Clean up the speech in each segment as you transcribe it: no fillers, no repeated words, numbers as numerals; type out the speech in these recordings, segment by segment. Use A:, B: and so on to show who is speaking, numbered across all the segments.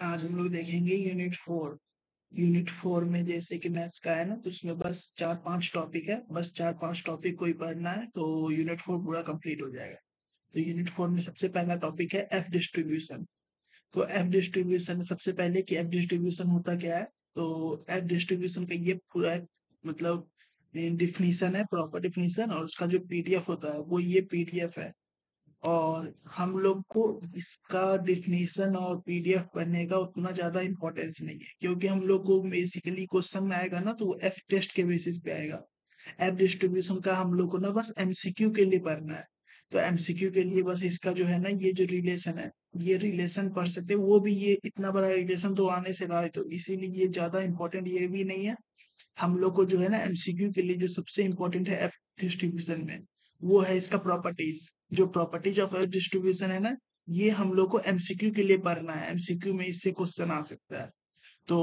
A: आज हम लोग देखेंगे यूनिट 4 में जैसे कि मैथ्स का है ना, तो उसमें बस 4-5 टॉपिक है, बस 4-5 टॉपिक कोई पढ़ना है तो यूनिट 4 पूरा कंप्लीट हो जाएगा। तो यूनिट 4 में सबसे पहला टॉपिक है एफ डिस्ट्रीब्यूशन। तो एफ डिस्ट्रीब्यूशन सबसे पहले कि एफ डिस्ट्रीब्यूशन होता क्या है। तो एफ डिस्ट्रीब्यूशन का ये पूरा मतलब डिफिनीशन है, प्रॉपर डिफिनीशन, और उसका जो पीडीएफ होता है वो ये पीडीएफ है। और हम लोग को इसका डिफिनीशन और पीडीएफ पढ़ने का उतना ज्यादा इम्पोर्टेंस नहीं है, क्योंकि हम लोग को बेसिकली क्वेश्चन आएगा ना तो वो एफ टेस्ट के बेसिस पे आएगा। एफ डिस्ट्रीब्यूशन का हम लोग को ना बस एमसीक्यू के लिए पढ़ना है। तो एमसीक्यू के लिए बस इसका जो है ना, ये जो रिलेशन है, ये रिलेशन पढ़ सकते हैं। वो भी ये इतना बड़ा रिलेशन तो आने से रहा है, तो इसीलिए ये ज्यादा इंपॉर्टेंट ये भी नहीं है। हम लोग को जो है ना एमसीक्यू के लिए जो सबसे इम्पोर्टेंट है एफ डिस्ट्रीब्यूशन में, वो है इसका प्रॉपर्टीज। जो प्रॉपर्टीज ऑफ एफ डिस्ट्रीब्यूशन है ना, ये हम लोग को एमसीक्यू के लिए पढ़ना है। एमसीक्यू में इससे क्वेश्चन आ सकता है। तो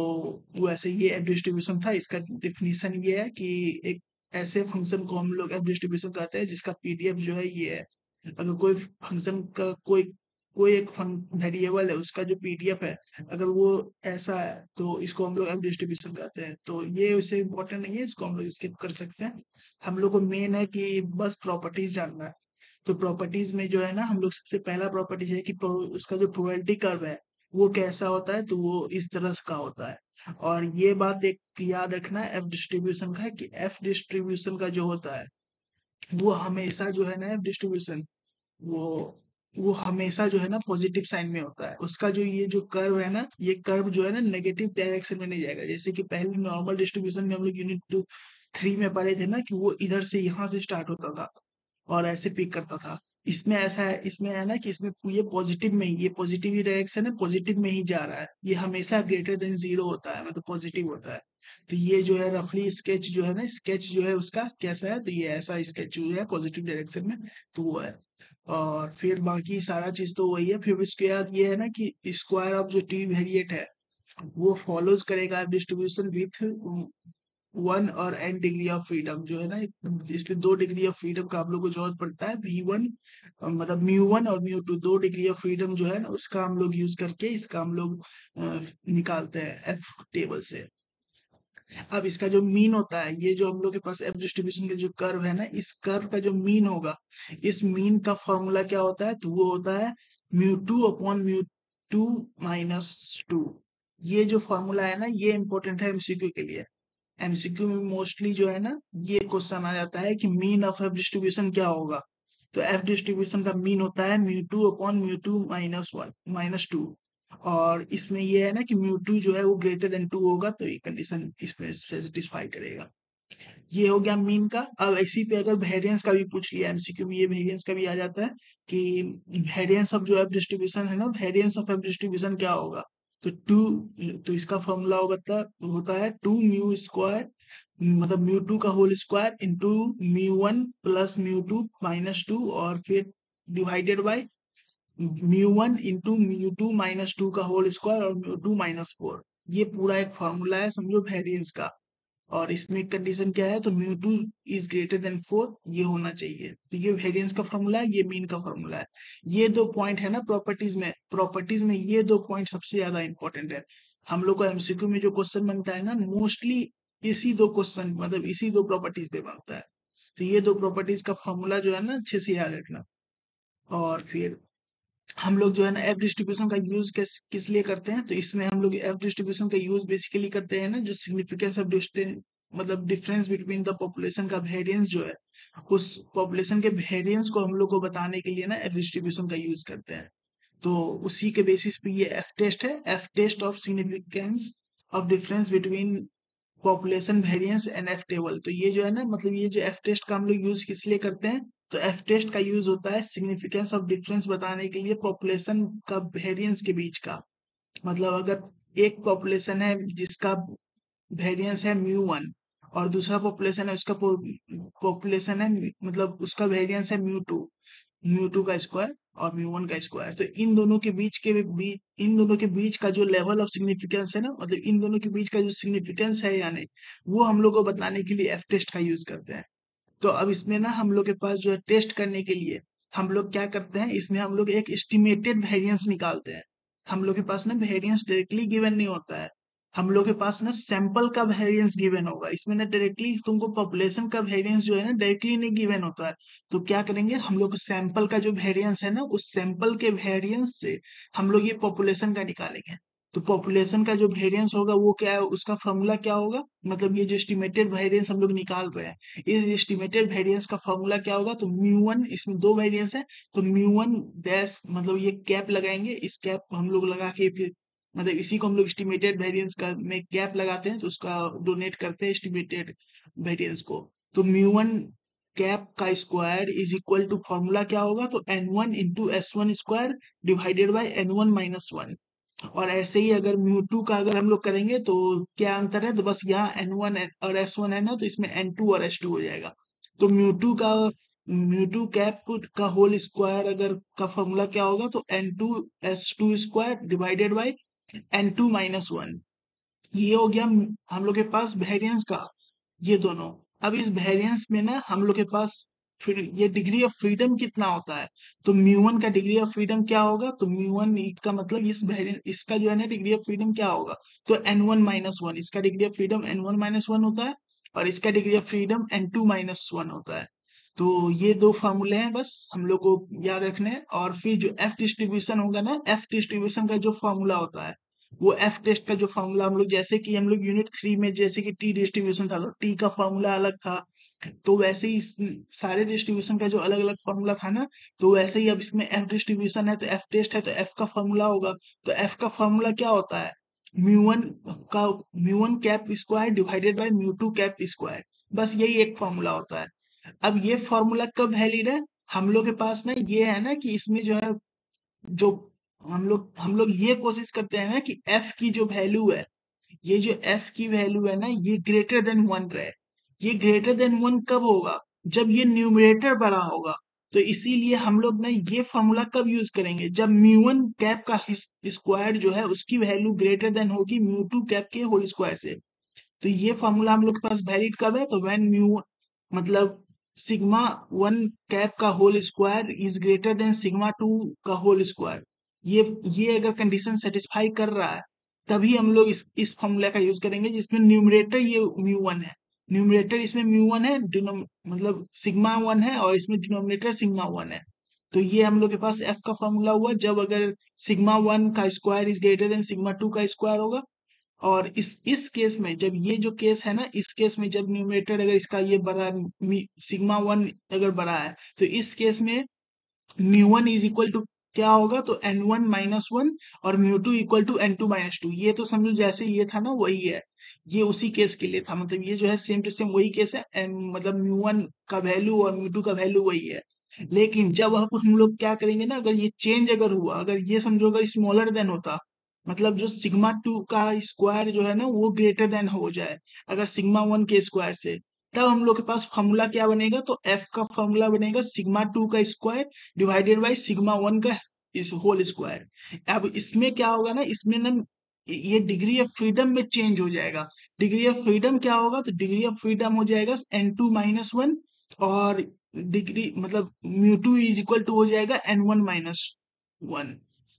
A: वैसे ये एफ डिस्ट्रीब्यूशन था। इसका डिफिनीशन ये है कि एक ऐसे फंक्शन को हम लोग एफ डिस्ट्रीब्यूशन कहते हैं जिसका पीडीएफ जो है ये है। अगर कोई फंक्शन का कोई कोई एक वेरिएबल है, उसका जो पीडीएफ है, अगर वो ऐसा है तो इसको हम लोग एफ डिस्ट्रीब्यूशन कहते हैं। तो ये उससे इम्पोर्टेंट नहीं है, इसको हम लोग स्किप कर सकते हैं। हम लोग को मेन है कि बस प्रॉपर्टीज जानना है। तो प्रॉपर्टीज में जो है ना, हम लोग सबसे पहला प्रॉपर्टीज है कि उसका जो प्रोबेबिलिटी कर्व है वो कैसा होता है, तो वो इस तरह का होता है। और ये बात एक याद रखना है एफ डिस्ट्रीब्यूशन का, है कि एफ डिस्ट्रीब्यूशन का जो होता है वो हमेशा जो है ना, एफ डिस्ट्रीब्यूशन वो वो हमेशा जो है ना पॉजिटिव साइन में होता है। उसका जो ये जो कर्व है ना, ये कर्व जो है ना नेगेटिव डायरेक्शन में नहीं जाएगा। जैसे कि पहले नॉर्मल डिस्ट्रीब्यूशन में हम लोग यूनिट 3 में पढ़े थे ना, कि वो इधर से यहाँ से स्टार्ट होता था और ऐसे पिक करता था। इसमें ऐसा है, इसमें है ना कि इसमें ये पॉजिटिव में ही, ये पॉजिटिव ही डायरेक्शन है, पॉजिटिव में ही जा रहा है। ये हमेशा ग्रेटर देन 0 होता है, मतलब पॉजिटिव होता है। तो ये जो है रफली स्केच जो है ना, स्केच जो है उसका कैसा है, तो ये ऐसा स्केच जो है पॉजिटिव डायरेक्शन में, तो वो है। और फिर बाकी सारा चीज तो वही है। फिर उसके बाद ये है ना कि स्क्वायर ऑफ जो टी वेरिएट है, वो फॉलोज करेगा डिस्ट्रीब्यूशन विथ 1 और n डिग्री ऑफ फ्रीडम जो है ना। इसमें 2 डिग्री ऑफ फ्रीडम का आप लोग को जरूरत पड़ता है। v1 मतलब μ1 और μ2, 2 डिग्री ऑफ फ्रीडम जो है ना, उसका हम लोग यूज करके इसका हम लोग निकालते हैं एफ टेबल से। अब इसका जो मीन होता है, ये जो हम लोग के पास एफ डिस्ट्रीब्यूशन के जो कर्व है ना, इस कर्व का जो मीन होगा, इस मीन का फॉर्मूला क्या होता है, तो वो होता है μ2/μ2 - 2। ये जो फॉर्मूला है ना, ये इंपॉर्टेंट है एमसीक्यू के लिए। एमसीक्यू में मोस्टली जो है ना, ये क्वेश्चन आ जाता है कि मीन ऑफ एफ डिस्ट्रीब्यूशन क्या होगा। तो एफ डिस्ट्रीब्यूशन का मीन होता है μ2/μ2 - 1 - 2। और इसमें ये है ना कि μ2 जो है वो ग्रेटर देन 2 होगा, तो ये कंडीशन इसमें सेटिस्फाई करेगा। ये हो गया मीन का। अब इसी पे अगर वेरिएंस का भी पूछ लिया एमसीक्यू में, ये वेरिएंस का भी आ जाता है कि वेरिएंस ऑफ जो एफ डिस्ट्रीब्यूशन है ना, वेरिएंस ऑफ एफ डिस्ट्रीब्यूशन क्या होगा। तो टू, तो इसका फॉर्मूला होता है 2 μ² मतलब μ2 का होल स्क्वायर इंटू μ1 प्लस μ2 - 2, और फिर डिवाइडेड बाय μ1 इंटू μ2 - 2 का होल स्क्वायर और μ2 - 4। ये पूरा एक फॉर्मूला है समझो वेरिएंस का। और इसमें कंडीशन क्या है, तो μ2 इज ग्रेटर देन 4, ये होना चाहिए। तो ये वेरिएंस का फॉर्मूला है, ये मीन का फॉर्मूला है। ये 2 पॉइंट है ना प्रॉपर्टीज में ये 2 पॉइंट सबसे ज्यादा इंपॉर्टेंट है। हम लोग को एमसीक्यू में जो क्वेश्चन बनता है ना, मोस्टली इसी 2 क्वेश्चन मतलब इसी 2 प्रॉपर्टीज पे बनता है। तो ये 2 प्रॉपर्टीज का फॉर्मूला जो है ना, अच्छे से याद रखना। और फिर हम लोग जो है ना एफ डिस्ट्रीब्यूशन का यूज किस लिए करते हैं, तो इसमें हम लोग एफ डिस्ट्रीब्यूशन का यूज बेसिकली करते हैं ना, जो सिग्निफिकेंस ऑफ डिस्टेंस मतलब डिफरेंस बिटवीन द पॉपुलेशन का वेरिएंस जो है, उस पॉपुलेशन के वेरिएंस को हम लोग को बताने के लिए ना एफ डिस्ट्रीब्यूशन का यूज करते हैं। तो उसी के बेसिस पे ये एफ टेस्ट है, F test of significance of difference between population variance and F table. तो ये जो है ना, मतलब ये जो एफ टेस्ट का हम लोग यूज किस लिए करते हैं, तो एफ टेस्ट का यूज होता है सिग्निफिकेंस ऑफ डिफरेंस बताने के लिए पॉपुलेशन का वेरिएंस के बीच का। मतलब अगर एक पॉपुलेशन है जिसका वेरिएंस है μ1, और दूसरा पॉपुलेशन है उसका पॉपुलेशन है मतलब उसका वेरिएंस है μ2 का स्क्वायर और μ1 का स्क्वायर। तो इन दोनों के बीच का जो लेवल ऑफ सिग्निफिकेंस है ना, मतलब इन दोनों के बीच का जो सिग्निफिकेंस है यानी, वो हम लोग को बताने के लिए एफ टेस्ट का यूज करते हैं। तो अब इसमें ना हम लोग के पास जो है टेस्ट करने के लिए हम लोग क्या करते हैं, इसमें हम लोग एक एस्टिमेटेड वेरिएंस निकालते हैं। हम लोग के पास ना वेरिएंस डायरेक्टली गिवन नहीं होता है, हम लोग के पास ना सैंपल का वेरिएंस गिवन होगा। इसमें ना डायरेक्टली तुमको पॉपुलेशन का वेरिएंस जो है ना डायरेक्टली नहीं गिवन होता है। तो क्या करेंगे हम लोग, सैंपल का जो वेरिएंस है ना उस सैंपल के वेरिएंस से हम लोग ये पॉपुलेशन का निकालेंगे। तो पॉपुलेशन का जो वेरिएंस होगा वो क्या है, उसका फॉर्मूला क्या होगा, मतलब ये जो एस्टिमेटेड वेरिएंस हम लोग निकाल रहे हैं, इस एस्टिमेटेड वेरिएंस का फॉर्मूला क्या होगा, तो म्यू वन, इसमें दो वेरिएंस है तो म्यू वन डैश, मतलब ये कैप लगाएंगे, इस कैप हम लोग लगा के फिर मतलब इसी को हम लोग एस्टिमेटेड वेरिएंस का में कैप लगाते हैं तो उसका डोनेट करते हैं एस्टिमेटेड वेरिएंस को। तो म्यू वन कैप का square is equal to, formula क्या होगा, तो n one into s one square divided by n one minus one. और ऐसे ही अगर म्यू टू का अगर हम लोग करेंगे तो क्या अंतर है, तो बस यहाँ एन वन और एस वन है ना, तो इसमें एन टू और एस टू हो जाएगा। तो म्यू टू कैप का होल स्क्वायर अगर का फॉर्मूला क्या होगा, तो n two s two square divided by n two minus one. ये हो गया हम लोग के पास वेरिएंस का, ये दोनों। अब इस वेरिएंस में ना हम लोग के पास फिर ये डिग्री ऑफ फ्रीडम कितना होता है, तो म्यू वन का डिग्री ऑफ फ्रीडम क्या होगा, तो म्यू वन का मतलब इस वेरिएंस, इसका जो है ना डिग्री ऑफ फ्रीडम क्या होगा, तो एन वन माइनस वन, इसका degree of freedom n one minus one होता है और इसका degree of freedom n two minus one होता है। तो ये दो फॉर्मूले हैं बस हम लोग को याद रखने हैं। और फिर जो एफ डिस्ट्रीब्यूशन होगा ना, एफ डिस्ट्रीब्यूशन का जो फॉर्मूला होता है वो एफ टेस्ट का जो फॉर्मूला हम लोग, जैसे कि हम लोग यूनिट थ्री में जैसे कि टी डिस्ट्रीब्यूशन था तो टी का फॉर्मूला अलग था, तो वैसे ही सारे डिस्ट्रीब्यूशन का जो अलग अलग फॉर्मूला था ना, तो वैसे ही अब इसमें एफ डिस्ट्रीब्यूशन है तो एफ टेस्ट है तो एफ का फॉर्मूला होगा। तो एफ का फॉर्मूला क्या होता है, म्यू वन का mu one cap square divided by mu two cap square, बस यही एक फॉर्मूला होता है। अब ये फॉर्मूला कब वैलिड है, हम लोग के पास ना ये है ना कि इसमें जो है, जो हम लोग ये कोशिश करते हैं ना कि एफ की जो वैल्यू है, ये जो एफ की वैल्यू है ना ये ग्रेटर देन वन रहे। ये ग्रेटर देन वन कब होगा, जब ये न्यूमरेटर बड़ा होगा। तो इसीलिए हम लोग ना ये फॉर्मूला कब यूज करेंगे, जब म्यू वन कैप का स्क्वायर जो है उसकी वैल्यू ग्रेटर देन होगी म्यू टू कैप के होल स्क्वायर से। तो ये फॉर्मूला हम लोग के पास वैलिड कब है, तो व्हेन म्यू, मतलब सिग्मा वन कैप का whole square is greater than sigma two का होल स्क्वायर। ये अगर कंडीशन सेटिस्फाई कर रहा है तभी हम लोग इस फॉर्मूला का यूज करेंगे जिसमें न्यूमरेटर ये म्यू वन है, न्यूमरेटर इसमें म्यू वन है, मतलब सिग्मा वन है और इसमें डिनोमिनेटर सिग्मा वन है। तो ये हम लोग के पास एफ का फॉर्मूला हुआ जब अगर सिग्मा वन का square is greater than sigma two का स्क्वायर होगा। और इस केस में जब ये जो केस है ना, इस केस में जब न्यूमरेटर अगर इसका ये बड़ा सिग्मा वन अगर बड़ा है तो इस केस में mu one is equal to क्या होगा, तो एन वन माइनस वन और mu two equal to n two minus two. ये तो समझो जैसे ये था ना वही है, ये उसी केस के लिए था, मतलब ये जो है सेम टू सेम वही केस है, मतलब म्यू वन का वैल्यू और म्यू टू का वैल्यू वही है। लेकिन जब अब हम लोग क्या करेंगे ना, अगर ये चेंज अगर हुआ, अगर ये समझो अगर स्मॉलर देन होता, मतलब जो सिग्मा टू का स्क्वायर जो है ना वो ग्रेटर देन हो जाए अगर सिग्मा वन के स्क्वायर से, तब हम लोग के पास फॉर्मूला क्या बनेगा, तो एफ का फॉर्मूला बनेगा सिग्मा टू का square divided by sigma one का इस होल स्क्वायर। अब इसमें क्या होगा ना, इसमें ना ये डिग्री ऑफ फ्रीडम में चेंज हो जाएगा। डिग्री ऑफ फ्रीडम क्या होगा, तो डिग्री ऑफ फ्रीडम हो जाएगा एन टू माइनस वन और डिग्री मतलब mu two is equal to हो जाएगा एन वन माइनस वन।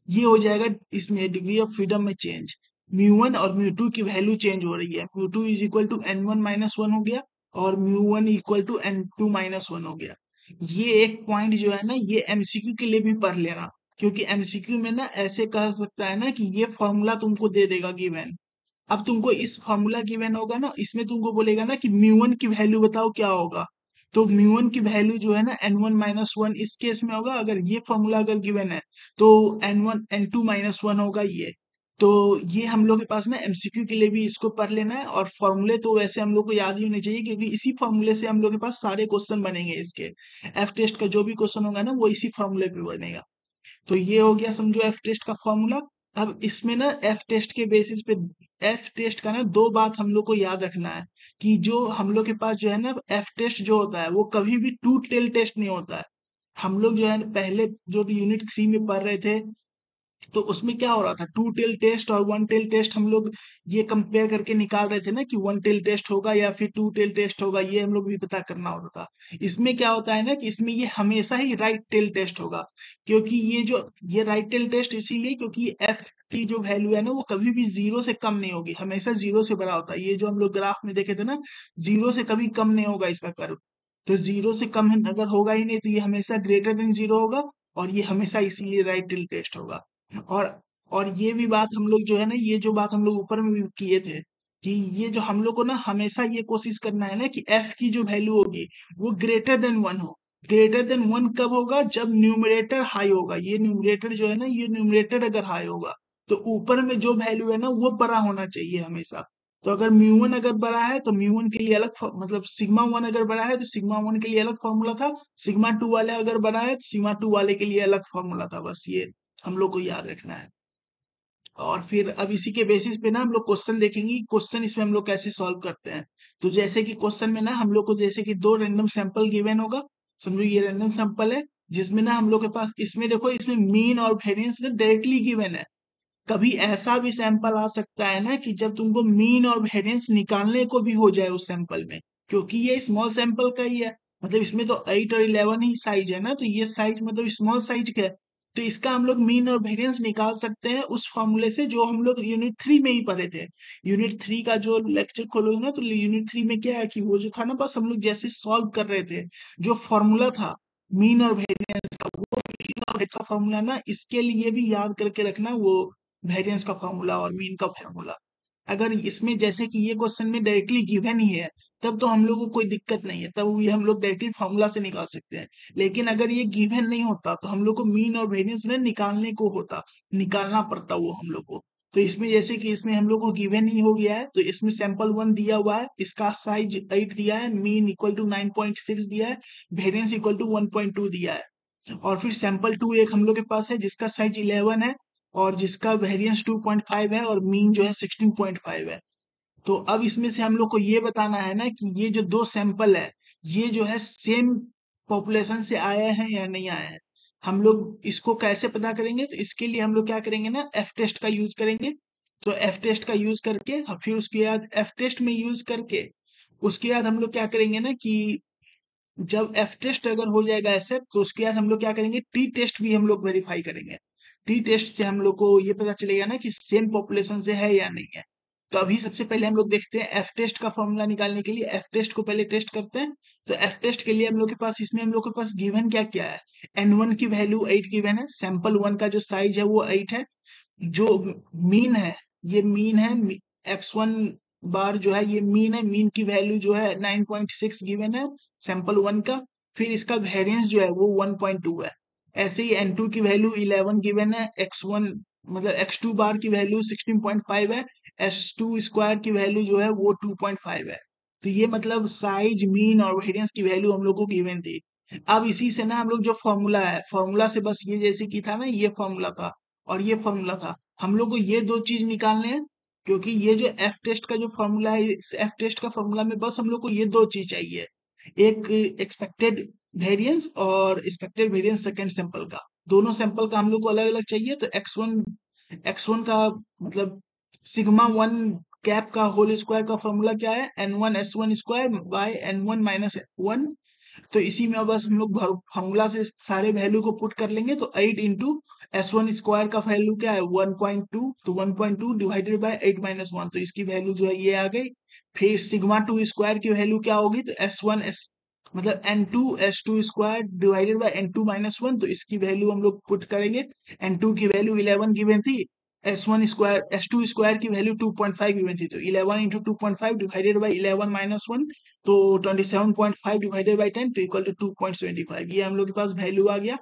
A: ये हो जाएगा इसमें डिग्री ऑफ फ्रीडम में चेंज, म्यू वन और म्यू टू की वैल्यू चेंज हो रही है, mu two is equal to n one minus one हो गया और mu one equal to n two minus one हो गया। ये एक पॉइंट जो है ना ये एमसीक्यू के लिए भी पढ़ लेना, क्योंकि एमसीक्यू में ना ऐसे कह सकता है ना कि ये फॉर्मूला तुमको दे देगा गिवन। अब तुमको इस फॉर्मूला गिवन होगा ना, इसमें तुमको बोलेगा ना कि म्यू वन की वैल्यू बताओ क्या होगा, तो म्यू वन की वैल्यू जो है ना एन वन माइनस वन इस केस में होगा, अगर ये फॉर्मूला अगर गिवन है तो n one n two minus one होगा ये। तो ये हम लोग के पास ना एमसीक्यू के लिए भी इसको पढ़ लेना है, और फॉर्मूले तो वैसे हम लोग को याद ही होने चाहिए क्योंकि इसी फॉर्मूले से हम लोग के पास सारे क्वेश्चन बनेंगे इसके। एफ टेस्ट का जो भी क्वेश्चन होगा ना वो इसी फॉर्मूले पे बनेगा। तो ये हो गया समझो एफ टेस्ट का फॉर्मूला। अब इसमें ना एफ टेस्ट के बेसिस पे, एफ टेस्ट का ना दो बात हम लोग को याद रखना है कि जो हम लोग के पास जो है ना एफ टेस्ट जो होता है वो कभी भी टू टेल टेस्ट नहीं होता है। हम लोग जो है पहले जो यूनिट थ्री में पढ़ रहे थे तो उसमें क्या हो रहा था, टू टेल टेस्ट और वन टेल टेस्ट हम लोग ये कंपेयर करके निकाल रहे थे ना कि वन टेल टेस्ट होगा या फिर टू टेल टेस्ट होगा, ये हम लोग भी पता करना होता था। इसमें क्या होता है ना कि इसमें ये हमेशा ही राइट टेल टेस्ट होगा, क्योंकि ये राइट टेल टेस्ट इसीलिए क्योंकि एफ की जो वैल्यू है ना वो कभी भी जीरो से कम नहीं होगी, हमेशा जीरो से बड़ा होता है। ये जो हम लोग ग्राफ में देखे थे ना, जीरो से कभी कम नहीं होगा इसका कर्व। तो जीरो से कम अगर होगा ही नहीं तो ये हमेशा ग्रेटर देन जीरो होगा, और ये हमेशा इसीलिए राइट टेल टेस्ट होगा। और और ये भी बात हम लोग जो है ना, ये जो बात हम लोग ऊपर में भी किए थे कि ये जो हम लोग को ना हमेशा ये कोशिश करना है ना कि एफ की जो वैल्यू होगी वो ग्रेटर देन वन हो। ग्रेटर देन वन कब होगा, जब न्यूमरेटर हाई होगा। ये न्यूमरेटर जो है ना, ये न्यूमरेटर अगर हाई होगा तो ऊपर में जो वैल्यू है ना वो बड़ा होना चाहिए हमेशा। तो अगर म्यू वन अगर बड़ा है तो म्यू वन के लिए अलग मतलब सिग्मा वन अगर बड़ा है तो सिग्मा वन के लिए अलग फॉर्मूला था, सिग्मा टू वाले अगर बड़ा है तो सिग्मा टू वाले के लिए अलग फॉर्मूला था। बस ये हम लोग को याद रखना है। और फिर अब इसी के बेसिस पे ना हम लोग क्वेश्चन देखेंगे, क्वेश्चन इसमें हम लोग कैसे सॉल्व करते हैं। तो जैसे कि क्वेश्चन में ना हम लोग को जैसे कि दो रैंडम सैंपल गिवन होगा, समझो ये रैंडम सैंपल है, जिसमें ना हम लोग के पास इसमें देखो इसमें मीन और वेरिएंस ना डायरेक्टली गिवन है। कभी ऐसा भी सैंपल आ सकता है ना कि जब तुमको मीन और वेरिएंस निकालने को भी हो जाए उस सैंपल में, क्योंकि ये स्मॉल सैंपल का ही है। मतलब इसमें तो 8 और 11 ही साइज है ना, तो ये साइज मतलब स्मॉल साइज का है। तो इसका हम लोग मीन और वेरिएंस निकाल सकते हैं उस फॉर्मूले से जो हम लोग यूनिट 3 में ही पढ़े थे। यूनिट 3 का जो लेक्चर खोलोगे ना तो यूनिट 3 में क्या है कि वो जो था ना, बस हम लोग जैसे सॉल्व कर रहे थे, जो फॉर्मूला था मीन और वेरिएंस का, वो मीन और वेरिएंस का फॉर्मूला ना, इसके लिए भी याद करके रखना वो वेरिएंस का फॉर्मूला और मीन का फॉर्मूला। अगर इसमें जैसे कि ये क्वेश्चन में डायरेक्टली गिवन ही है तब तो हम लोग को कोई दिक्कत नहीं है, तब ये हम लोग डायरेक्टली फॉर्मूला से निकाल सकते हैं। लेकिन अगर ये गिवन नहीं होता तो हम लोग को मीन और वेरिएंस ना निकालने को होता, निकालना पड़ता वो हम लोग को। तो इसमें जैसे कि इसमें हम लोग को गिवन ही हो गया है, तो इसमें सैंपल वन दिया हुआ है, इसका साइज 8 दिया है, मीन इक्वल टू 9.6 दिया है, वेरिएंस इक्वल टू 1.2 दिया है। और फिर सैंपल टू एक हम लोग के पास है जिसका साइज 11 है और जिसका वेरिएंस 2.5 है और मीन जो है 16.5 है। तो अब इसमें से हम लोग को ये बताना है ना कि ये जो दो सैंपल है ये जो है सेम पॉपुलेशन से आए हैं या नहीं आए हैं। हम लोग इसको कैसे पता करेंगे, तो इसके लिए हम लोग क्या करेंगे ना, एफ टेस्ट का यूज करेंगे। तो एफ टेस्ट का यूज करके फिर उसके बाद एफ टेस्ट में यूज करके उसके बाद हम लोग क्या करेंगे ना कि जब एफ टेस्ट अगर हो जाएगा ऐसे तो उसके बाद हम लोग क्या करेंगे, टी टेस्ट भी हम लोग वेरीफाई करेंगे। टी टेस्ट से हम लोग को ये पता चलेगा ना कि सेम पॉपुलेशन से है या नहीं है। तो अभी सबसे पहले हम लोग देखते हैं एफ टेस्ट का फॉर्मूला निकालने के लिए एफ टेस्ट को पहले टेस्ट करते हैं। तो एफ टेस्ट के लिए हम लोग के पास इसमें हम लोग के पास गिवन क्या क्या है, एन वन की वैल्यू 8 गिवन है, सैंपल वन का जो साइज है वो 8 है, जो मीन है ये मीन है, एक्स वन बार जो है ये मीन है, मीन की वैल्यू जो है 9.6 गिवन है सैंपल वन का। फिर इसका वेरिएंस जो है वो 1.2 है। ऐसे ही एन टू की वैल्यू 11 गिवन है, एक्स वन मतलब एक्स टू बार की वैल्यू 16.5 है, एस टू स्क्वायर की वैल्यू जो है वो 2.5 है। तो ये मतलब साइज मीन और वेरिएंस की वैल्यू हम लोग को गिवन थी। अब इसी से ना हम लोग जो फॉर्मूला है, फॉर्मूला से बस ये जैसे कि था ना, ये फॉर्मूला था और ये फॉर्मूला था, हम लोग को ये दो चीज निकालने हैं। क्योंकि ये जो एफ टेस्ट का जो फॉर्मूला है, इस एफ टेस्ट का फॉर्मूला में बस हम लोग को ये दो चीज चाहिए, एक एक्सपेक्टेड वेरिएंस और एक्सपेक्टेड वेरिएंस सेकंड सैंपल का। दोनों सैंपल का हम लोग को अलग अलग चाहिए। तो एक्स वन का मतलब सिग्मा वन कैप का होल स्क्वायर का फॉर्मूला क्या है, n one s one square by n one minus one. तो इसी में बस हम लोग फॉर्मूला से सारे वैल्यू को पुट कर लेंगे। तो 8 इंटू एस वन स्क्वायर का वैल्यू क्या है 1.2, तो 1.2 डिवाइडेड बाय 8 माइनस वन, तो इसकी वैल्यू जो है ये आ गई। फिर सिग्मा टू स्क्वायर की वैल्यू क्या होगी, तो एस वन एस मतलब n two s two square divided by n two minus one, तो इसकी वैल्यू हम लोग पुट करेंगे। एन टू की वैल्यू 11 गिवन थी, एस टू स्क्वायर की वैल्यू 2.5 गिवन थी, तो 11 into 2.5 divided by 11 minus one, तो 27.5 डिवाइडेड बाय 10 तो इक्वल टू 2.75, ये हम लोग के पास वैल्यू आ गया।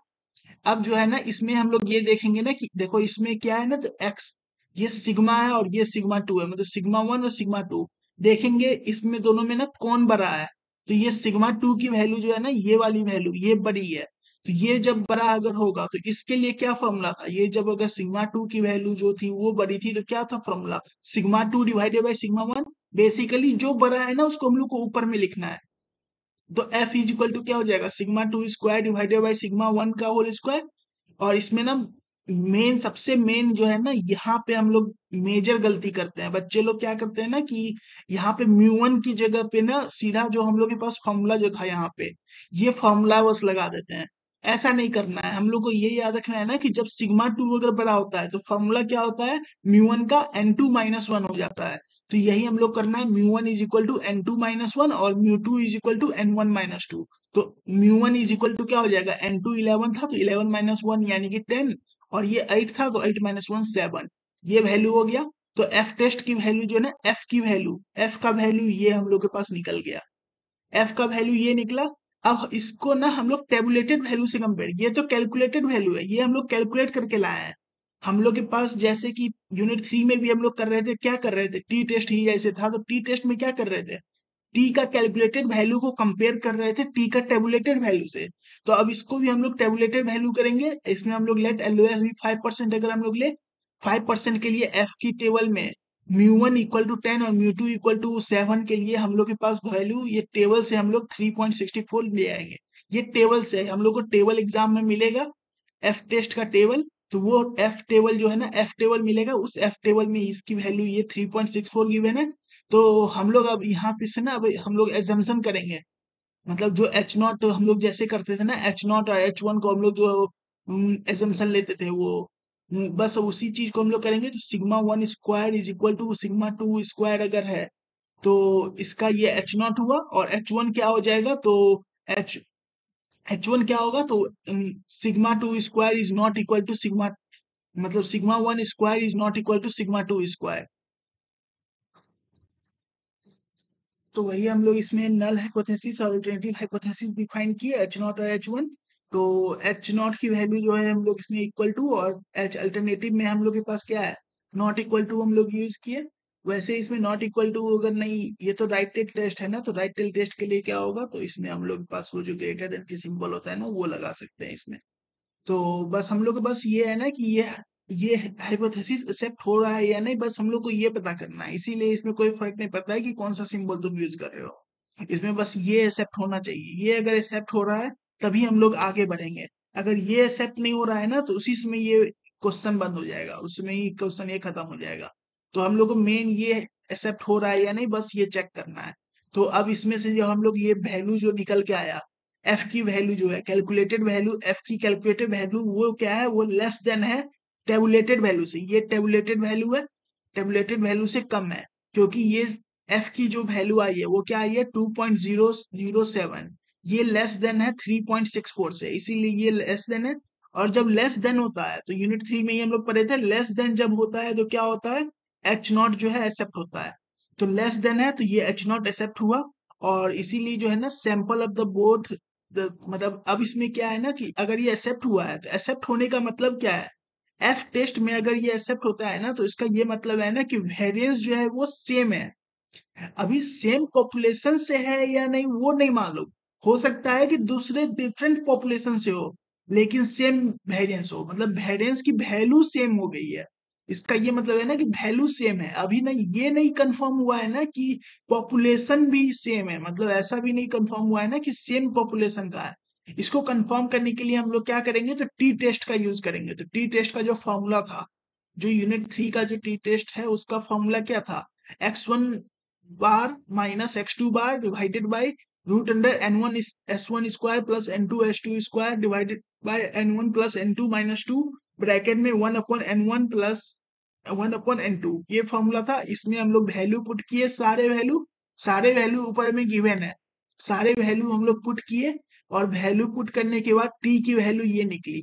A: अब जो है ना इसमें हम लोग ये देखेंगे ना कि देखो इसमें क्या है ना, तो एक्स ये सिग्मा है और ये सिग्मा टू है, मतलब सिग्मा वन और सिग्मा टू। देखेंगे इसमें दोनों में ना कौन बड़ा है, तो ये सिग्मा टू की वैल्यू जो है ना, ये वाली वैल्यू ये बड़ी है। तो ये जब बड़ा अगर होगा तो इसके लिए क्या फॉर्मूला था, ये जब अगर सिग्मा टू की वैल्यू जो थी वो बड़ी थी तो क्या था formula, sigma two divided by sigma one. Basically जो बड़ा है ना उसको हम लोग को ऊपर में लिखना है। तो एफ इज इक्वल टू क्या हो जाएगा, sigma two square divided by sigma one का होल स्क्वायर। और इसमें ना मेन सबसे मेन जो है ना, यहाँ पे हम लोग मेजर गलती करते हैं। बच्चे लोग क्या करते हैं ना कि यहाँ पे म्यू1 की जगह पे ना सीधा जो हम लोग के पास फॉर्मूला जो था यहाँ पे, ये फॉर्मूला बस लगा देते हैं। ऐसा नहीं करना है। हम लोग को ये याद रखना है ना कि जब सिग्मा टू अगर बड़ा होता है तो फॉर्मूला क्या होता है, म्यू1 का n2 - 1 हो जाता है। तो यही हम लोग करना है, म्यू1 इज इक्वल टू n2 - 1 और म्यू2 इज इक्वल टू n1 - 2। तो म्यू1 इज इक्वल टू क्या हो जाएगा, n2 11 था तो 11 - 1 यानी कि 10, और ये 8 था तो 8 - 1 7। ये वैल्यू हो गया। तो एफ टेस्ट की वैल्यू जो है ना, एफ की वैल्यू, एफ का वैल्यू ये हम लोग के पास निकल गया। एफ का वैल्यू ये निकला। अब इसको ना हम लोग टेबुलेटेड वैल्यू से कंपेयर, ये तो कैलकुलेटेड वैल्यू है, ये हम लोग कैलकुलेट करके लाए हैं। हम लोग के पास जैसे कि यूनिट 3 में भी हम लोग कर रहे थे, क्या कर रहे थे, टी टेस्ट ही जैसे था, तो टी टेस्ट में क्या कर रहे थे, टी का कैलकुलेटेड वैल्यू को कंपेयर कर रहे थे टी का टेबुलेटेड वैल्यू से। तो अब इसको भी हम लोग टेबुलेटेड वैल्यू करेंगे। इसमें हम लोग लेट एलओएस भी 5% अगर हम लोग ले, 5% के लिए एफ की टेबल में म्यू1 इक्वल टू 10 और म्यू2 इक्वल टू 7 के लिए हम लोग के पास वैल्यू, ये टेबल से हम लोग 3.64 ले आएंगे। ये टेबल से हम लोग को टेबल एग्जाम में मिलेगा, एफ टेस्ट का टेबल। तो वो एफ टेबल जो है ना, एफ टेबल मिलेगा, उस एफ टेबल में इसकी वैल्यू ये 3.64 गिवन है। तो हम लोग अब यहाँ पे से ना, अब हम लोग एजम्पशन करेंगे, मतलब जो एच नॉट हम लोग जैसे करते थे ना, एच नॉट और H1 को हम लोग जो एजम्पशन लेते थे वो, बस उसी चीज को हम लोग करेंगे। तो sigma 1 square is equal to sigma 2 square अगर है, तो इसका ये एच नॉट हुआ, और H1 क्या हो जाएगा, तो एच H1 क्या होगा, तो sigma 2 square is not equal to sigma, मतलब sigma 1 square is not equal to sigma 2 square. तो वही हम लोग इसमें नल हाइपोथेसिस और अल्टरनेटिव हाइपोथेसिस डिफाइन किए, एच नॉट और H1। तो एच नॉट की वैल्यू जो है हम लोग इसमें इक्वल टू, और एच अल्टरनेटिव में हम लोग के पास क्या है, नॉट इक्वल टू हम लोग यूज किए। वैसे इसमें नॉट इक्वल टू अगर नहीं, ये तो राइट टेल टेस्ट है ना, तो राइट टेल टेस्ट के लिए क्या होगा, तो इसमें हम लोग के पास वो जो ग्रेटर देन की सिंबल होता है ना, वो लगा सकते हैं इसमें। तो बस हम लोग को बस ये है ना कि ये हाइपोथेसिस एक्सेप्ट हो रहा है या नहीं, बस हम लोग को ये पता करना है। इसीलिए इसमें कोई फर्क नहीं पड़ता है कि कौन सा सिंबल तुम यूज कर रहे हो, इसमें बस ये एक्सेप्ट होना चाहिए। ये अगर एक्सेप्ट हो रहा है तभी हम लोग आगे बढ़ेंगे। अगर ये एक्सेप्ट नहीं हो रहा है ना, तो उसी समय ये क्वेश्चन बंद हो जाएगा, उसमें ही क्वेश्चन ये खत्म हो जाएगा। तो हम लोग को मेन ये एक्सेप्ट हो रहा है या नहीं, बस ये चेक करना है। तो अब इसमें से जब हम लोग ये वैल्यू जो निकल के आया, एफ की वैल्यू जो है कैलकुलेटेड वैल्यू, एफ की कैलकुलेटेड वैल्यू वो क्या है, वो लेस देन है टेबुलेटेड वैल्यू से। ये टेबुलेटेड वैल्यू है, टेबुलेटेड वैल्यू से कम है, क्योंकि ये एफ की जो वैल्यू आई है वो क्या आई है, 2.007। ये लेस देन है 3.64 से, इसीलिए ये लेस देन है। और जब लेस देन होता है, तो यूनिट 3 में ही हम लोग पढ़े थे, लेस देन जब होता है तो क्या होता है, एच नॉट जो है एक्सेप्ट होता है। तो लेस देन है तो ये एच नॉट एक्सेप्ट हुआ, और इसीलिए जो है ना सैंपल ऑफ द बोथ, मतलब अब इसमें क्या है ना कि अगर ये एक्सेप्ट हुआ है, तो एक्सेप्ट होने का मतलब क्या है, एफ टेस्ट में अगर ये एक्सेप्ट होता है ना, तो इसका ये मतलब है ना कि वेरिएंस जो है वो सेम है। अभी सेम पॉपुलेशन से है या नहीं वो नहीं मालूम, हो सकता है कि दूसरे डिफरेंट पॉपुलेशन से हो, लेकिन सेम वेरिएंस हो, मतलब वेरिएंस की वैल्यू सेम हो गई है। इसका ये मतलब है ना कि वैल्यू सेम है। अभी नहीं, ये नहीं कंफर्म हुआ है ना कि पॉपुलेशन भी सेम है, मतलब ऐसा भी नहीं कंफर्म हुआ है ना कि सेम पॉपुलेशन का है। इसको कंफर्म करने के लिए हम लोग क्या करेंगे, तो टी टेस्ट का यूज करेंगे। तो टी टेस्ट का जो फॉर्मूला था, जो यूनिट 3 का जो टी टेस्ट है, उसका फॉर्मूला क्या था, x1 bar minus x2 bar divided by root under n1 s1 square plus n2 s2 square divided by n1 plus n2 - 2 bracket में 1/n1 प्लस 1/n2। ये फॉर्मूला था। इसमें हम लोग वैल्यू पुट किए, सारे वैल्यू ऊपर में गिवन है, सारे वैल्यू हम लोग पुट किए। और वैल्यू पुट करने के बाद टी की वैल्यू ये निकली,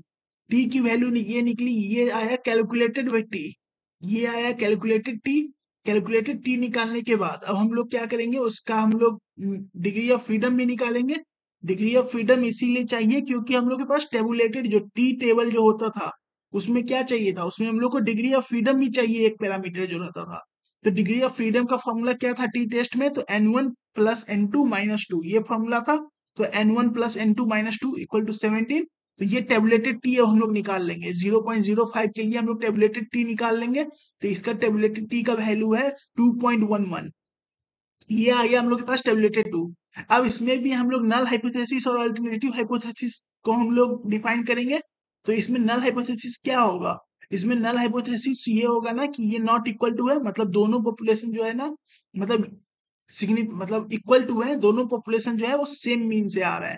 A: टी की वैल्यू ये निकली, ये आया कैलकुलेटेड बाई टी, ये आया कैलकुलेटेड टी। कैलकुलेटेड टी निकालने के बाद अब हम लोग क्या करेंगे, उसका हम लोग डिग्री ऑफ फ्रीडम भी निकालेंगे। डिग्री ऑफ फ्रीडम इसीलिए चाहिए क्योंकि हम लोग के पास टेबुलेटेड जो टी टेबल जो होता था, उसमें क्या चाहिए था, उसमें हम लोग को डिग्री ऑफ फ्रीडम भी चाहिए, एक पैरामीटर जो रहता था। तो डिग्री ऑफ फ्रीडम का फॉर्मूला क्या था टी टेस्ट में, तो n1 प्लस n2 - 2 ये फॉर्मूला था। तो n1 plus n2 - 2 equal to 17। तो ये टेबुलेटेड टी हम लोग निकाल लेंगे, 0.05 के लिए हम लोग टेबुलेटेड टी निकाल लेंगे। तो इसका टेबुलेटेड टी का वैल्यू है 2.11। ये आ गया हम लोग के पास टेबुलेटेड टू। अब इसमें भी हम लोग नल हाइपोथेसिस और अल्टरनेटिव हाइपोथेसिस को हम लोग डिफाइन करेंगे। तो इसमें नल हाइपोथेसिस क्या होगा? इसमें नल हाइपोथेसिस ये होगा ना कि ये नॉट इक्वल टू है, मतलब दोनों पॉपुलेशन जो है ना, मतलब मतलब इक्वल टू है, दोनों पॉपुलेशन जो है वो सेम मीन से आ रहा है।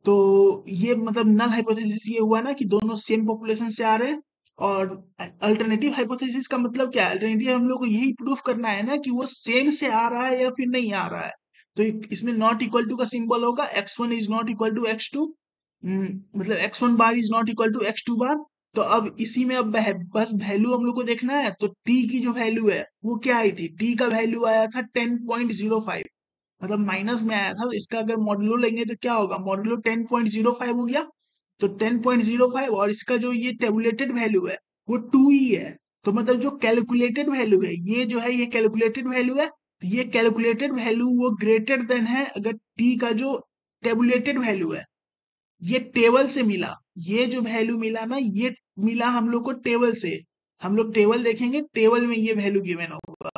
A: तो ये मतलब नल हाइपोथेसिस ये हुआ ना कि दोनों सेम पॉपुलेशन से आ रहे हैं। और अल्टरनेटिव हाइपोथेसिस का मतलब क्या है? अल्टरनेटिव हम लोग को यही प्रूफ करना है ना कि वो सेम से आ रहा है या फिर नहीं आ रहा है। तो इसमें नॉट इक्वल टू का सिंबल होगा x1 is not equal to x2, मतलब x1 bar is not equal to x2 bar. तो अब इसी में अब बस वैल्यू हम लोग को देखना है। तो t की जो वैल्यू है वो क्या आई थी? t का वैल्यू आया था 10.05, मतलब माइनस में आया था। तो इसका अगर मॉड्यूलो लेंगे तो क्या होगा? मॉड्यूलो 10.05 हो गया। तो 10.05 और इसका जो ये टेबुलेटेड वैल्यू है वो 2 ही है। तो मतलब जो कैलकुलेटेड वैल्यू है ये जो है ये कैलकुलेटेड वैल्यू है। तो ये कैलकुलेटेड वैल्यू वो ग्रेटर देन है अगर टी का जो टेबुलेटेड वैल्यू है ये टेबल से मिला। ये जो वैल्यू मिला ना ये मिला हम लोग को टेबल से। हम लोग टेबल देखेंगे, टेबल में ये वैल्यू गिवन होगा।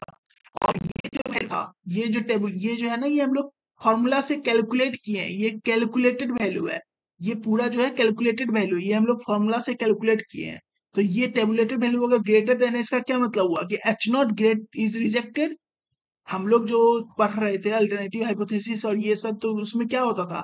A: और ये जो वैल्यू था, ये जो टेबल ये जो है ना ये हम लोग फॉर्मूला से कैलकुलेट किए हैं, ये कैलकुलेटेड वैल्यू है। ये पूरा जो है कैलकुलेटेड वैल्यू, ये हम लोग फॉर्मूला से कैलकुलेट किए हैं। तो ये टेबुलेटेड वैल्यू अगर ग्रेटर देन है, इसका क्या मतलब हुआ कि H not great is rejected. हम लोग जो पढ़ रहे थे अल्टरनेटिव हाइपोथेसिस और ये सब, तो उसमें क्या होता था?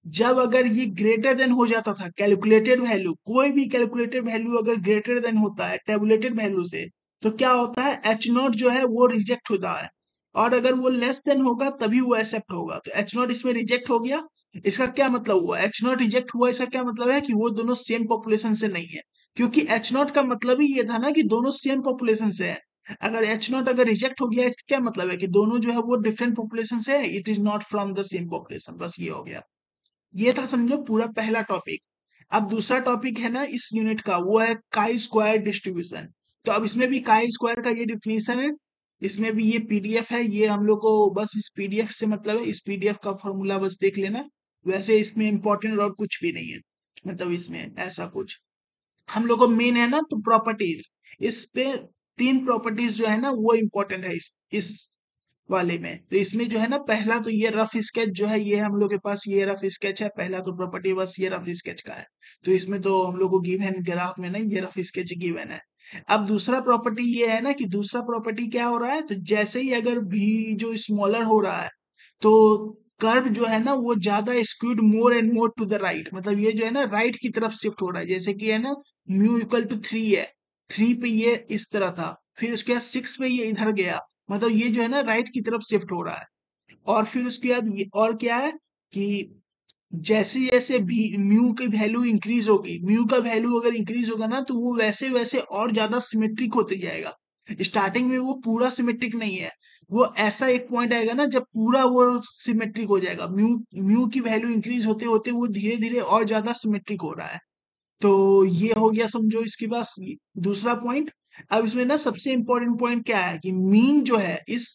A: जब अगर ये ग्रेटर देन हो जाता था कैलकुलेटेड वैल्यू, कोई भी कैलकुलेटेड वैल्यू अगर ग्रेटर देन होता है टेबुलेटेड वैल्यू से, तो क्या होता है? एच नॉट जो है वो रिजेक्ट होता है। और अगर वो लेस देन होगा तभी वो एक्सेप्ट होगा। तो एच नॉट इसमें रिजेक्ट हो गया। इसका क्या मतलब हुआ? एच नॉट रिजेक्ट हुआ, इसका क्या मतलब है कि वो दोनों सेम पॉपुलेशन से नहीं है। क्योंकि एच नॉट का मतलब ही ये था ना कि दोनों सेम पॉपुलेशन से है। अगर एच नॉट अगर रिजेक्ट हो गया, इसका क्या मतलब है कि दोनों जो है वो डिफरेंट पॉपुलेशन से है, it is not from the same population. बस ये हो गया। ये था समझो पूरा पहला टॉपिक। अब दूसरा टॉपिक है ना इस यूनिट का, वो है काई स्क्वायर डिस्ट्रीब्यूशन। तो अब इसमें भी काई स्क्वायर का ये डिफिनीशन है। इसमें भी ये पीडीएफ है, ये हम लोग को बस इस पीडीएफ से मतलब है, इस पीडीएफ का फॉर्मूला बस देख लेना। वैसे इसमें इंपॉर्टेंट और कुछ भी नहीं है, मतलब इसमें ऐसा कुछ हम लोग को मेन है ना तो प्रॉपर्टीज। इस पे 3 प्रॉपर्टीज जो है ना वो इम्पोर्टेंट है इस वाले में। तो इसमें जो है ना पहला तो ये रफ स्केच जो है, ये हम लोग के पास ये रफ स्केच है। पहला तो प्रॉपर्टी बस ये रफ स्केच का है। तो इसमें तो हम लोग को गिवन ग्राफ में नहीं, ये रफ स्केच गिवन है। अब दूसरा प्रॉपर्टी ये है ना कि दूसरा प्रॉपर्टी क्या हो रहा है? तो जैसे ही अगर भी जो स्मॉलर हो रहा है, तो कर्व जो है ना वो ज्यादा skewed more and more to the right, मतलब ये जो है ना राइट की तरफ शिफ्ट हो रहा है। जैसे कि है ना म्यू इक्वल टू 3 है, 3 पे ये इस तरह था, फिर उसके बाद 6 पे ये इधर गया, मतलब ये जो है ना राइट की तरफ शिफ्ट हो रहा है। और फिर उसके बाद ये और क्या है कि जैसे जैसे भी म्यू की वैल्यू इंक्रीज होगी, म्यू का वैल्यू अगर इंक्रीज होगा ना तो वो वैसे वैसे और ज्यादा सिमेट्रिक होते जाएगा। स्टार्टिंग में वो पूरा सिमेट्रिक नहीं है, वो ऐसा एक पॉइंट आएगा ना जब पूरा वो सिमेट्रिक हो जाएगा। म्यू म्यू की वैल्यू इंक्रीज होते होते वो धीरे धीरे और ज्यादा सिमेट्रिक हो रहा है। तो ये हो गया समझो इसके पास दूसरा पॉइंट। अब इसमें ना सबसे इंपॉर्टेंट पॉइंट क्या है कि मीन जो है इस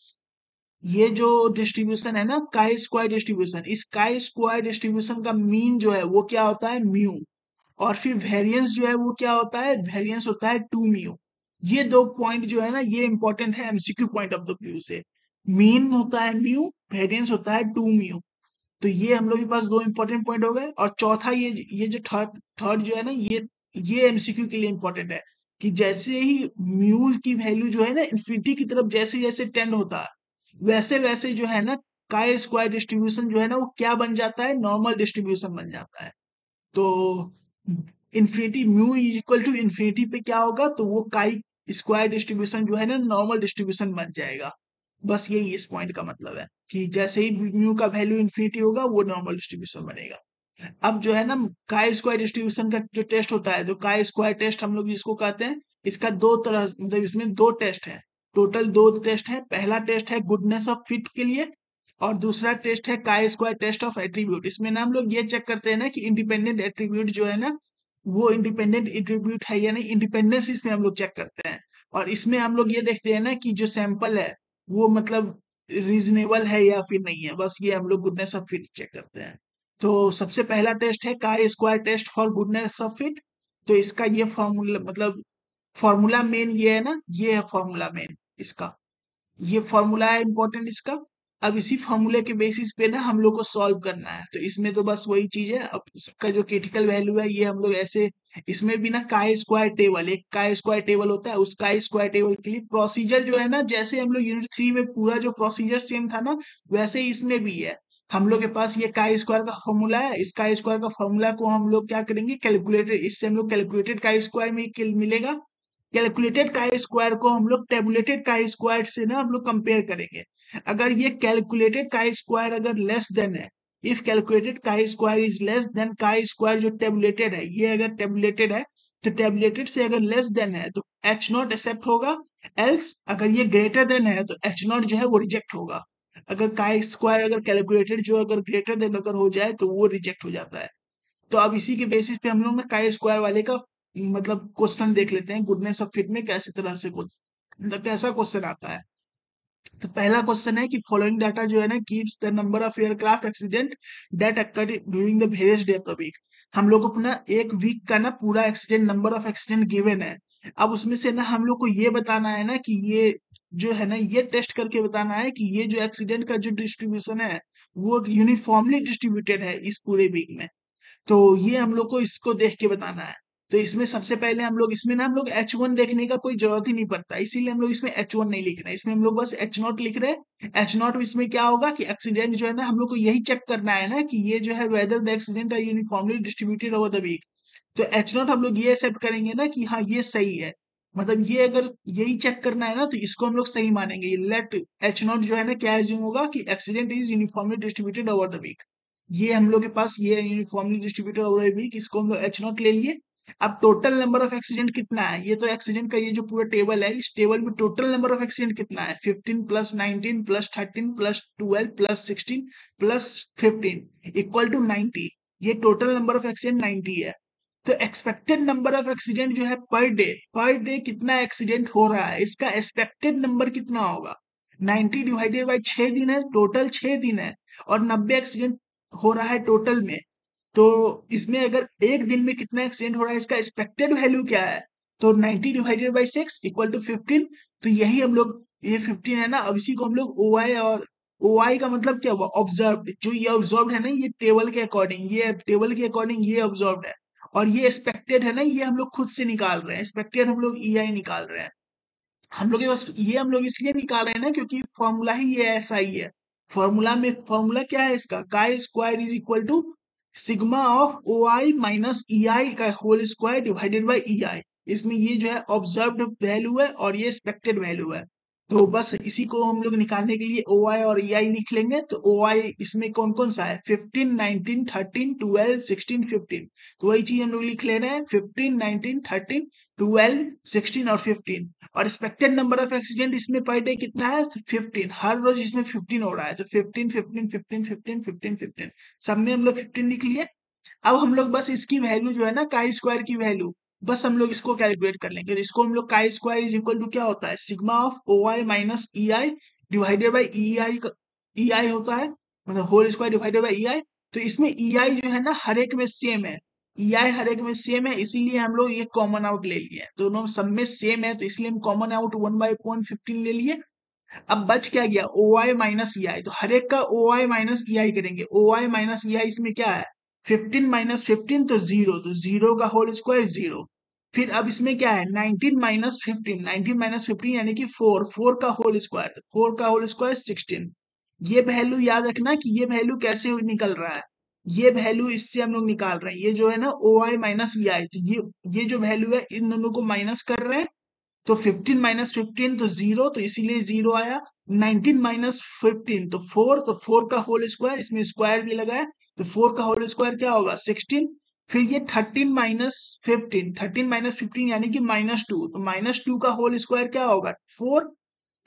A: ये जो डिस्ट्रीब्यूशन है ना काई स्क्वायर डिस्ट्रीब्यूशन, इस काई स्क्वायर डिस्ट्रीब्यूशन का मीन जो है वो क्या होता है? म्यू। और फिर वेरिएंस जो है वो क्या होता है? वेरिएंस होता है 2 म्यू। ये दो पॉइंट जो है ना ये इंपॉर्टेंट है MCQ point of the view से। मीन होता है म्यू, वेरिएंस होता है 2 म्यू। तो ये हम लोग के पास दो इंपॉर्टेंट पॉइंट हो गए। और चौथा ये जो थर्ड थर्ड जो है ना ये एमसीक्यू के लिए इंपॉर्टेंट है कि जैसे ही म्यू की वैल्यू जो है ना इंफिनिटी की तरफ जैसे जैसे टेंड होता है, वैसे वैसे जो है ना काई स्क्वायर डिस्ट्रीब्यूशन जो है ना वो क्या बन जाता है? नॉर्मल डिस्ट्रीब्यूशन बन जाता है। तो infinity mu equal to infinity पे क्या होगा? तो वो काई स्क्वायर डिस्ट्रीब्यूशन जो है ना नॉर्मल डिस्ट्रीब्यूशन बन जाएगा। बस यही इस पॉइंट का मतलब है कि जैसे ही म्यू का वैल्यू इन्फिनिटी होगा वो नॉर्मल डिस्ट्रीब्यूशन बनेगा। अब जो है ना काई स्क्वायर डिस्ट्रीब्यूशन का जो टेस्ट होता है, तो काई स्क्वायर टेस्ट हम लोग जिसको कहते हैं, इसका दो तरह मतलब इसमें दो टेस्ट है। टोटल दो टेस्ट है। पहला टेस्ट है गुडनेस ऑफ फिट के लिए, और दूसरा टेस्ट है chi square test of attribute. इसमें ना हम लोग ये चेक करते हैं ना कि इंडिपेंडेंट एट्रीब्यूट जो है ना वो इंडिपेंडेंट एट्रीब्यूट है या नहीं, इंडिपेंडेंस इसमें हम लोग चेक करते हैं। और इसमें हम लोग ये देखते हैं ना कि जो सैंपल है वो मतलब रीजनेबल है या फिर नहीं है। बस ये हम लोग गुडनेस ऑफ फिट चेक करते हैं। तो सबसे पहला टेस्ट है chi square test for goodness of fit. तो इसका ये फॉर्मूला मतलब फॉर्मूला मेन ये है ना, ये है फॉर्मूला मेन इसका, ये फॉर्मूला है इंपॉर्टेंट इसका। अब इसी फॉर्मूले के बेसिस पे ना हम लोग को सॉल्व करना है। तो इसमें तो बस वही चीज है, अब इसका जो क्रिटिकल वैल्यू है ये हम लोग ऐसे, इसमें भी ना काई स्क्वायर टेबल, एक काई स्क्वायर टेबल होता है, उस काई स्क्वायर टेबल के लिए प्रोसीजर जो है ना, जैसे हम लोग यूनिट 3 में पूरा जो प्रोसीजर सेम था ना, वैसे ही इसमें भी है। हम लोग के पास ये काई स्क्वायर का फॉर्मूला है, इस काई स्क्वायर का फॉर्मूला को हम लोग क्या करेंगे, कैलकुलेटेड, इससे हम लोग कैलकुलेटेड काई स्क्वायर में मिलेगा। कैलकुलेटेड काई स्क्वायर को हम लोग टेबुलेटेड काई स्क्वायर से ना हम लोग कंपेयर करेंगे। अगर ये कैलकुलेटेड काई स्क्वायर अगर लेस देन है, इफ कैलकुलेटेड काई square is less than chi square जो टेबुलेटेड है, ये अगर टेबुलेटेड है तो टेबुलेटेड से अगर लेस देन है तो एच नॉट एक्सेप्ट होगा। एल्स अगर ये ग्रेटर देन है तो एच नॉट जो है वो रिजेक्ट होगा। अगर काई स्क्वायर अगर कैलकुलेटेड जो अगर ग्रेटर देन अगर हो जाए तो वो रिजेक्ट हो जाता है। तो अब इसी के बेसिस पे हम लोग ना काई स्क्वायर वाले का मतलब क्वेश्चन देख लेते हैं, गुडनेस ऑफ फिट में कैसे तरह से मतलब कैसा क्वेश्चन आता है। तो पहला क्वेश्चन है कि फॉलोइंग डाटा जो है ना gives the number of aircraft accident that occur during the various day of the week. हम लोग को अपना एक वीक का ना पूरा accident, number of accident given है। अब उसमें से ना हम लोग को ये बताना है ना कि ये जो है ना, ये टेस्ट करके बताना है कि ये जो एक्सीडेंट का जो डिस्ट्रीब्यूशन है वो यूनिफॉर्मली डिस्ट्रीब्यूटेड है इस पूरे वीक में। तो ये हम लोग को इसको देख के बताना है। तो इसमें सबसे पहले हम लोग इसमें ना हम लोग H1 देखने का कोई जरूरत ही नहीं पड़ता, इसीलिए हम लोग इसमें H1 नहीं लिख रहे हैं, इसमें हम लोग बस H0 लिख रहे हैं। H0 इसमें क्या होगा कि एक्सीडेंट जो है ना हम लोग को यही चेक करना है ना कि ये जो है whether the accident are uniformly distributed over the week. तो H0 हम लोग ये एक्सेप्ट करेंगे ना कि हाँ ये सही है, मतलब ये अगर यही चेक करना है ना तो इसको हम लोग सही मानेंगे। लेट H0 जो है ना क्या एज्यूम होगा कि accident is uniformly distributed over the week. ये हम लोग के पास ये uniformly distributed over the week, इसको हम लोग H0 ले लिए। अब टोटल नंबर ऑफ एक्सीडेंट कितना है, ये तो एक्सीडेंट का ये जो पूरा टेबल है, इस टेबल में टोटल नंबर ऑफ एक्सीडेंट कितना है, 15 plus 19 plus 13 plus 12 plus 16 plus 15 equal to 90। ये टोटल नंबर ऑफ एक्सीडेंट 90 है। तो एक्सपेक्टेड नंबर ऑफ एक्सीडेंट जो है पर डे कितना एक्सीडेंट हो रहा है, इसका एक्सपेक्टेड नंबर कितना होगा। 90 डिवाइडेड बाई 6 दिन है, टोटल 6 दिन है, और 90 एक्सीडेंट हो रहा है टोटल में। तो इसमें अगर एक दिन में कितना एक्सीडेंट हो रहा है, इसका एक्सपेक्टेड वैल्यू क्या है, तो 90 डिवाइडेड बाई 6 इक्वल टू 15। तो यही हम लोग, ये 15 है ना, अब इसी को हम लोग ओ आई, और ओ आई का मतलब क्या हुआ, ऑब्जर्व। जो ये ऑब्जर्व है ना, ये टेबल के अकॉर्डिंग, ये टेबल के अकॉर्डिंग ये ऑब्जर्व है। और ये एक्सपेक्टेड है ना, ये हम लोग खुद से निकाल रहे हैं, एक्सपेक्टेड हम लोग ई आई निकाल रहे हैं। हम लोग के पास ये हम लोग इसलिए निकाल रहे हैं ना क्योंकि फॉर्मूला ही ये ऐसा ही है। फॉर्मूला में फॉर्मूला क्या है इसका, chi square is equal to sigma of O I minus E I का whole square divided by E I. इसमें ये जो है ऑब्जर्व्ड वैल्यू है और ये एक्सपेक्टेड वैल्यू है। तो बस इसी को हम लोग निकालने के लिए ओ आई और ई आई लिख लेंगे। तो ओ आई इसमें कौन कौन सा है, 15 19 13 12 16 15। तो वही चीज हम लोग लिख ले रहे हैं, 15 19 13 12 16 और 15। और एक्सपेक्टेड नंबर ऑफ एक्सीडेंट इसमें पर डे कितना है, 15। हर रोज इसमें 15 हो रहा है, तो 15 15 15 15 15 15 सब में हम लोग 15 लिख लिए। अब हम लोग बस इसकी वैल्यू जो है ना, काई स्क्वायर की वैल्यू, बस हम लोग इसको कैलकुलेट कर लेंगे। तो इसको हम लोग काई स्क्वायर इज इक्वल टू क्या होता है, sigma of O I minus E I divided by E I होता है, मतलब whole square divided by E I. तो इसमें ई आई जो है ना हर एक में सेम है, ई आई हर एक में सेम है, इसीलिए हम लोग ये कॉमन आउट ले लिए, दोनों सब में सेम है तो इसलिए हम कॉमन आउट 1/15 ले लिए। अब बच क्या गया, ओ आई माइनस ई आई। तो हर एक का ओ आई माइनस ई आई करेंगे, ओ आई माइनस ई आई इसमें क्या है, 15 माइनस 15 तो जीरो, तो जीरो का होल स्क्वायर जीरो। फिर अब इसमें क्या है, 19 माइनस 15, 19 माइनस 15 यानी कि 4, 4 का होल स्क्वायर, तो 4 का होल स्क्वायर 16। ये वैल्यू याद रखना कि ये वैल्यू कैसे निकल रहा है, ये वैल्यू इससे हम लोग निकाल रहे हैं, ये जो है ना ओ आई माइनस ई आई, तो ये जो वैल्यू है इन दोनों को माइनस कर रहे हैं। तो 15 माइनस 15 तो जीरो, तो इसीलिए जीरो आया। 19 माइनस 15 तो 4, तो 4 का होल स्क्वायर, इसमें स्क्वायर भी लगा है, तो 4 का होल स्क्वायर क्या होगा, 16। फिर ये 13 माइनस 15, 13 माइनस 15 यानी कि -2, तो -2 का होल स्क्वायर क्या होगा, 4।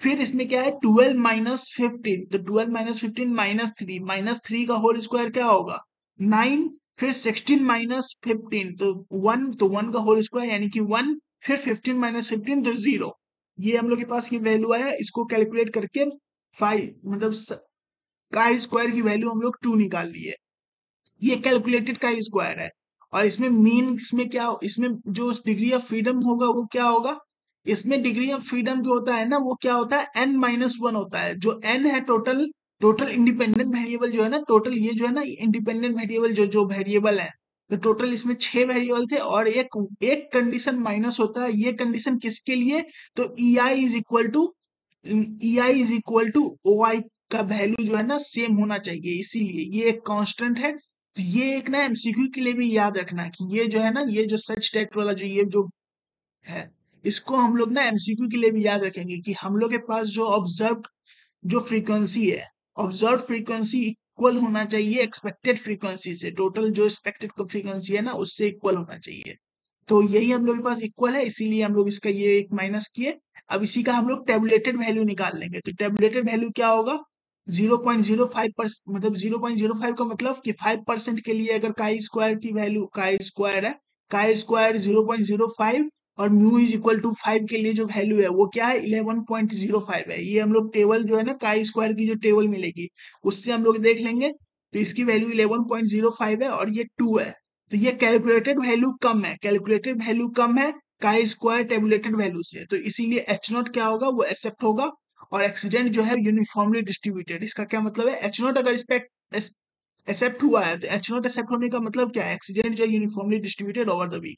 A: फिर इसमें क्या है, 12 माइनस 15, तो 12 माइनस 15 -3, -3 का होल स्क्वायर क्या होगा, 9। फिर 16 माइनस 15 तो 1, तो 1 का होल स्क्वायर यानी कि 1। फिर 15 माइनस 15 तो 0। ये हम लोग के पास ये वैल्यू आया, इसको कैलकुलेट करके 5 मतलब का स्क्वायर की वैल्यू हम लोग 2 निकाल लिए। ये कैलकुलेटेड का स्क्वायर है। और इसमें मीन, इसमें क्या, इसमें जो डिग्री ऑफ फ्रीडम होगा वो क्या होगा, इसमें डिग्री ऑफ फ्रीडम जो होता है ना वो क्या होता है, n-1 होता है। जो n है टोटल टोटल इंडिपेंडेंट वेरिएबल जो है ना, टोटल ये जो है ना इंडिपेंडेंट वेरिएबल जो जो वेरिएबल है, तो टोटल इसमें 6 वेरिएबल थे और एक एक कंडीशन माइनस होता है। ये कंडीशन किसके लिए? तो ई I is equal two O आई का वैल्यू जो है ना सेम होना चाहिए, इसीलिए ये एक कांस्टेंट है। तो ये एक ना एमसीक्यू के लिए भी याद रखना कि ये जो है ना, ये जो सच टेक्स्ट वाला जो ये जो है, इसको हम लोग ना एमसीक्यू के लिए भी याद रखेंगे कि हम लोग के पास जो ऑब्जर्व जो फ्रीक्वेंसी है, ऑब्जर्व फ्रीक्वेंसी इक्वल होना चाहिए एक्सपेक्टेड फ्रीक्वेंसी से। टोटल जो एक्सपेक्टेड फ्रीक्वेंसी है ना, उससे इक्वल होना चाहिए। तो यही हम लोग के पास इक्वल है, इसीलिए हम लोग इसका ये एक माइनस किए। अब इसी का हम लोग टेबुलेटेड वैल्यू निकाल लेंगे। तो टेबुलेटेड वैल्यू क्या होगा? 0.05%, मतलब 0.05 का मतलब कि 5% के लिए अगर काई स्क्वायर की वैल्यू, काई स्क्वायर है, काई स्क्वायर 0.05 और म्यू इज इक्वल टू 5 के लिए जो वैल्यू है वो क्या है? 11.05 है। ये हम लोग टेबल जो है ना, काई स्क्वायर की जो टेबल मिलेगी उससे हम लोग देख लेंगे। तो इसकी वैल्यू 11.05 है और ये 2 है। तो ये कैलकुलेटेड वैल्यू कम है, कैलकुलेटेड वैल्यू कम है काई स्क्वायर टेबुलेटेड वैल्यू से। तो इसीलिए एच नॉट क्या होगा? वो एक्सेप्ट होगा। और एक्सीडेंट जो है यूनिफॉर्मली डिस्ट्रीब्यूटेड। इसका क्या मतलब है? एच नॉट अगर इस पे एक्सेप्ट हुआ है तो एच नॉट एक्सेप्ट होने का मतलब क्या है? एक्सीडेंट जो है uniformly distributed over the week.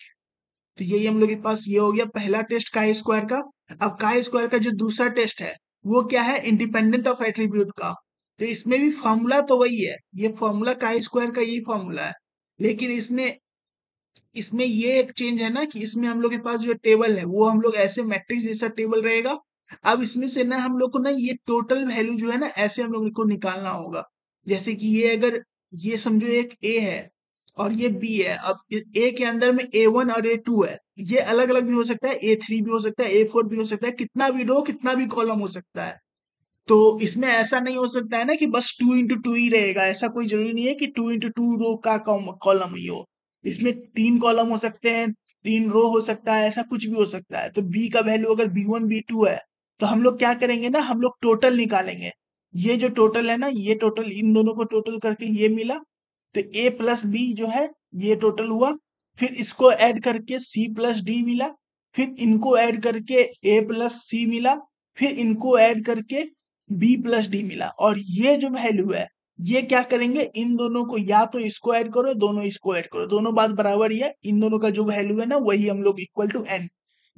A: तो यही हम लोग के पास ये हो गया पहला टेस्ट काई स्क्वायर का। अब काई स्क्वायर का जो दूसरा टेस्ट है वो क्या है? इंडिपेंडेंट ऑफ एट्रीब्यूट का। तो इसमें भी फॉर्मूला तो वही है, ये फॉर्मूला काई स्क्वायर का यही फॉर्मूला है, लेकिन इसमें इसमें ये एक चेंज है ना कि इसमें हम लोग के पास जो टेबल है वो हम लोग ऐसे मैट्रिक्स जैसा टेबल रहेगा। अब इसमें से ना हम लोग को ना ये टोटल वैल्यू जो है ना ऐसे हम लोग को निकालना होगा। जैसे कि ये अगर ये समझो एक ए है और ये बी है। अब ए के अंदर में A1 और A2 है। ये अलग अलग भी हो सकता है, A3 भी हो सकता है, A4 भी हो सकता है, कितना भी रो कितना भी कॉलम हो सकता है। तो इसमें ऐसा नहीं हो सकता है ना कि बस 2 into 2 ही रहेगा। ऐसा कोई जरूरी नहीं है कि 2 into 2 रो का कॉलम ही हो। इसमें 3 कॉलम हो सकते हैं, 3 रो हो सकता है, ऐसा कुछ भी हो सकता है। तो बी का वैल्यू अगर B1 B2 है तो हम लोग क्या करेंगे ना, हम लोग टोटल निकालेंगे। ये जो टोटल है ना, ये टोटल इन दोनों को टोटल करके ये मिला। तो A+B जो है ये टोटल हुआ। फिर इसको ऐड करके C+D मिला। फिर इनको ऐड करके A+C मिला। फिर इनको ऐड करके B+D मिला। और ये जो वैल्यू है ये क्या करेंगे, इन दोनों को या तो इसको ऐड करो, दोनों इसको ऐड करो, दोनों बात बराबर ही है। इन दोनों का जो वैल्यू है ना वही हम लोग इक्वल टू n।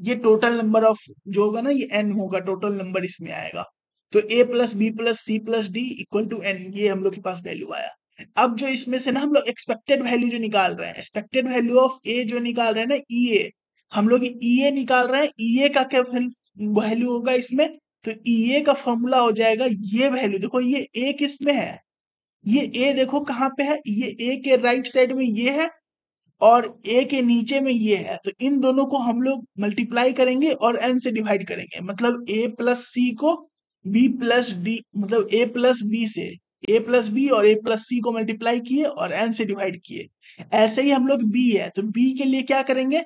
A: ये टोटल नंबर ऑफ जो होगा ना ये n होगा, टोटल नंबर इसमें आएगा। तो A+B+C+D इक्वल टू n, ये हम लोग के पास वैल्यू आया। अब जो इसमें से ना हम लोग एक्सपेक्टेड वैल्यू जो निकाल रहे हैं, एक्सपेक्टेड वैल्यू ऑफ ए जो निकाल रहे हैं ना, ईए, हम लोग ईए निकाल रहे हैं। ईए का क्या वैल्यू होगा इसमें? तो ईए का फॉर्मूला हो जाएगा ये वैल्यू। देखो ये ए किस में है? ये ए देखो कहाँ पे है? ये ए के राइट साइड में ये है और ए के नीचे में ये है। तो इन दोनों को हम लोग मल्टीप्लाई करेंगे और एन से डिवाइड करेंगे। मतलब A+C को B+D, मतलब A+B से, A+B और A+C को मल्टीप्लाई किए और एन से डिवाइड किए। ऐसे ही हम लोग बी है तो बी के लिए क्या करेंगे?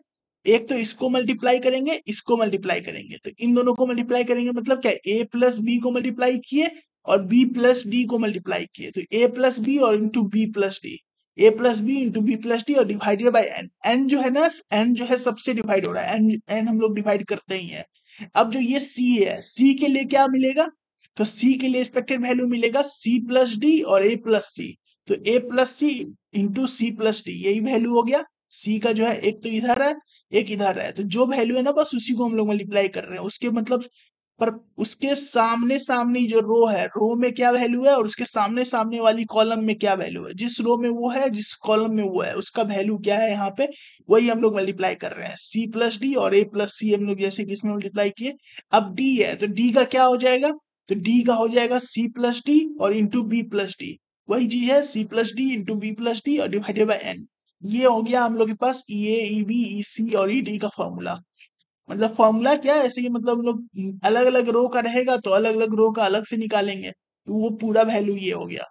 A: एक तो इसको मल्टीप्लाई करेंगे, इसको मल्टीप्लाई करेंगे। तो इन दोनों को मल्टीप्लाई करेंगे मतलब क्या? A+B को मल्टीप्लाई किए और B+D को मल्टीप्लाई किए। तो A+B और into B+D, A+B into B+D और डिवाइडेड बाई एन। एन जो है ना, एन जो है सबसे डिवाइड हो रहा है, एन एन हम लोग डिवाइड करते ही है। अब जो ये सी है, सी के लिए क्या मिलेगा? तो सी के लिए एक्सपेक्टेड वैल्यू मिलेगा C+D और A+C। तो A+C इंटू C+D यही वैल्यू हो गया। सी का जो है एक तो इधर है, एक इधर है। तो जो वैल्यू है ना बस उसी को हम लोग मल्टीप्लाई कर रहे हैं। उसके मतलब पर उसके सामने सामने जो रो है, रो में क्या वैल्यू है और उसके सामने सामने वाली कॉलम में क्या वैल्यू है। जिस रो में वो है, जिस कॉलम में वो है, उसका वैल्यू क्या है यहाँ पे, वही हम लोग मल्टीप्लाई कर रहे हैं। C+D और A+C हम लोग जैसे कि इसमें मल्टीप्लाई किए। अब D है तो D का क्या हो जाएगा? तो D का हो जाएगा C+D और इंटू B+D। वही चीज है C+D इंटू B+D और डिवाइडेड बाई n। ये हो गया हम लोग के पास EA, EB, EC और ED का फॉर्मूला। मतलब फॉर्मूला क्या है, ऐसे कि मतलब हम लोग अलग अलग रो का रहेगा तो अलग अलग रो का अलग से निकालेंगे। तो वो पूरा वैल्यू ये हो गया।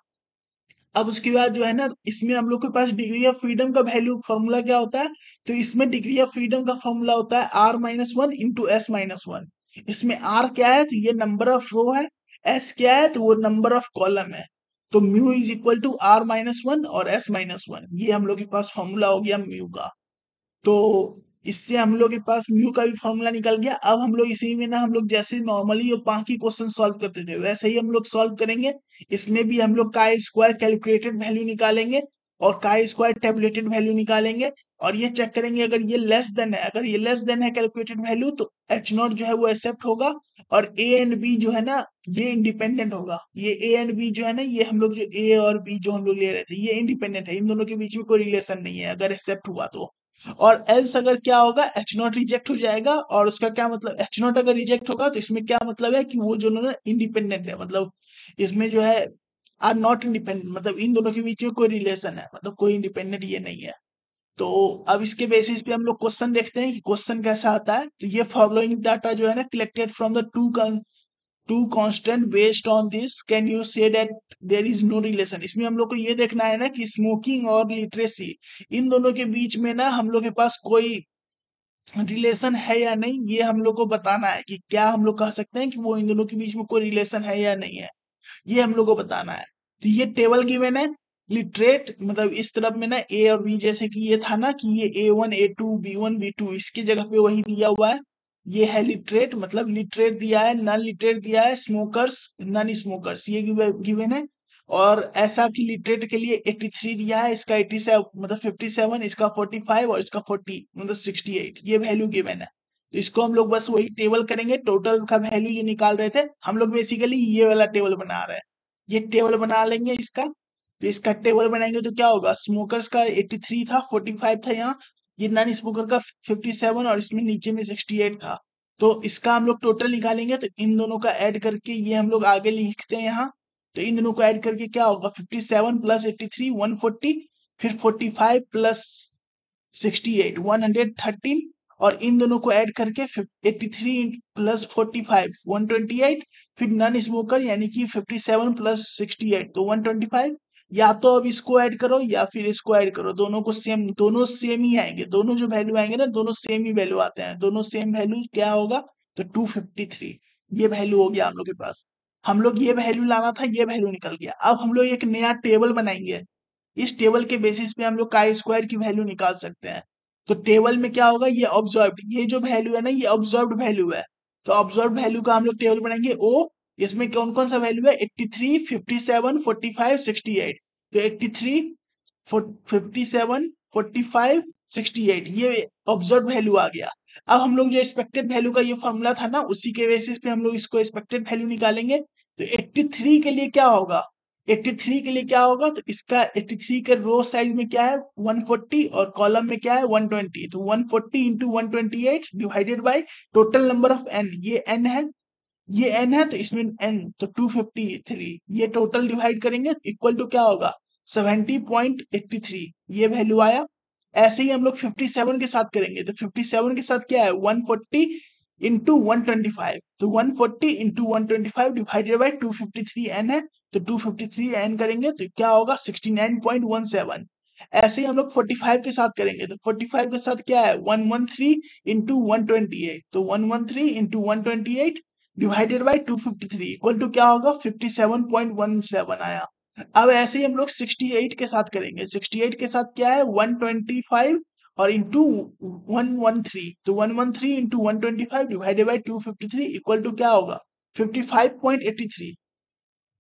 A: अब उसके बाद जो है ना, इसमें हम लोग के पास डिग्री ऑफ फ्रीडम का वैल्यू फॉर्मूला क्या होता है? तो इसमें डिग्री ऑफ फ्रीडम का फॉर्मूला होता है R-1 इंटू S-1। इसमें R क्या है? तो ये नंबर ऑफ रो है। S क्या है? तो वो नंबर ऑफ कॉलम है। तो mu is equal to R-1 और S-1। ये हम लोग के पास फॉर्मूला हो गया म्यू का। तो इससे हम लोग के पास म्यू का भी फॉर्मूला निकल गया। अब हम लोग इसी में ना हम लोग जैसे नॉर्मली बाकी क्वेश्चन सॉल्व करते थे वैसे ही हम लोग सॉल्व करेंगे। इसमें भी हम लोग काई स्क्वायर कैलकुलेटेड वैल्यू निकालेंगे और काई स्क्वायर टेबुलेटेड वैल्यू निकालेंगे और ये चेक करेंगे अगर ये लेस देन है, अगर ये लेस देन है कैलकुलेटेड वैल्यू तो एच नॉट जो है वो एक्सेप्ट होगा और ए एंड बी जो है ना ये इंडिपेंडेंट होगा। ये ए एंड बी जो है ना ये हम लोग जो ए और बी जो हम लोग ले रहे थे ये इंडिपेंडेंट है, इन दोनों के बीच में कोई रिलेशन नहीं है अगर एक्सेप्ट हुआ तो। और एल्स अगर क्या होगा एच नॉट रिजेक्ट हो जाएगा और उसका क्या मतलब एच नॉट अगर रिजेक्ट होगा तो इसमें क्या मतलब है कि वो जो ना इंडिपेंडेंट है, मतलब इसमें जो है आर नॉट इंडिपेंडेंट, मतलब इन दोनों के बीच में कोई रिलेशन है, मतलब कोई इंडिपेंडेंट ये नहीं है। तो अब इसके बेसिस पे हम लोग क्वेश्चन देखते हैं कि क्वेश्चन कैसा आता है। तो ये फॉलोइंग डाटा जो है ना collected from the two constant based on this can you say that there is no relation. इसमें हम लोग को ये देखना है ना कि स्मोकिंग और लिटरेसी इन दोनों के बीच में ना हम लोग के पास कोई रिलेशन है या नहीं, ये हम लोग को बताना है कि क्या हम लोग कह सकते हैं कि वो इन दोनों के बीच में कोई रिलेशन है या नहीं है, ये हम लोग को बताना है। तो ये टेबल गिवन है लिटरेट, मतलब इस तरफ में ना ए और बी, जैसे कि ये था ना कि ये A1 A2 B1 B2 इसकी जगह पे वही दिया हुआ है। ये है लिटरेट, मतलब लिटरेट दिया है, नॉन लिटरेट दिया है, स्मोकर्स नॉन स्मोकर्स ये गिवन है। और ऐसा कि लिटरेट के लिए 83 दिया है, इसका 87 मतलब 57, इसका 45 और इसका 40 मतलब 68 ये वैल्यू गिवन है। तो इसको हम लोग बस वही टेबल करेंगे, टोटल का वैल्यू ये निकाल रहे थे हम लोग, बेसिकली ये वाला टेबल बना रहे हैं। ये टेबल बना लेंगे इसका। तो इसका टेबल बनाएंगे तो क्या होगा, स्मोकर्स का 83 था, 45 था यहाँ, ये नॉन स्मोकर का 57 और इसमें नीचे में 68 था। तो इसका हम लोग टोटल निकालेंगे तो इन दोनों का ऐड करके ये हम लोग आगे लिखते हैं यहाँ। तो इन दोनों को ऐड करके क्या होगा, 57 प्लस 83 140, फिर 45 प्लस 68 113 और इन दोनों को ऐड करके 83 प्लस 45 128, फिर नॉन स्मोकर यानी कि 57 प्लस 68 तो 125। या तो अब इसको ऐड करो या फिर इसको ऐड करो, दोनों को सेम, दोनों सेम ही आएंगे, दोनों जो वैल्यू आएंगे ना दोनों सेम ही वैल्यू आते हैं, दोनों सेम वैल्यू क्या होगा तो 253 ये वैल्यू हो गया हम लोग के पास। हम लोग ये वैल्यू लाना था, ये वैल्यू निकल गया। अब हम लोग एक नया टेबल बनाएंगे, इस टेबल के बेसिस पे हम लोग काई स्क्वायर की वैल्यू निकाल सकते हैं। तो टेबल में क्या होगा, ये ऑब्जर्व्ड, ये जो वैल्यू है ना ये ऑब्जर्व्ड वैल्यू है। तो ऑब्जर्व्ड वैल्यू का हम लोग टेबल बनाएंगे ओ, इसमें कौन कौन सा वैल्यू है 83 57 45 68। तो 83 57 45 68 ये ऑब्जर्व वैल्यू आ गया। अब हम लोग जो एक्सपेक्टेड वैल्यू का ये फॉर्मूला था ना उसी के बेसिस पे हम लोग इसको एक्सपेक्टेड वैल्यू निकालेंगे। तो 83 के लिए क्या होगा, 83 के लिए क्या होगा तो इसका 83 के रो साइज में क्या है 140 और कॉलम में क्या है 120। तो 140 into 128 divided by total number of n, ये एन है, ये एन है तो इसमें एन तो 253 ये टोटल डिवाइड करेंगे इक्वल टू क्या होगा 70.83 ये वैल्यू आया। ऐसे ही हम लोग 57 के साथ करेंगे तो 57 के साथ क्या है 140 इंटू 125, तो 140 इंटू 125 डिवाइडेड बाई 253 एन है, तो 253 एन करेंगे तो क्या होगा 69.17। ऐसे ही हम लोग 45 के साथ करेंगे तो 45 के साथ क्या है 113 इंटू 128, तो 113 into 128 divided by 253 equal to क्या होगा 57.17 आया। अब ऐसे ही हम लोग 68 के साथ करेंगे, 68 के साथ क्या है 125 और इंटू 113, तो 113 into 125 divided by 253 equal to क्या होगा 55.83।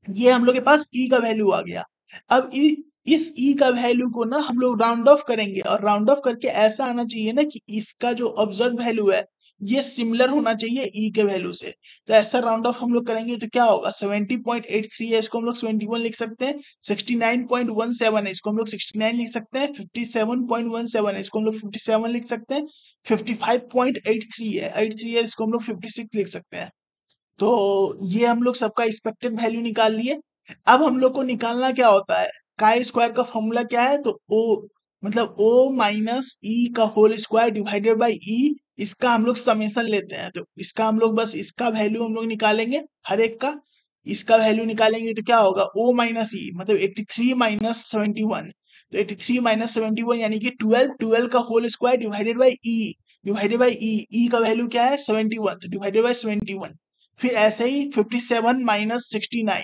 A: ये हम लोग के पास ई का वैल्यू आ गया। अब इस ई का वैल्यू को ना हम लोग राउंड ऑफ करेंगे और राउंड ऑफ करके ऐसा आना चाहिए ना कि इसका जो ऑब्जर्व वैल्यू है ये सिमिलर होना चाहिए ई के वैल्यू से। तो ऐसा राउंड ऑफ हम लोग करेंगे तो क्या होगा 70.83 है, इसको हम लोग 71 लिख सकते हैं, 69.17 है इसको हम लोग 69 लिख सकते हैं, 57.17 है इसको हम लोग 57 लिख सकते हैं, 55.83 है 83 है इसको हम लोग 56 लिख सकते हैं। तो ये हम लोग सबका एक्सपेक्टेड वैल्यू निकाल लिए। अब हम लोग को निकालना क्या होता है, काई स्क्वायर का फॉर्मूला क्या है तो ओ, मतलब ओ माइनस ई का होल स्क्वायर डिवाइडेड बाई ई, इसका हम लोग समेशन लेते हैं। तो इसका हम लोग बस इसका वैल्यू हम लोग निकालेंगे हर एक का, इसका वैल्यू निकालेंगे तो क्या होगा ओ माइनस ई मतलब 83 माइनस 71, तो 83 माइनस 71 यानी कि 12, 12 का whole square divided by E, divided by E, E का वैल्यू क्या है 71 तो डिवाइडेड बाई 71। फिर ऐसे ही 57 माइनस 69,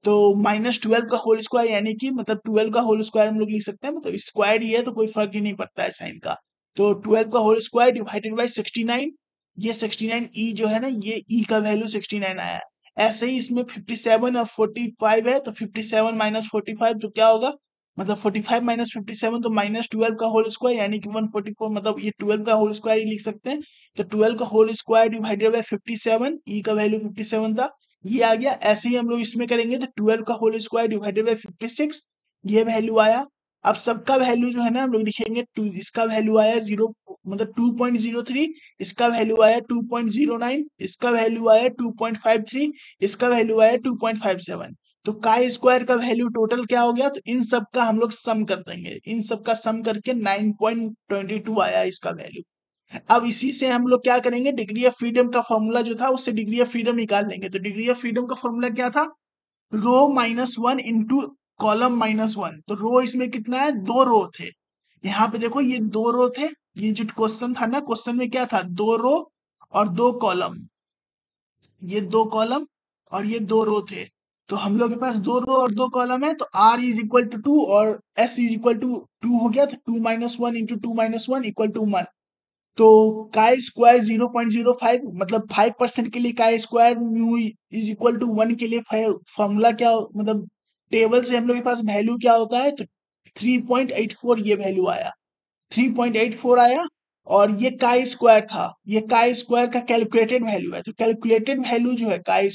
A: तो माइनस 12 का होल स्क्वायर यानी कि मतलब 12 का होल स्क्वायर हम लोग लिख सकते हैं, मतलब स्क्वायर ही है तो कोई फर्क ही नहीं पड़ता है साइन का। तो 12 का होल स्क्वायर डिवाइडेड बाय 69, ये 69 ई जो है ना, ये ई का वैल्यू 69 आया। ऐसे ही इसमें 57 और 45 है, तो 57 माइनस 45 तो क्या होगा, मतलब 45 माइनस 57 तो माइनस 12 का होल स्क्वायर यानी कि 144, मतलब ये 12 का होल स्क्वायर ही लिख सकते हैं। तो 12 का होल स्क्वायर डिवाइडेड बाय 57, ई का वैल्यू 57 था, ये आ गया। ऐसे ही हम लोग इसमें करेंगे तो 12 का होल स्क्वायर डिवाइडेड बाय 56, ये वैल्यू आया। अब सबका वैल्यू जो है ना हम लोग लिखेंगे, टू, इसका वैल्यू आया 0, मतलब 2.03, इसका वैल्यू आया 2.09, इसका वैल्यू आया 2.53, इसका वैल्यू आया 2.57। तो काय स्क्वायर का वैल्यू टोटल क्या हो गया, तो इन सब का हम लोग सम कर देंगे, इन सब का सम करके 9.22 आया इसका वैल्यू। अब इसी से हम लोग क्या करेंगे, डिग्री ऑफ फ्रीडम का फॉर्मूला जो था उससे डिग्री ऑफ फ्रीडम निकाल लेंगे। तो डिग्री ऑफ फ्रीडम का फॉर्मूला क्या था, row minus one into column minus one. तो रो इसमें कितना है, दो रो थे। यहाँ पे देखो ये दो रो थे, ये जो क्वेश्चन था ना, क्वेश्चन में क्या था, दो रो और दो कॉलम, ये दो कॉलम और ये दो रो थे। तो हम लोग के पास दो रो और दो कॉलम है, तो r इज इक्वल टू 2 और s इज इक्वल टू 2 हो गया। तो 2 minus one into 2 minus one equal to 1। तो काय स्क्वायर 0.05, मतलब 5% के लिए chi square mu is equal to 1 के लिए फॉर्मूला क्या मतलब टेबल से हम लोग के पास वैल्यू क्या होता है, तो 3.84 ये वैल्यू आया, 3.84 आया। और ये काय स्क्वायर था, ये काय स्क्वायर का कैलकुलेटेड वैल्यू है। तो कैलकुलेटेड वैल्यू जो है chi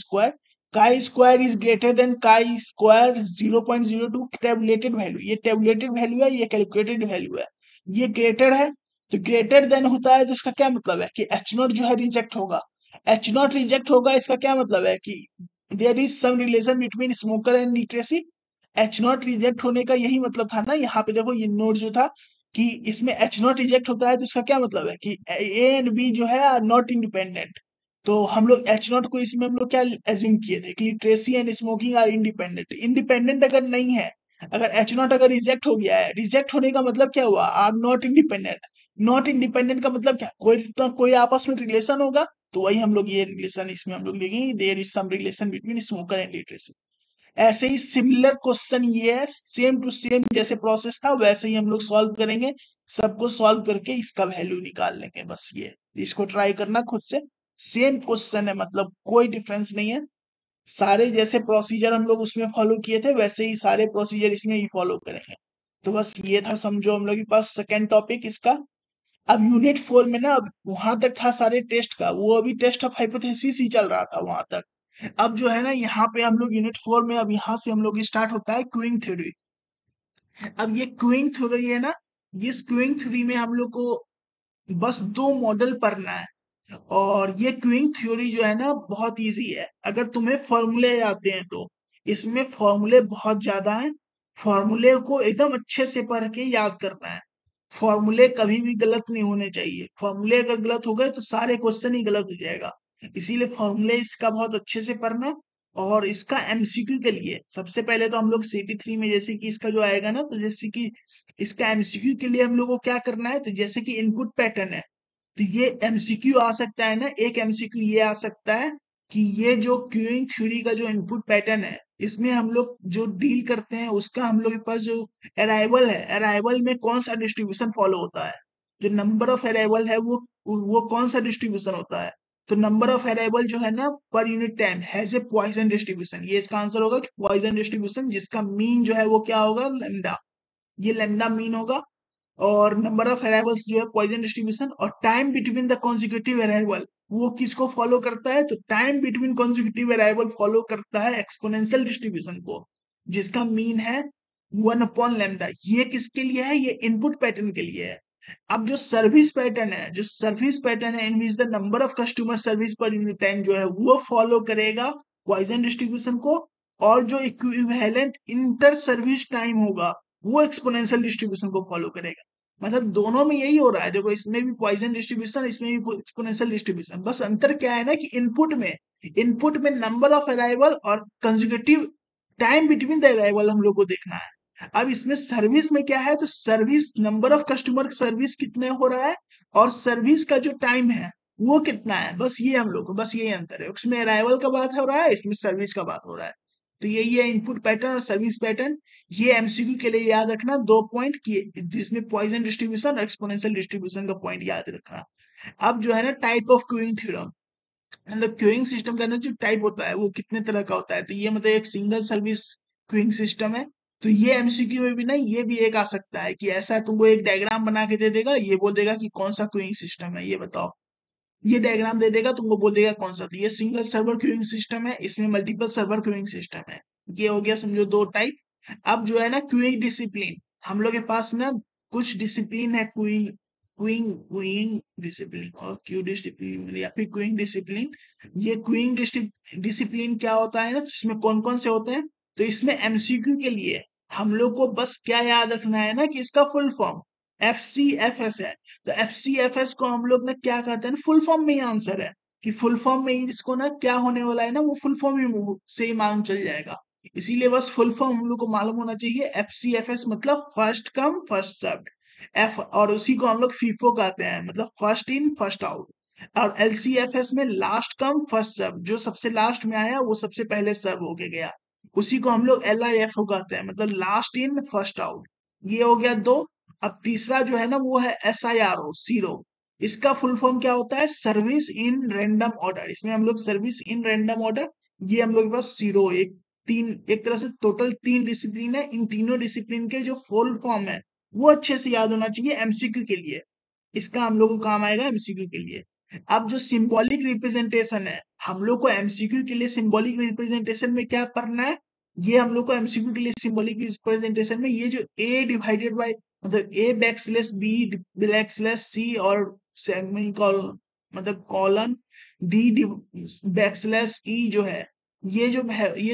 A: square is greater then chi square 0.02 tabulated value, ये टेबुलेटेड वैल्यू है, ये कैलकुलेटेड वैल्यू है, ये ग्रेटर है। तो ग्रेटर देन होता है तो इसका क्या मतलब है कि एच नॉट जो है रिजेक्ट होगा, एच नॉट रिजेक्ट होगा, इसका क्या मतलब है कि there is some relation between smoker and literacy. H naught reject होने का यही मतलब था ना, यहाँ पे देखो ये नोट जो था कि इसमें एच नॉट रिजेक्ट होता है, तो इसका क्या मतलब है कि ए एंड बी जो है आर नॉट इंडिपेंडेंट। तो हम लोग एच नॉट को इसमें हम लोग क्या एज्यूम किए थे कि literacy and smoking are independent. Independent अगर नहीं है, अगर एच नॉट अगर रिजेक्ट हो गया है, रिजेक्ट होने का मतलब क्या हुआ, are not independent. Not independent का मतलब क्या, कोई तो कोई आपस में रिलेशन होगा, तो वही हम लोग ये रिलेशन इसमें हम लोग लिखेंगे, there is some relation between smoker and literacy. ऐसे ही सिमिलर क्वेश्चन ये है, सेम टू सेम जैसे प्रोसेस था वैसे ही हम लोग सॉल्व करेंगे, सबको सॉल्व करके इसका वैल्यू निकाल लेंगे, बस ये इसको ट्राई करना खुद से। सेम क्वेश्चन है, मतलब कोई डिफरेंस नहीं है, सारे जैसे प्रोसीजर हम लोग उसमें फॉलो किए थे वैसे ही सारे प्रोसीजर इसमें ही फॉलो करेंगे। तो बस ये था, समझो हम लोग के पास सेकेंड टॉपिक इसका। अब यूनिट 4 में ना, अब वहां तक था सारे टेस्ट का, वो अभी टेस्ट ऑफ हाइपोथेसिस ही चल रहा था वहां तक। अब जो है ना यहाँ पे हम लोग यूनिट 4 में, अब यहाँ से हम लोग स्टार्ट होता है क्यूइंग थ्योरी। अब ये क्यूइंग थ्योरी है ना, इस क्यूइंग थ्योरी में हम लोग को बस दो मॉडल पढ़ना है। और ये क्यूइंग थ्योरी जो है ना बहुत इजी है, अगर तुम्हें फॉर्मूले आते हैं तो। इसमें फॉर्मूले बहुत ज्यादा हैं, फॉर्मूले को एकदम अच्छे से पढ़ के याद करना है। फॉर्मूले कभी भी गलत नहीं होने चाहिए, फॉर्मूले अगर गलत हो गए तो सारे क्वेश्चन ही गलत हो जाएगा। इसीलिए फॉर्मूले इसका बहुत अच्छे से पढ़ना। और इसका एमसीक्यू के लिए सबसे पहले तो हम लोग CT3 में जैसे कि इसका जो आएगा ना, तो जैसे कि इसका एमसीक्यू के लिए हम लोग को क्या करना है, तो जैसे कि इनपुट पैटर्न है, तो ये एमसीक्यू आ सकता है ना, एक एमसीक्यू ये आ सकता है कि ये जो क्यूइंग थ्योरी का जो इनपुट पैटर्न है, इसमें हम लोग जो डील करते हैं उसका हम लोग के पास जो अराइवल है, अराइवल में कौन सा डिस्ट्रीब्यूशन फॉलो होता है, जो नंबर ऑफ अराइवल है वो कौन सा डिस्ट्रीब्यूशन होता है। तो नंबर ऑफ अराइवल जो है ना पर unit time has a Poisson distribution, ये इसका आंसर होगा कि पॉइसन डिस्ट्रीब्यूशन, जिसका मीन जो है वो क्या होगा, लेमडा, ये लेमडा मीन होगा। और नंबर ऑफ अराइवल्स जो है पॉइजन डिस्ट्रीब्यूशन। और time between the consecutive arrival वो किसको फॉलो करता है, तो time between consecutive arrival follow करता है एक्सपोनेंशियल डिस्ट्रीब्यूशन को, जिसका मीन है 1/λ। ये किसके लिए है, ये इनपुट पैटर्न के लिए है। अब जो सर्विस पैटर्न है, जो सर्विस पैटर्न है in which the number of customer service per unit time जो है वो फॉलो करेगा पॉइजन डिस्ट्रीब्यूशन को। और जो इक्विवेलेंट इंटर सर्विस टाइम होगा वो एक्सपोनेंशियल डिस्ट्रीब्यूशन को फॉलो करेगा। मतलब दोनों में यही हो रहा है, देखो इसमें भी पॉइजन डिस्ट्रीब्यूशन, इसमें भी एक्सपोनेंशियल डिस्ट्रीब्यूशन, बस अंतर क्या है ना कि इनपुट में नंबर ऑफ अराइवल और consecutive time between the arrival हम लोग को देखना है। अब इसमें सर्विस में क्या है, तो service number of customer service कितने हो रहा है और सर्विस का जो टाइम है वो कितना है, बस ये हम लोग को, बस ये अंतर है, उसमें अराइवल का बात हो रहा है, इसमें सर्विस का बात हो रहा है। तो यही है इनपुट पैटर्न और सर्विस पैटर्न। ये एमसीक्यू के लिए याद रखना 2 पॉइंट की, जिसमें पॉइजन डिस्ट्रीब्यूशन और एक्सपोनेंशियल डिस्ट्रीब्यूशन का पॉइंट याद रखना। अब जो है ना टाइप ऑफ क्यूइंग थ्योरम, मतलब क्यूइंग सिस्टम का ना जो टाइप होता है वो कितने तरह का होता है। तो ये मतलब एक सिंगल सर्विस क्यूइंग सिस्टम है। तो ये एमसीक्यू में भी ना ये भी एक आ सकता है कि ऐसा तुमको एक डायग्राम बना के दे देगा, ये बोल देगा कि कौन सा क्यूइंग सिस्टम है ये बताओ, ये डायग्राम दे देगा तुमको, बोल देगा कौन सा। तो ये सिंगल सर्वर क्यूइंग सिस्टम है, इसमें मल्टीपल सर्वर क्यूइंग सिस्टम है। ये हो गया समझो 2 टाइप। अब जो है ना क्यूइंग डिसिप्लिन, हम लोग के पास ना कुछ डिसिप्लिन है, क्यूइंग क्यूइंग क्यूइंग डिसिप्लिन और क्यू डिसिप्लिन या फिर क्यूइंग डिसिप्लिन। ये क्यूइंग डिसिप्लिन क्या होता है ना, तो इसमें कौन कौन से होते हैं। तो इसमें एमसीक्यू के लिए हम लोग को बस क्या याद रखना है ना कि इसका फुल फॉर्म एफसीएफएस है। तो एफसीएफएस को हम लोग ना क्या कहते हैं, फुल फॉर्म में ही आंसर है कि फुल फॉर्म में ही इसको ना क्या होने वाला है ना, वो फुल फॉर्म ही से ही मालूम चल जाएगा। इसीलिए बस फुल फॉर्म हम लोग को मालूम होना चाहिए। एफसीएफएस मतलब first come first served, F और उसी को हम लोग फीफो कहते हैं, मतलब फर्स्ट इन फर्स्ट आउट। और एलसीएफएस में लास्ट कम फर्स्ट सर्व, जो सबसे लास्ट में आया वो सबसे पहले सर्व होके गया, उसी को हम लोग एलआईएफओ कहते हैं, मतलब लास्ट इन फर्स्ट आउट। ये हो गया 2। अब तीसरा जो है ना वो है SIRO सीरो। इसका फुल फॉर्म क्या होता है, सर्विस इन रैंडम ऑर्डर। इसमें हम लोग सर्विस इन रैंडम ऑर्डर, ये हम लोग के पास सीरो एक तरह से टोटल 3 डिसिप्लिन है। इन तीनों डिसिप्लिन के जो फुल फॉर्म है वो अच्छे से याद होना चाहिए एमसीक्यू के लिए। इसका हम लोग को काम आएगा एमसीक्यू के लिए। अब जो सिंबॉलिक रिप्रेजेंटेशन है, हम लोग को एमसीक्यू के लिए सिंबॉलिक रिप्रेजेंटेशन में क्या करना है, ये हम लोग को एमसीक्यू के लिए सिंबॉलिक रिप्रेजेंटेशन में ये जो ए डिवाइडेड बाय, मतलब ए बैकस्लैश बी बैकस्लैश सी और सेमीकोलन, मतलब कॉलन डी बैकस्लैश ई जो है, ये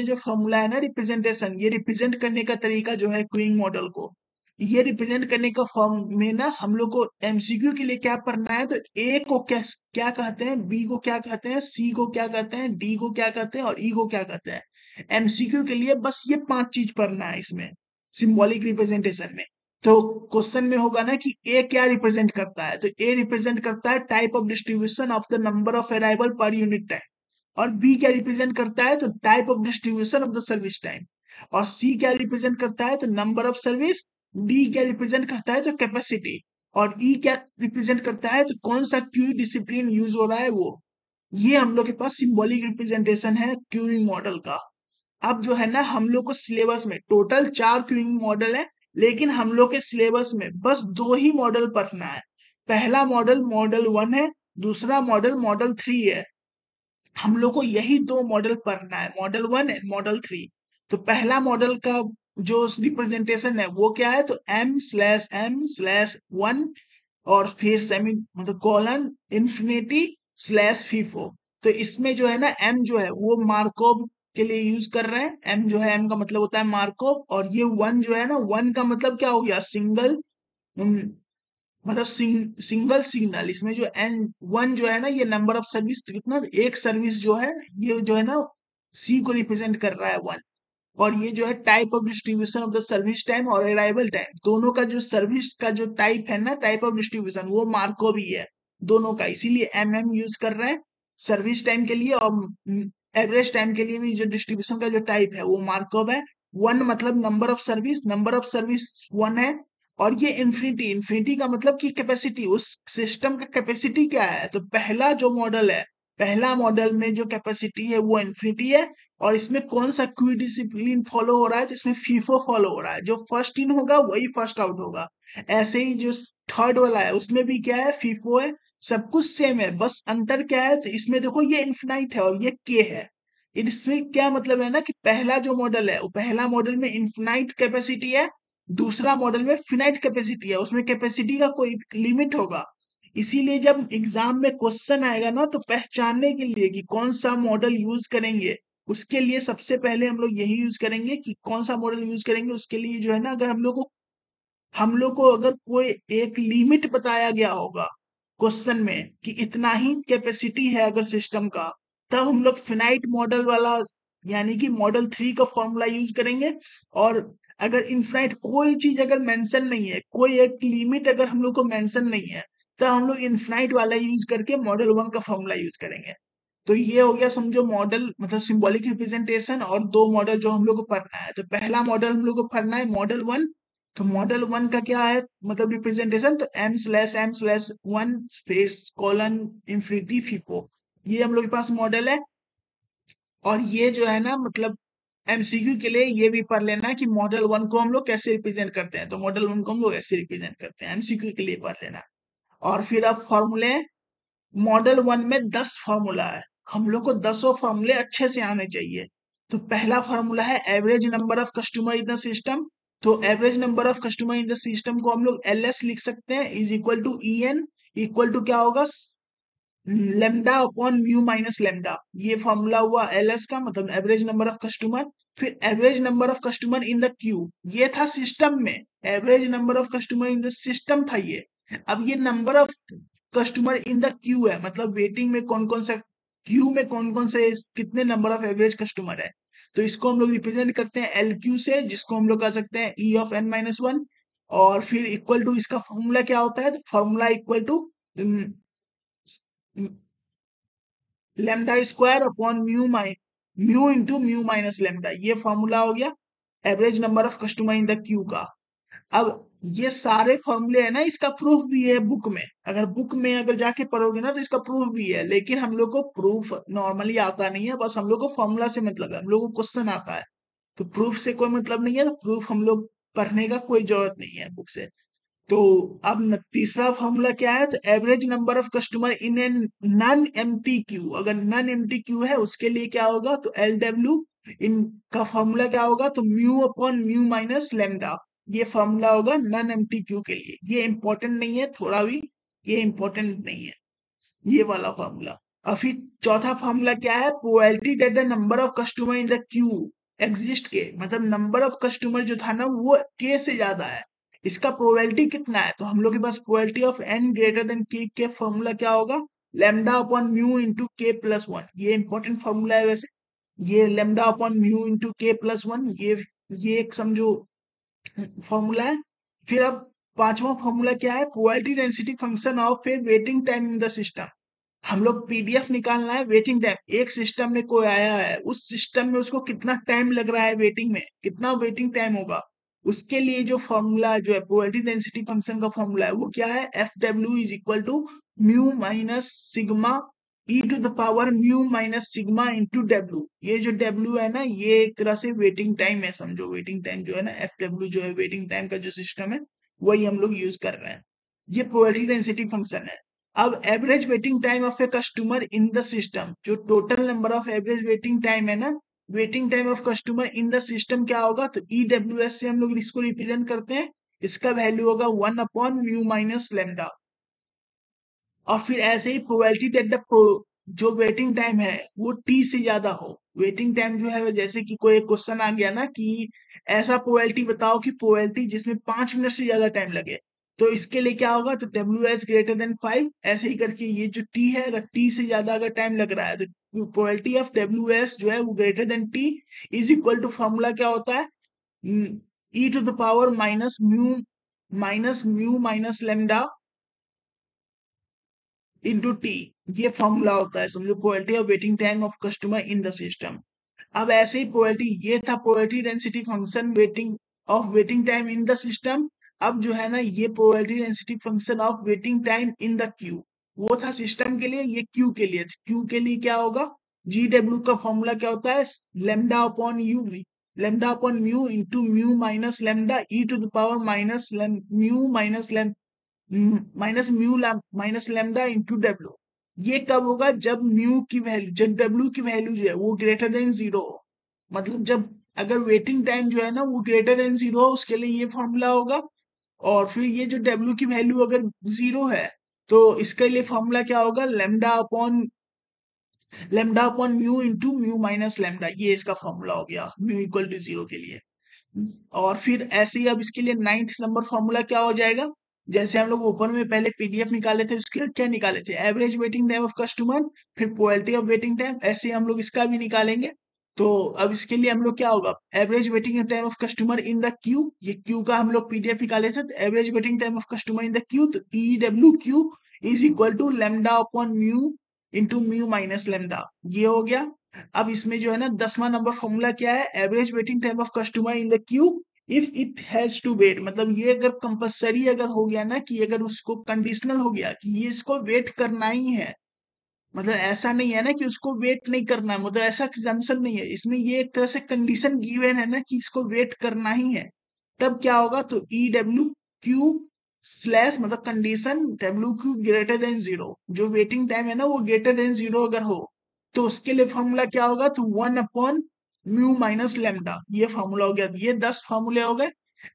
A: जो फॉर्मूला है ना रिप्रेजेंटेशन, ये रिप्रेजेंट करने का तरीका जो है क्यूइंग मॉडल को, ये रिप्रेजेंट करने का फॉर्म में ना हम लोग को एमसीक्यू के लिए क्या पढ़ना है। तो ए को क्या क्या कहते हैं, बी को क्या कहते हैं, सी को क्या कहते हैं, डी को क्या कहते हैं और ई को क्या कहते हैं। एमसीक्यू के लिए बस ये 5 चीज पढ़ना है इसमें सिंबॉलिक रिप्रेजेंटेशन में। तो क्वेश्चन में होगा ना कि ए क्या रिप्रेजेंट करता है, तो ए रिप्रेजेंट करता है type of distribution of the number of arrival पर यूनिट टाइम। और बी क्या रिप्रेजेंट करता है, तो type of distribution of the service time. और सी क्या रिप्रेजेंट करता है, तो नंबर ऑफ सर्विस। डी क्या रिप्रेजेंट करता है, तो कैपेसिटी। और ई क्या रिप्रेजेंट करता है, तो कौन सा क्यू डिसिप्लिन यूज हो रहा है वो। ये हम लोग के पास सिंबॉलिक रिप्रेजेंटेशन है क्यूइंग मॉडल का। अब जो है ना हम लोग को सिलेबस में टोटल 4 क्यूइंग मॉडल है, लेकिन हम लोग के सिलेबस में बस 2 ही मॉडल पढ़ना है। पहला मॉडल मॉडल 1 है, दूसरा मॉडल मॉडल 3 है। हम लोग को यही 2 मॉडल पढ़ना है, मॉडल 1 एंड मॉडल 3। तो पहला मॉडल का जो रिप्रेजेंटेशन है वो क्या है, तो M/M/1 और फिर सेमी मतलब कॉलन इंफिनिटी स्लैश फीफो। तो इसमें जो है ना एम जो है वो मार्कोव के लिए यूज कर रहे हैं। एम जो है, एम का मतलब होता है मार्कोव। और ये 1 जो है ना, 1 का मतलब क्या हो गया, सिंगल, मतलब सिंगल सिग्नल। इसमें जो N1 जो है ना, ये नंबर ऑफ सर्विस, कितना, एक सर्विस जो है, ये जो है ना सी को रिप्रेजेंट कर रहा है 1। और ये जो है type of distribution of the service time और अराइवल टाइम, दोनों का जो सर्विस का जो टाइप है ना, टाइप ऑफ डिस्ट्रीब्यूशन, वो मार्कोव ही है दोनों का, इसीलिए MM यूज कर रहे हैं सर्विस टाइम के लिए। और एवरेज टाइम के लिए भी जो डिस्ट्रीब्यूशन का जो टाइप है वो मार्कोव है। 1 मतलब नंबर ऑफ सर्विस 1 है। और ये इंफिनिटी, इंफिनिटी का मतलब कि कैपेसिटी, उस सिस्टम का कैपेसिटी क्या है। तो पहला जो मॉडल है, पहला मॉडल में जो कैपेसिटी है वो इंफिनिटी है। और इसमें कौन सा क्यू डिसिप्लिन फॉलो हो रहा है, तो इसमें फीफो फॉलो हो रहा है, जो फर्स्ट इन होगा वही फर्स्ट आउट होगा। ऐसे ही जो थर्ड वाला है उसमें भी क्या है, फीफो है। सब कुछ सेम है, बस अंतर क्या है, तो इसमें देखो ये इन्फिनाइट है और ये के है। इसमें क्या मतलब है ना कि पहला जो मॉडल है, वो पहला मॉडल में इन्फिनाइट कैपेसिटी है, दूसरा मॉडल में फिनाइट कैपेसिटी है, उसमें कैपेसिटी का कोई लिमिट होगा। इसीलिए जब एग्जाम में क्वेश्चन आएगा ना, तो पहचानने के लिए कि कौन सा मॉडल यूज करेंगे, उसके लिए सबसे पहले हम लोग यही यूज करेंगे कि कौन सा मॉडल यूज करेंगे। उसके लिए जो है ना, अगर हम लोग को अगर कोई एक लिमिट बताया गया होगा क्वेश्चन में कि इतना ही कैपेसिटी है अगर सिस्टम का, तब हम लोग फिनाइट मॉडल वाला यानी कि मॉडल 3 का फॉर्मूला यूज करेंगे। और अगर इनफाइनाइट कोई चीज अगर मेंशन नहीं है, कोई एक लिमिट अगर हम लोग को मेंशन नहीं है, तब हम लोग इनफाइनाइट वाला यूज करके मॉडल 1 का फॉर्मूला यूज करेंगे। तो ये हो गया समझो मॉडल, मतलब सिंबॉलिक रिप्रेजेंटेशन, और दो मॉडल जो हम लोग को पढ़ना है। तो पहला मॉडल हम लोग को पढ़ना है मॉडल वन। तो मॉडल वन का क्या है, मतलब रिप्रेजेंटेशन, तो m/m/1 space colon infinity FIFO, ये हम लोग के पास मॉडल है। और ये जो है ना, मतलब एमसीक्यू के लिए ये भी पढ़ लेना कि मॉडल वन को हम लोग कैसे रिप्रेजेंट करते हैं। तो मॉडल वन को हम लोग ऐसे रिप्रेजेंट करते हैं, एमसीक्यू के लिए पढ़ लेना। और फिर अब फॉर्मूले, मॉडल वन में 10 फॉर्मूला है, हम लोग को 10 फॉर्मूले अच्छे से आने चाहिए। तो पहला फॉर्मूला है average number of customer in the system. तो average number of customer in the system को हम लोग एलएस लिख सकते हैं, is equal to EN, equal to क्या होगा, lambda upon mu minus lambda. ये फॉर्मूला हुआ एलएस का, मतलब एवरेज नंबर ऑफ कस्टमर। फिर average number of customer in the queue, ये था सिस्टम में, average number of customer in the system था ये। अब ये number of customer in the Q है, मतलब वेटिंग में कौन कौन सा, क्यू में कौन कौन से कितने नंबर ऑफ एवरेज कस्टमर है। तो इसको हम लोग रिप्रेजेंट करते हैं एल क्यू से, जिसको हम लोग कह सकते हैं E of n minus one. और फिर इक्वल टू, इसका फॉर्मूला क्या होता है, formula equal to lambda square upon mu into mu minus lambda, ये फॉर्मूला हो गया average number of customer in the queue का। अब ये सारे फॉर्मूले है ना, इसका प्रूफ भी है बुक में, अगर बुक में अगर जाके पढ़ोगे ना तो इसका प्रूफ भी है, लेकिन हम लोग को प्रूफ नॉर्मली आता नहीं है, बस हम लोग को फॉर्मूला से मतलब है, हम लोग को क्वेश्चन आता है। तो प्रूफ से कोई मतलब नहीं है, तो प्रूफ हम लोग पढ़ने का कोई जरूरत नहीं है बुक से। तो अब तीसरा फॉर्मूला क्या है, तो average number of customer in an non empty Q, अगर नॉन एम्प्टी क्यू है उसके लिए क्या होगा, तो एल डब्ल्यू इनका फॉर्मूला क्या होगा, तो mu upon mu minus lambda, ये फॉर्मूला होगा नॉन एम्प्टी क्यू के लिए। ये इंपॉर्टेंट नहीं है थोड़ा भी, ये इंपॉर्टेंट नहीं है ये वाला फॉर्मूला। और फिर चौथा फॉर्मूला क्या है, probability that the number of customer in the Q exist के, मतलब नंबर ऑफ कस्टमर जो था ना वो के से ज्यादा है, इसका प्रोबेबिलिटी कितना है। तो हम लोग के पास probability of N greater than K formula क्या होगा, lambda upon mu into K plus one, ये इंपॉर्टेंट फॉर्मूला है वैसे, ये lambda upon mu into K plus one, ये एक समझो फॉर्मूला है। फिर अब पांचवा फॉर्मूला क्या है, probability density function of A waiting time in the system. हम लोग पीडीएफ निकालना है, वेटिंग टाइम, एक सिस्टम में कोई आया है, उस सिस्टम में उसको कितना टाइम लग रहा है वेटिंग में, कितना वेटिंग टाइम होगा, उसके लिए जो फॉर्मूला जो है प्रोबेबिलिटी डेंसिटी फंक्शन का फॉर्मूला है वो क्या है, F W is equal to mu minus sigma E to the power mu minus sigma into डब्ल्यू। ये जो डब्ल्यू है ना, ये एक तरह से वेटिंग टाइम है, समझो वेटिंग टाइम जो है ना, एफ डब्ल्यू जो है वेटिंग टाइम का जो सिस्टम है वही हम लोग यूज कर रहे हैं। ये प्रोबेबिलिटी डेंसिटी फंक्शन है। अब average waiting time of a customer in the system, जो total number of average waiting time है ना, waiting time of customer in the system क्या होगा, तो ई डब्ल्यू एस से हम लोग इसको रिप्रेजेंट करते हैं, इसका वैल्यू होगा 1 अपॉन म्यू माइनस लेमडा। और फिर ऐसे ही प्रोबेबिलिटी दैट द जो वेटिंग टाइम है वो टी से ज्यादा हो, वेटिंग टाइम जो है, जैसे कि कोई क्वेश्चन आ गया ना कि ऐसा प्रोबेबिलिटी बताओ कि प्रोबेबिलिटी जिसमें 5 मिनट से ज्यादा टाइम लगे, तो इसके लिए क्या होगा, तो डब्ल्यू एस ग्रेटर देन 5, ऐसे ही करके ये जो टी है, अगर टी से ज्यादा अगर टाइम लग रहा है तो प्रोबेबिलिटी ऑफ डब्ल्यू एस जो है वो greater than T is equal to, formula क्या होता है, E to the power minus mu minus lambda into T, ये फॉर्मूला होता है समझो probability of waiting time of customer in the system. अब ऐसे ही प्रोबेबिलिटी, ये था probability density function waiting time in the system. अब जो है ना, ये probability density function of waiting time in the queue, वो था सिस्टम के लिए, ये क्यू के लिए, क्यू के लिए क्या होगा, जी डब्ल्यू का फॉर्मूला क्या होता है, lambda upon u, lambda upon mu into mu minus lambda e to the power mu minus lambda into डब्ल्यू। ये कब होगा, जब म्यू की वैल्यू, जब डब्ल्यू की वैल्यू जो है वो ग्रेटर देन जीरो हो, मतलब जब अगर वेटिंग टाइम जो है ना वो ग्रेटर देन जीरो हो, उसके लिए ये फॉर्मूला होगा। और फिर ये जो डब्ल्यू की वैल्यू अगर जीरो है, तो इसके लिए फॉर्मूला क्या होगा, lambda upon mu into mu minus lambda, ये इसका फॉर्मूला हो गया म्यू इक्वल टू जीरो के लिए। और फिर ऐसे ही अब इसके लिए नाइन्थ नंबर फॉर्मूला क्या हो जाएगा, जैसे हम लोग ऊपर में पहले पीडीएफ निकाले थे, उसके क्या निकाले थे, average waiting time of customer, फिर प्रोबेबिलिटी ऑफ वेटिंग टाइम, ऐसे ही हम लोग इसका भी निकालेंगे। तो अब इसके लिए हम लोग क्या होगा, average waiting time of customer in the queue, ये क्यू का हम लोग पीडीएफ निकाले थे, तो average waiting time of customer in the queue, तो E W Q is equal to lambda upon mu into mu minus lambda, ये हो गया। अब इसमें जो है ना 10वां नंबर फॉर्मूला क्या है, average waiting time of customer in the queue if it has to wait. मतलब ये अगर कंपलसरी अगर हो गया ना, कि अगर उसको कंडीशनल हो गया कि ये इसको वेट करना ही है, मतलब ऐसा नहीं है ना कि उसको वेट नहीं करना है, मतलब ऐसा एग्जाम्पशन नहीं है इसमें, ये एक तरह से कंडीशन गिवन है ना कि इसको वेट करना ही है। तब क्या होगा, तो ई डब्ल्यू क्यू स्लैश मतलब condition W Q greater than zero, जो वेटिंग टाइम है ना वो ग्रेटर देन जीरो अगर हो, तो उसके लिए फॉर्मूला क्या होगा, तो 1 अपॉन म्यू माइनस लेमडा, ये फॉर्मूला हो गया। ये 10 फॉर्मूले हो गए।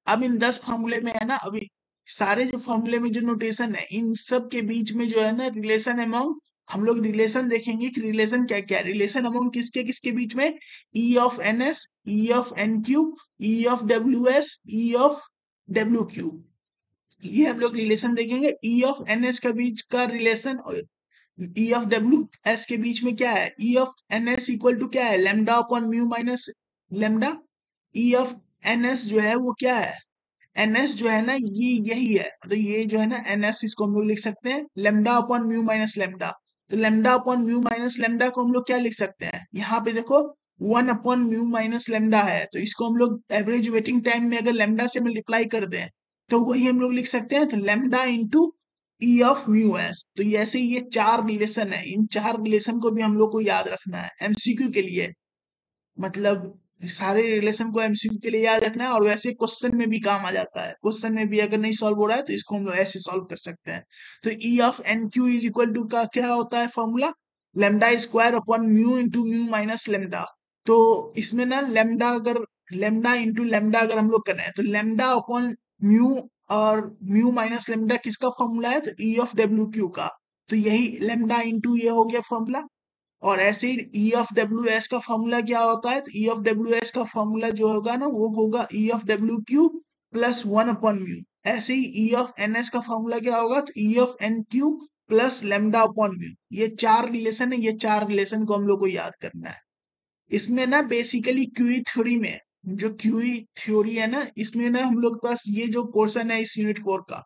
A: अब इन 10 फॉर्मूले में है ना, अभी सारे जो फॉर्मूले में जो नोटेशन है, इन सब के बीच में जो है ना रिलेशन अमाउंट, हम लोग रिलेशन देखेंगे कि रिलेशन क्या क्या है। रिलेशन अमाउंट किसके किसके बीच में, E of n s, E of N q, E of डब्ल्यू एस, ई ऑफ डब्ल्यू क्यू, ये हम लोग रिलेशन देखेंगे। ई ऑफ एन एस के बीच का रिलेशन और ई ऑफ डब्ल्यू एस के बीच में क्या है, E of n s equal to क्या है, lambda upon mu minus lambda. E of n s जो है वो क्या है, एन एस जो है ना ये यही है, मतलब ये जो है ना एन एस, इसको हम लोग लिख सकते हैं lambda upon mu minus lambda. तो lambda upon mu minus lambda को हम लोग क्या लिख सकते हैं, यहाँ पे देखो 1 अपॉन म्यू माइनस लेमडा है, तो इसको हम लोग एवरेज वेटिंग टाइम में अगर लेमडा से मल्टीप्लाई कर दें तो वही हम लोग लिख सकते हैं, तो lambda into E of mu S. तो ये ऐसे ये चार रिलेशन है, इन चार रिलेशन को भी हम लोग को याद रखना है एमसीक्यू के लिए। मतलब सारे रिलेशन को एमसीक्यू के लिए याद रखना है, और वैसे क्वेश्चन में भी काम आ जाता है। क्वेश्चन में भी अगर नहीं सॉल्व हो रहा है तो इसको हम लोग ऐसे सॉल्व कर सकते हैं। तो E of N q is equal to का क्या होता है formula, lambda square upon mu into mu minus lambda. तो इसमें ना लेमडा अगर लेमडा इंटू लेमडा अगर हम लोग करें तो लेमडा अपॉन म्यू, और म्यू माइनस लेमडा किसका फॉर्मूला है, तो ई ऑफ डब्ल्यू क्यू का। तो यही लेमडा इंटू ये हो गया फॉर्मूला। और ऐसे ही ई ऑफ डब्ल्यू एस का फॉर्मूला क्या होता है, तो ई ऑफ डब्ल्यू एस का फॉर्मूला जो होगा ना वो होगा ई ऑफ डब्ल्यू क्यू प्लस 1 अपॉन म्यू। ऐसे ही ई ऑफ एन एस का फॉर्मूला क्या होगा, तो E of N q plus lambda upon mu. ये चार रिलेशन है, ये चार रिलेशन को हम लोग को याद करना है। इसमें ना बेसिकली क्यूई थ्योरी में, जो क्यूई थ्योरी है ना, इसमें ना हम लोग के पास ये जो पोर्शन है इस यूनिट 4 का,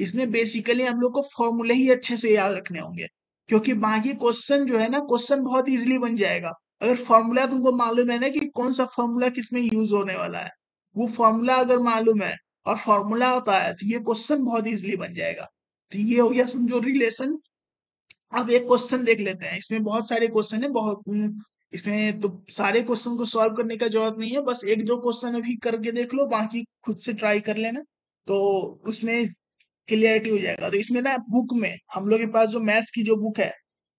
A: इसमें बेसिकली हम लोग को फॉर्मूले ही अच्छे से याद रखने होंगे, क्योंकि बाकी क्वेश्चन जो है ना क्वेश्चन बहुत इजीली बन जाएगा। अगर फॉर्मूला तुमको मालूम है ना कि कौन सा फॉर्मूला किसमें यूज होने वाला है, वो फॉर्मूला अगर मालूम है और फॉर्मूला होता है तो ये क्वेश्चन बहुत इजीली बन जाएगा। तो ये हो गया समझो रिलेशन। अब एक क्वेश्चन देख लेते हैं, इसमें बहुत सारे क्वेश्चन है, बहुत इसमें तो सारे क्वेश्चन को सॉल्व करने का जरूरत नहीं है, बस एक दो क्वेश्चन अभी करके देख लो, बाकी खुद से ट्राई कर लेना, तो उसमें क्लियरिटी हो जाएगा। तो इसमें ना बुक में हम लोग के पास जो मैथ्स की जो बुक है,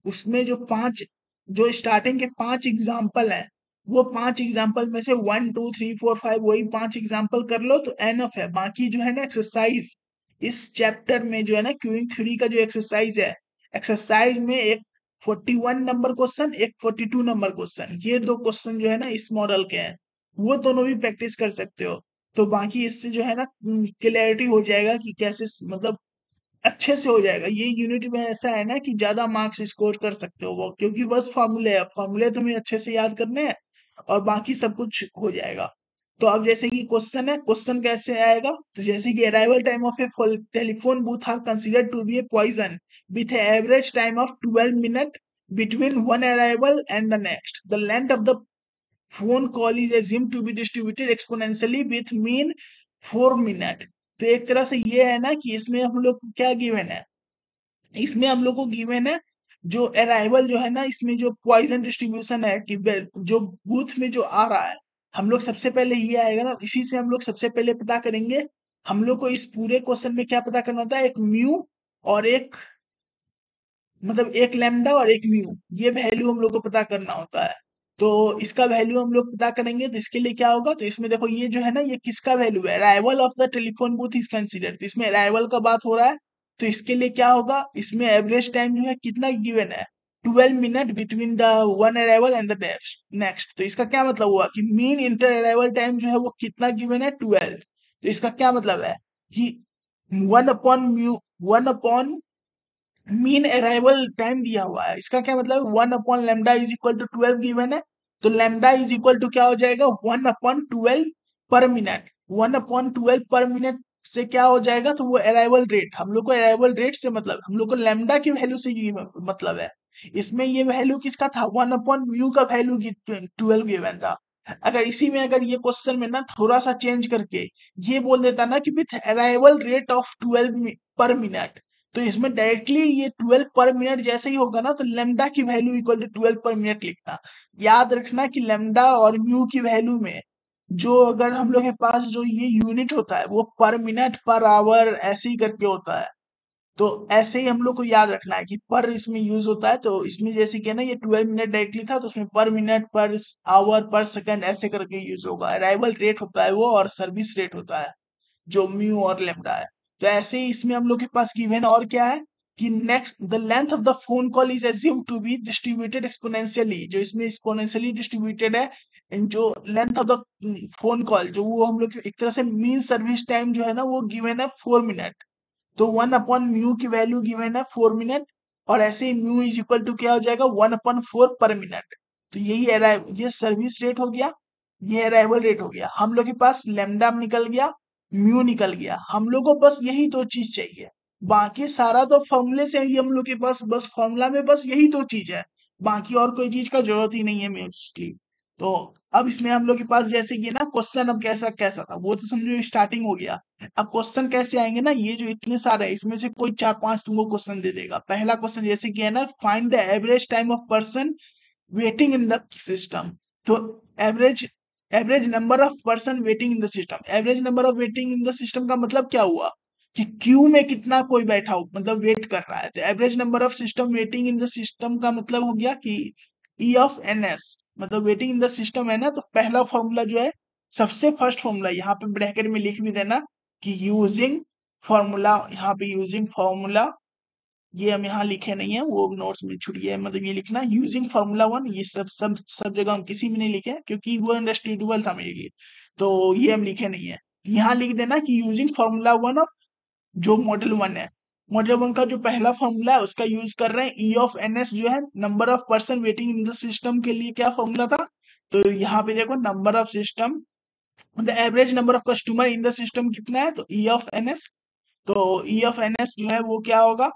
A: उसमें जो पांच, जो स्टार्टिंग के 5 एग्जाम्पल है, वो 5 एग्जाम्पल में से 1 2 3 4 5 वही 5 एग्जाम्पल कर लो तो एनफ है। बाकी जो है ना एक्सरसाइज इस चैप्टर में जो है ना क्यूइंग थ्योरी का जो एक्सरसाइज है, एक्सरसाइज में एक 41 नंबर क्वेश्चन, एक 42 नंबर क्वेश्चन, ये दो क्वेश्चन जो है ना इस मॉडल के हैं, वो दोनों भी प्रैक्टिस कर सकते हो। तो बाकी इससे जो है ना क्लियरिटी हो जाएगा कि कैसे मतलब अच्छे से हो जाएगा। ये यूनिट में ऐसा है ना कि ज्यादा मार्क्स स्कोर कर सकते हो वो, क्योंकि बस फॉर्मूले है, फॉर्मूले तुम्हें अच्छे से याद करने हैं और बाकी सब कुछ हो जाएगा। तो अब जैसे कि क्वेश्चन है, क्वेश्चन कैसे आएगा, तो जैसे कि arrival time of a telephone booth are considered to be a poisson with average time of 12 minute between one arrival and the next. The length of the phone call is assumed to be distributed exponentially with mean 4 minute. तो एक तरह से ये है ना कि इसमें हम लोग को क्या गिवन है, इसमें हम लोग को गिवन है जो अराइवल जो है ना, इसमें जो पॉइजन डिस्ट्रीब्यूशन है कि जो बूथ में जो आ रहा है, हम लोग सबसे पहले ये आएगा ना, इसी से हम लोग सबसे पहले पता करेंगे। हम लोग को इस पूरे क्वेश्चन में क्या पता करना होता है, एक म्यू और एक मतलब एक लैम्डा और एक म्यू, ये वैल्यू हम लोग को पता करना होता है। तो इसका वैल्यू हम लोग पता करेंगे, तो इसके लिए क्या होगा, तो इसमें देखो ये जो है ना ये किसका वैल्यू है, arrival of the telephone booth is considered, तो इसमें अराइवल का बात हो रहा है। तो इसके लिए क्या होगा, इसमें एवरेज टाइम जो है कितना गिवन है, 12 minute between the one arrival and the next. तो इसका क्या मतलब हुआ कि मीन इंटर अराइवल टाइम जो है वो कितना गिवन है, 12। तो इसका क्या मतलब है कि 1 upon mu, 1 upon mean arrival time दिया हुआ है, इसका क्या मतलब 1 upon lambda is equal to 12 given है। तो लेमडा इज इक्वल टू क्या हो जाएगा, 1 अपॉन 12 पर मिनट। 1 अपॉन 12 पर मिनट से क्या हो जाएगा, तो वो अराइवल रेट, हम लोग को अराइवल रेट से मतलब हम लोग को लेमडा की वैल्यू से ये मतलब है। इसमें ये वैल्यू किसका था, 1/म्यू का वैल्यू 12 गिवन था। अगर इसी में अगर ये क्वेश्चन में ना थोड़ा सा चेंज करके ये बोल देता ना कि विथ अराइवल रेट ऑफ 12 पर मिनट, तो इसमें डायरेक्टली ये 12 पर मिनट जैसे ही होगा ना, तो लेमडा की वैल्यू इक्वल टू 12 पर मिनट लिखना। याद रखना कि लेमडा और म्यू की वैल्यू में जो अगर हम लोग के पास जो ये यूनिट होता है वो पर मिनट पर आवर ऐसे ही करके होता है। तो ऐसे ही हम लोग को याद रखना है कि पर इसमें यूज होता है, तो इसमें जैसे कि है ना ये 12 मिनट डायरेक्टली था, तो उसमें पर मिनट पर आवर पर सेकंड ऐसे करके यूज होगा। अराइवल रेट होता है वो, और सर्विस रेट होता है जो म्यू और लेमडा है। तो ऐसे ही इसमें हम लोग के पास गिवन और क्या है कि next the length of the phone call is assumed to be distributed exponentially, जो इसमें एक्सपोनेंशियली डिस्ट्रीब्यूटेड है। जो length of the phone call जो वो हम लोग एक तरह से मीन सर्विस टाइम जो है ना वो गिवन है 4 मिनट। तो 1/म्यू की वैल्यू गिवन है 4 मिनट, और ऐसे ही म्यू इज इक्वल टू क्या हो जाएगा 1/4 पर मिनट। तो यही ये सर्विस रेट हो गया, ये अराइवल रेट हो गया। हम लोग के पास लेमडा निकल गया, म्यू निकल गया। हम लोग को बस यही दो चीज चाहिए, बाकी सारा तो फॉर्मूले से ही हम लोग के पास, बस फॉर्मूला में बस यही दो चीज है, बाकी और कोई चीज का जरूरत ही नहीं है मोस्टली। तो अब इसमें हम लोग के पास जैसे कि ना क्वेश्चन अब कैसा कैसा था वो तो समझो स्टार्टिंग हो गया। अब क्वेश्चन कैसे आएंगे ना, ये जो इतने सारे हैं इसमें से कोई 4-5 तुमको क्वेश्चन दे देगा। पहला क्वेश्चन जैसे कि है ना, find the average time of person waiting in the system. तो average average number of person waiting in the system, average number of waiting in the system का मतलब क्या हुआ कि क्यू में कितना कोई बैठा हो, मतलब वेट कर रहा है। तो average number of system waiting in the system का मतलब हो गया कि ई ऑफ एन एस, मतलब वेटिंग इन द सिस्टम है ना। तो पहला फॉर्मूला जो है, सबसे फर्स्ट फॉर्मूला यहाँ पे ब्रैकेट में लिख भी देना कि यूजिंग फॉर्मूला, यहाँ पे यूजिंग फॉर्मूला, ये हम यहाँ लिखे नहीं है, वो नोट्स में छूट गया है। मतलब ये लिखना यूजिंग फार्मूला 1, ये सब जगह हम किसी में नहीं लिखे क्योंकि वो अंडरस्टैंडेबल था मेरे लिए, तो ये हम लिखे नहीं है। यहाँ लिख देना कि यूजिंग फार्मूला 1 ऑफ जो मॉडल 1 है, मॉडल 1 का जो पहला फॉर्मूला है उसका यूज कर रहे हैं। ई ऑफ एन एस जो है number of person waiting in the system के लिए क्या फॉर्मूला था, तो यहाँ पे देखो number of system, the average number of customer in the system कितना है, तो ई ऑफ एन एस। तो ई ऑफ एन एस जो है वो क्या होगा,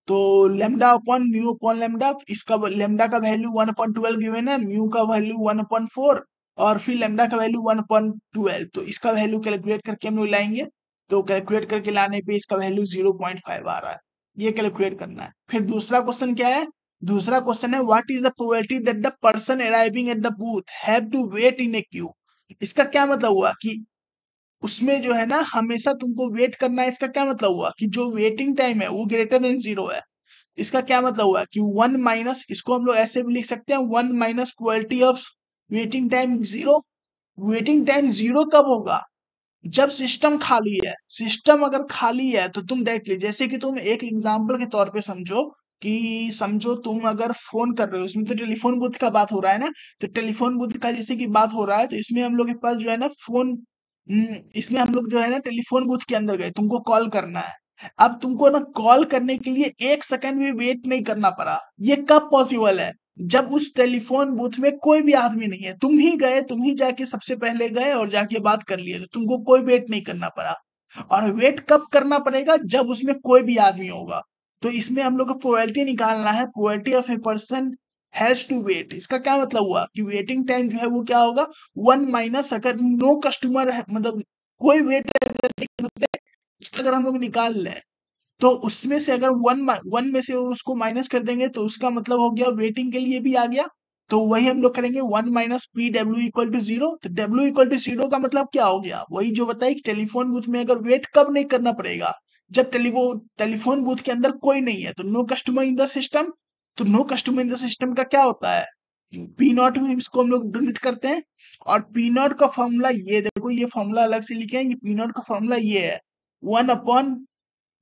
A: तो lambda upon mu upon lambda. इसका लेमडा का वैल्यू 1/12 गिवन है, म्यू का वैल्यू 1/4, और फिर लेमडा का वैल्यू 1/12। तो इसका वैल्यू कैलकुलेट करके हम लोग लाएंगे, तो कैलकुलेट करके लाने पे इसका वैल्यू 0.5 आ रहा है। ये कैलकुलेट करना है। फिर दूसरा क्वेश्चन क्या है, दूसरा क्वेश्चन है what is the probability that the person arriving at the booth have to wait in a queue. इसका क्या मतलब हुआ कि उसमें जो है ना हमेशा तुमको वेट करना है। इसका क्या मतलब हुआ कि जो वेटिंग टाइम है वो ग्रेटर देन 0 है। इसका क्या मतलब हुआ कि 1 माइनस, इसको हम लोग ऐसे भी लिख सकते हैं 1 minus probability of waiting time 0। Waiting time 0 कब होगा, जब सिस्टम खाली है। सिस्टम अगर खाली है तो तुम डायरेक्टली, जैसे कि तुम एक एग्जांपल के तौर पे समझो कि समझो तुम अगर फोन कर रहे हो, इसमें तो टेलीफोन बूथ का बात हो रहा है ना। तो टेलीफोन बूथ का जैसे कि बात हो रहा है, तो इसमें हम लोग के पास जो है ना फोन, इसमें हम लोग जो है ना टेलीफोन बूथ के अंदर गए, तुमको कॉल करना है। अब तुमको ना कॉल करने के लिए 1 सेकंड भी वेट नहीं करना पड़ा। ये कब पॉसिबल है, जब उस टेलीफोन बूथ में कोई भी आदमी नहीं है, तुम ही गए, तुम ही जाके सबसे पहले गए और जाके बात कर लिए, तो तुमको कोई वेट नहीं करना पड़ा। और वेट कब करना पड़ेगा, जब उसमें कोई भी आदमी होगा। तो इसमें हम लोग को प्रोबेबिलिटी निकालना है, probability of a person has to wait. इसका क्या मतलब हुआ कि वेटिंग टाइम जो है वो क्या होगा 1 माइनस, अगर नो कस्टमर है, मतलब कोई वेट अगर नहीं करते, इसका अगर हम लोग निकाल लें, तो उसमें से अगर वन में से उसको माइनस कर देंगे तो उसका मतलब हो गया वेटिंग के लिए भी आ गया। तो वही हम लोग करेंगे 1 माइनस पी डब्ल्यू इक्वल टू 0। तो डब्ल्यू इक्वल टू 0 का मतलब क्या हो गया, वही जो बताई कि टेलीफोन बूथ में अगर वेट कब नहीं करना पड़ेगा, जब टेलीफोन बूथ के अंदर कोई नहीं है, तो no customer in the system. तो no customer in the system का क्या होता है, पी नॉट में इसको हम लोग डोनेट करते हैं। और पी नॉट का फॉर्मूला ये देखो, ये फॉर्मूला अलग से लिखे हैं, ये पी नॉट का फॉर्मूला ये है 1 अपॉन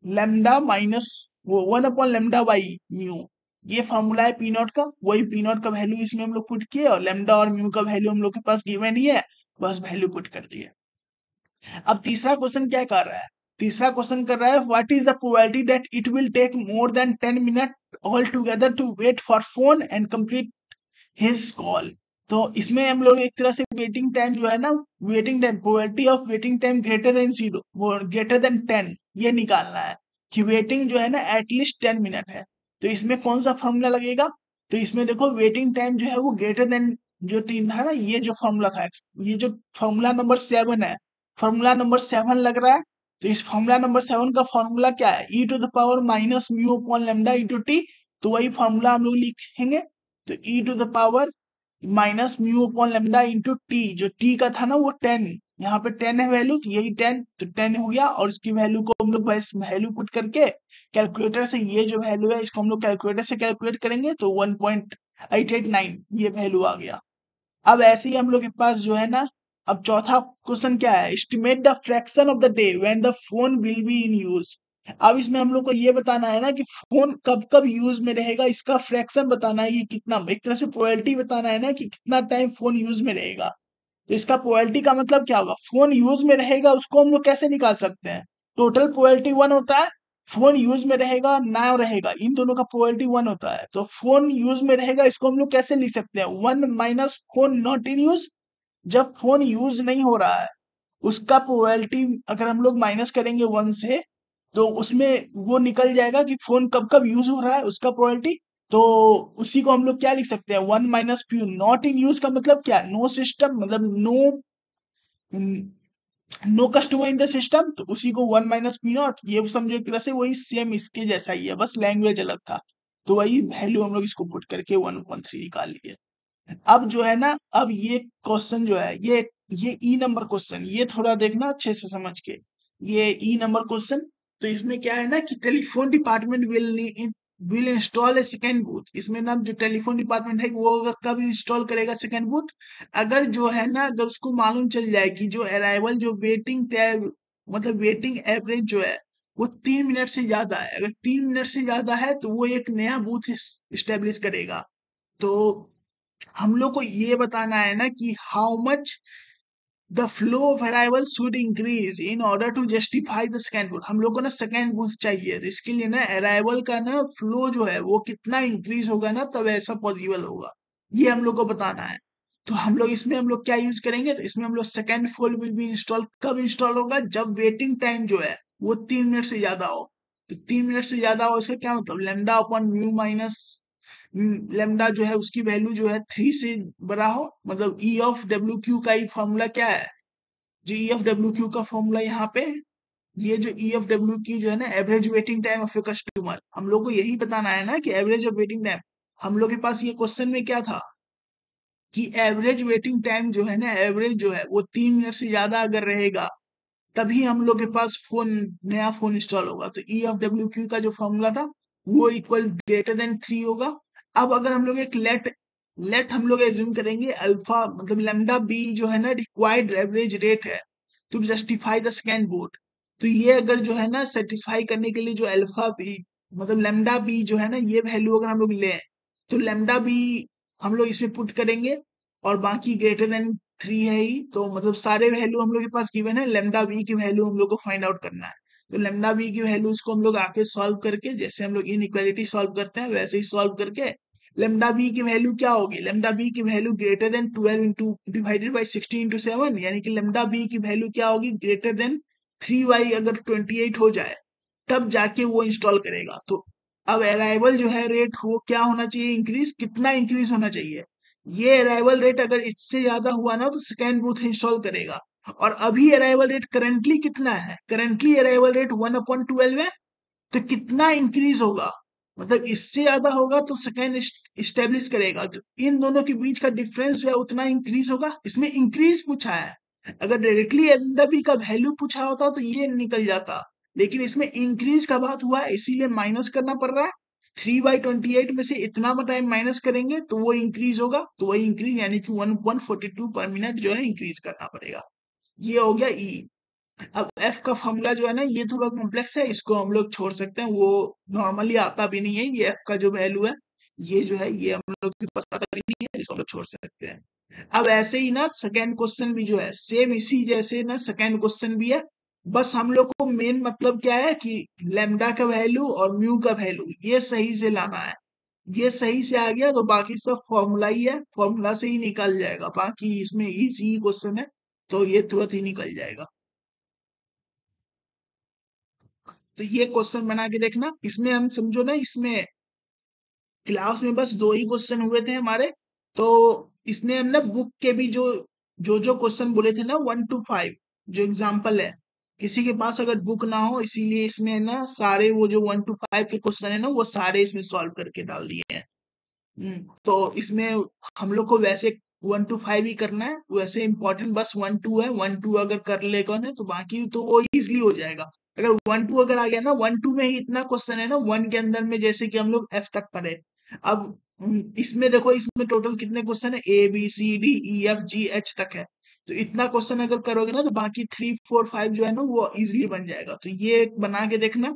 A: लेमडा माइनस वो 1/लेमडा बाई म्यू। ये फॉर्मूला है पी नॉट का, वही पी नॉट का वैल्यू इसमें हम लोग पुट किए, और लेमडा और म्यू का वैल्यू हम लोग के पास गिवन ही है, बस वैल्यू पुट कर दिए। अब तीसरा क्वेश्चन क्या कर रहा है, तीसरा क्वेश्चन कर रहा है what is the probability that it will take more than 10 minute all together to wait for phone and complete his call. तो इसमें हम लोग एक तरह से वेटिंग टाइम जो है ना, waiting time, probability of waiting time greater than 0, वो ग्रेटर देन 10, ये निकालना है कि वेटिंग जो है ना एटलीस्ट 10 मिनट है। तो इसमें कौन सा फॉर्मूला लगेगा, तो इसमें देखो वेटिंग टाइम जो है वो ग्रेटर देन जो 3 था ना, ये जो फॉर्मूला था, ये जो फॉर्मूला नंबर 7 है, फॉर्मूला नंबर 7 लग रहा है। तो इस फॉर्मूला नंबर 7 का फॉर्मूला क्या है, E to the power minus mu upon lambda into T. तो वही फॉर्मूला हम लोग लिखेंगे। तो E to the power minus mu upon lambda into T, जो टी का था ना वो 10, यहाँ पे 10 है वैल्यू, तो यही 10, तो 10 हो गया। और इसकी वैल्यू को हम लोग वैल्यू पुट करके कैलकुलेटर से, ये जो वैल्यू है इसको हम लोग कैलकुलेटर से कैलकुलेट करेंगे, तो 1.889 ये वैल्यू आ गया। अब ऐसे ही हम लोग के पास जो है ना, अब चौथा क्वेश्चन क्या है, estimate the fraction of the day when the phone will be in use. अब इसमें हम लोग को ये बताना है ना कि फोन कब कब यूज में रहेगा, इसका फ्रैक्शन बताना है, ये कितना, एक तरह से प्रोबेबिलिटी बताना है ना कि कितना टाइम फोन यूज में रहेगा। तो इसका प्रोबेबिलिटी का मतलब क्या होगा, फोन यूज में रहेगा उसको हम लोग कैसे निकाल सकते हैं, टोटल प्रोबेबिलिटी 1 होता है, फोन यूज में रहेगा ना रहेगा इन दोनों का प्रोबेबिलिटी 1 होता है। तो फोन यूज में रहेगा इसको हम लोग कैसे लिख सकते हैं, 1 minus phone not in use. जब फोन यूज नहीं हो रहा है उसका प्रोबेबिलिटी अगर हम लोग माइनस करेंगे 1 से, तो उसमें वो निकल जाएगा कि फोन कब कब यूज हो रहा है उसका प्रोबेबिलिटी। तो उसी को हम लोग क्या लिख सकते हैं, 1 minus p naught in use का मतलब क्या, नो सिस्टम, मतलब no customer in the system, तो उसी को 1 माइनस पी नॉट, ये समझो एक तरह से वही सेम इसके जैसा ही है, बस लैंग्वेज अलग था। तो वही वैल्यू हम लोग इसको पुट करके 1.3 निकाल लिए। अब जो है ना, अब ये क्वेश्चन जो है, ये ई नंबर क्वेश्चन, ये थोड़ा देखना अच्छे से समझ के, ये ई नंबर क्वेश्चन। तो इसमें क्या है ना कि telephone department will install A second booth. इसमें ना जो टेलीफोन डिपार्टमेंट है वो अगर कब इंस्टॉल करेगा सेकेंड बूथ, अगर जो है ना, अगर उसको मालूम चल जाए कि जो अराइवल जो वेटिंग टाइम, मतलब वेटिंग एवरेज जो है वो 3 मिनट से ज्यादा है, अगर 3 मिनट से ज्यादा है तो वो एक नया बूथ स्टेब्लिश करेगा। तो हम लोग को ये बताना है ना कि how much the flow of arrival should increase in order to justify the second booth. हम लोग को ना सेकेंड बूथ चाहिए, तो इसके लिए ना अराइवल का ना फ्लो जो है वो कितना इंक्रीज होगा ना तब ऐसा पॉसिबल होगा, ये हम लोग को बताना है। तो हम लोग इसमें हम लोग क्या यूज करेंगे, तो इसमें हम लोग second phone will be install कब इंस्टॉल होगा, जब वेटिंग टाइम जो है वो 3 मिनट से ज्यादा हो। तो 3 मिनट से ज्यादा हो इसका क्या मतलब, lambda upon mu minus lambda जो है उसकी वैल्यू जो है 3 से बड़ा हो, मतलब ई ऑफ डब्ल्यू क्यू का ही फॉर्मूला क्या है, जो ई ऑफ डब्ल्यू क्यू का फॉर्मूला यहाँ पे, ये जो ई ऑफ डब्ल्यू क्यू जो है ना, average waiting time of a customer, हम लोग को यही बताना है ना कि एवरेज ऑफ वेटिंग टाइम। हम लोग के पास ये क्वेश्चन में क्या था कि एवरेज वेटिंग टाइम जो है ना, एवरेज जो है वो 3 मिनट से ज्यादा अगर रहेगा तभी हम लोग के पास फोन, नया फोन इंस्टॉल होगा। तो ई ऑफ डब्ल्यू क्यू का जो फॉर्मूला था वो इक्वल ग्रेटर देन 3 होगा। अब अगर हम लोग एक लेट हम लोग एज्यूम करेंगे अल्फा, मतलब लेमडा बी जो है ना रिक्वायर्ड एवरेज रेट है to justify the second boat. तो ये अगर जो है ना सेटिस्फाई करने के लिए जो अल्फा बी, मतलब लेमडा बी जो है ना, ये वैल्यू अगर हम लोग लें, तो लेमडा बी हम लोग इसमें पुट करेंगे, और बाकी ग्रेटर देन 3 है ही, तो मतलब सारे वैल्यू हम लोग के पास गिवन है, लेमडा बी की वैल्यू हम लोग को फाइंड आउट करना है। तो लेमडा बी की वैल्यूज को हम लोग आके सॉल्व करके, जैसे हम लोग इनइक्वालिटी सॉल्व करते हैं वैसे ही सॉल्व करके, लेमडा बी की वैल्यू क्या होगी, लेमडा बी की value greater than 12 into divided by 16 into 7, यानी कि लेमडा बी की वैल्यू क्या होगी, ग्रेटर देन 3y अगर 28 हो जाए तब जाके वो इंस्टॉल करेगा। तो अब अराइवल जो है रेट वो क्या होना चाहिए, इंक्रीज, कितना इंक्रीज होना चाहिए, ये अराइवल रेट अगर इससे ज्यादा हुआ ना तो सेकेंड बूथ इंस्टॉल करेगा। और अभी अराइवल रेट करंटली कितना है, करंटली अराइवल रेट 1/12 है, तो कितना इंक्रीज होगा, मतलब इससे ज्यादा होगा तो सेकेंड स्टेब्लिश करेगा, तो इन दोनों के बीच का डिफरेंस जो है उतना इंक्रीज होगा। इसमें इंक्रीज पूछा है, अगर डायरेक्टली एलडब्ल्यू का वैल्यू पूछा होता तो ये निकल जाता, लेकिन इसमें इंक्रीज का बात हुआ है इसीलिए माइनस करना पड़ रहा है। 3/28 में से इतना टाइम माइनस करेंगे तो वो इंक्रीज होगा, तो वही इंक्रीज यानी कि 1.42 पर मिनट जो है इंक्रीज करना पड़ेगा। ये हो गया ई। अब एफ का फॉर्मूला जो है ना ये थोड़ा कॉम्प्लेक्स है, इसको हम लोग छोड़ सकते हैं, वो नॉर्मली आता भी नहीं है। ये एफ का जो वैल्यू है ये जो है ये हम लोग के पास आता भी नहीं है, इसको हम लोग छोड़ सकते हैं। अब ऐसे ही ना सेकेंड क्वेश्चन भी जो है सेम इसी जैसे ना सेकेंड क्वेश्चन भी है, बस हम लोग को मेन मतलब क्या है कि लेमडा का वैल्यू और म्यू का वैल्यू ये सही से लाना है। ये सही से आ गया तो बाकी सब फॉर्मूला ही है, फॉर्मूला से ही निकल जाएगा, बाकी इसमें इजी क्वेश्चन है तो ये तुरंत ही निकल जाएगा। तो ये क्वेश्चन बना के देखना, इसमें हम समझो ना, इसमें क्लास में बस 2 ही क्वेश्चन हुए थे हमारे, तो इसमें हम ना बुक के भी जो क्वेश्चन बोले थे ना 1 to 5 जो एग्जाम्पल है, किसी के पास अगर बुक ना हो इसीलिए इसमें ना सारे वो जो 1 to 5 के क्वेश्चन है ना वो सारे इसमें सॉल्व करके डाल दिए हैं। तो इसमें हम लोग को वैसे 1 to 5 ही करना है, वैसे इंपॉर्टेंट बस 1 2 है, 1 2 अगर कर लेगा ना तो बाकी तो वो इजिली हो जाएगा। अगर 1 2 अगर आ गया ना, 1 2 में ही इतना क्वेश्चन है ना, 1 के अंदर में जैसे कि हम लोग एफ तक पढ़े। अब इसमें देखो, इसमें टोटल कितने क्वेश्चन है, A B C D E F G H तक है। तो इतना क्वेश्चन अगर करोगे ना तो बाकी 3 4 5 जो है ना वो इजिली बन जाएगा। तो ये बना के देखना,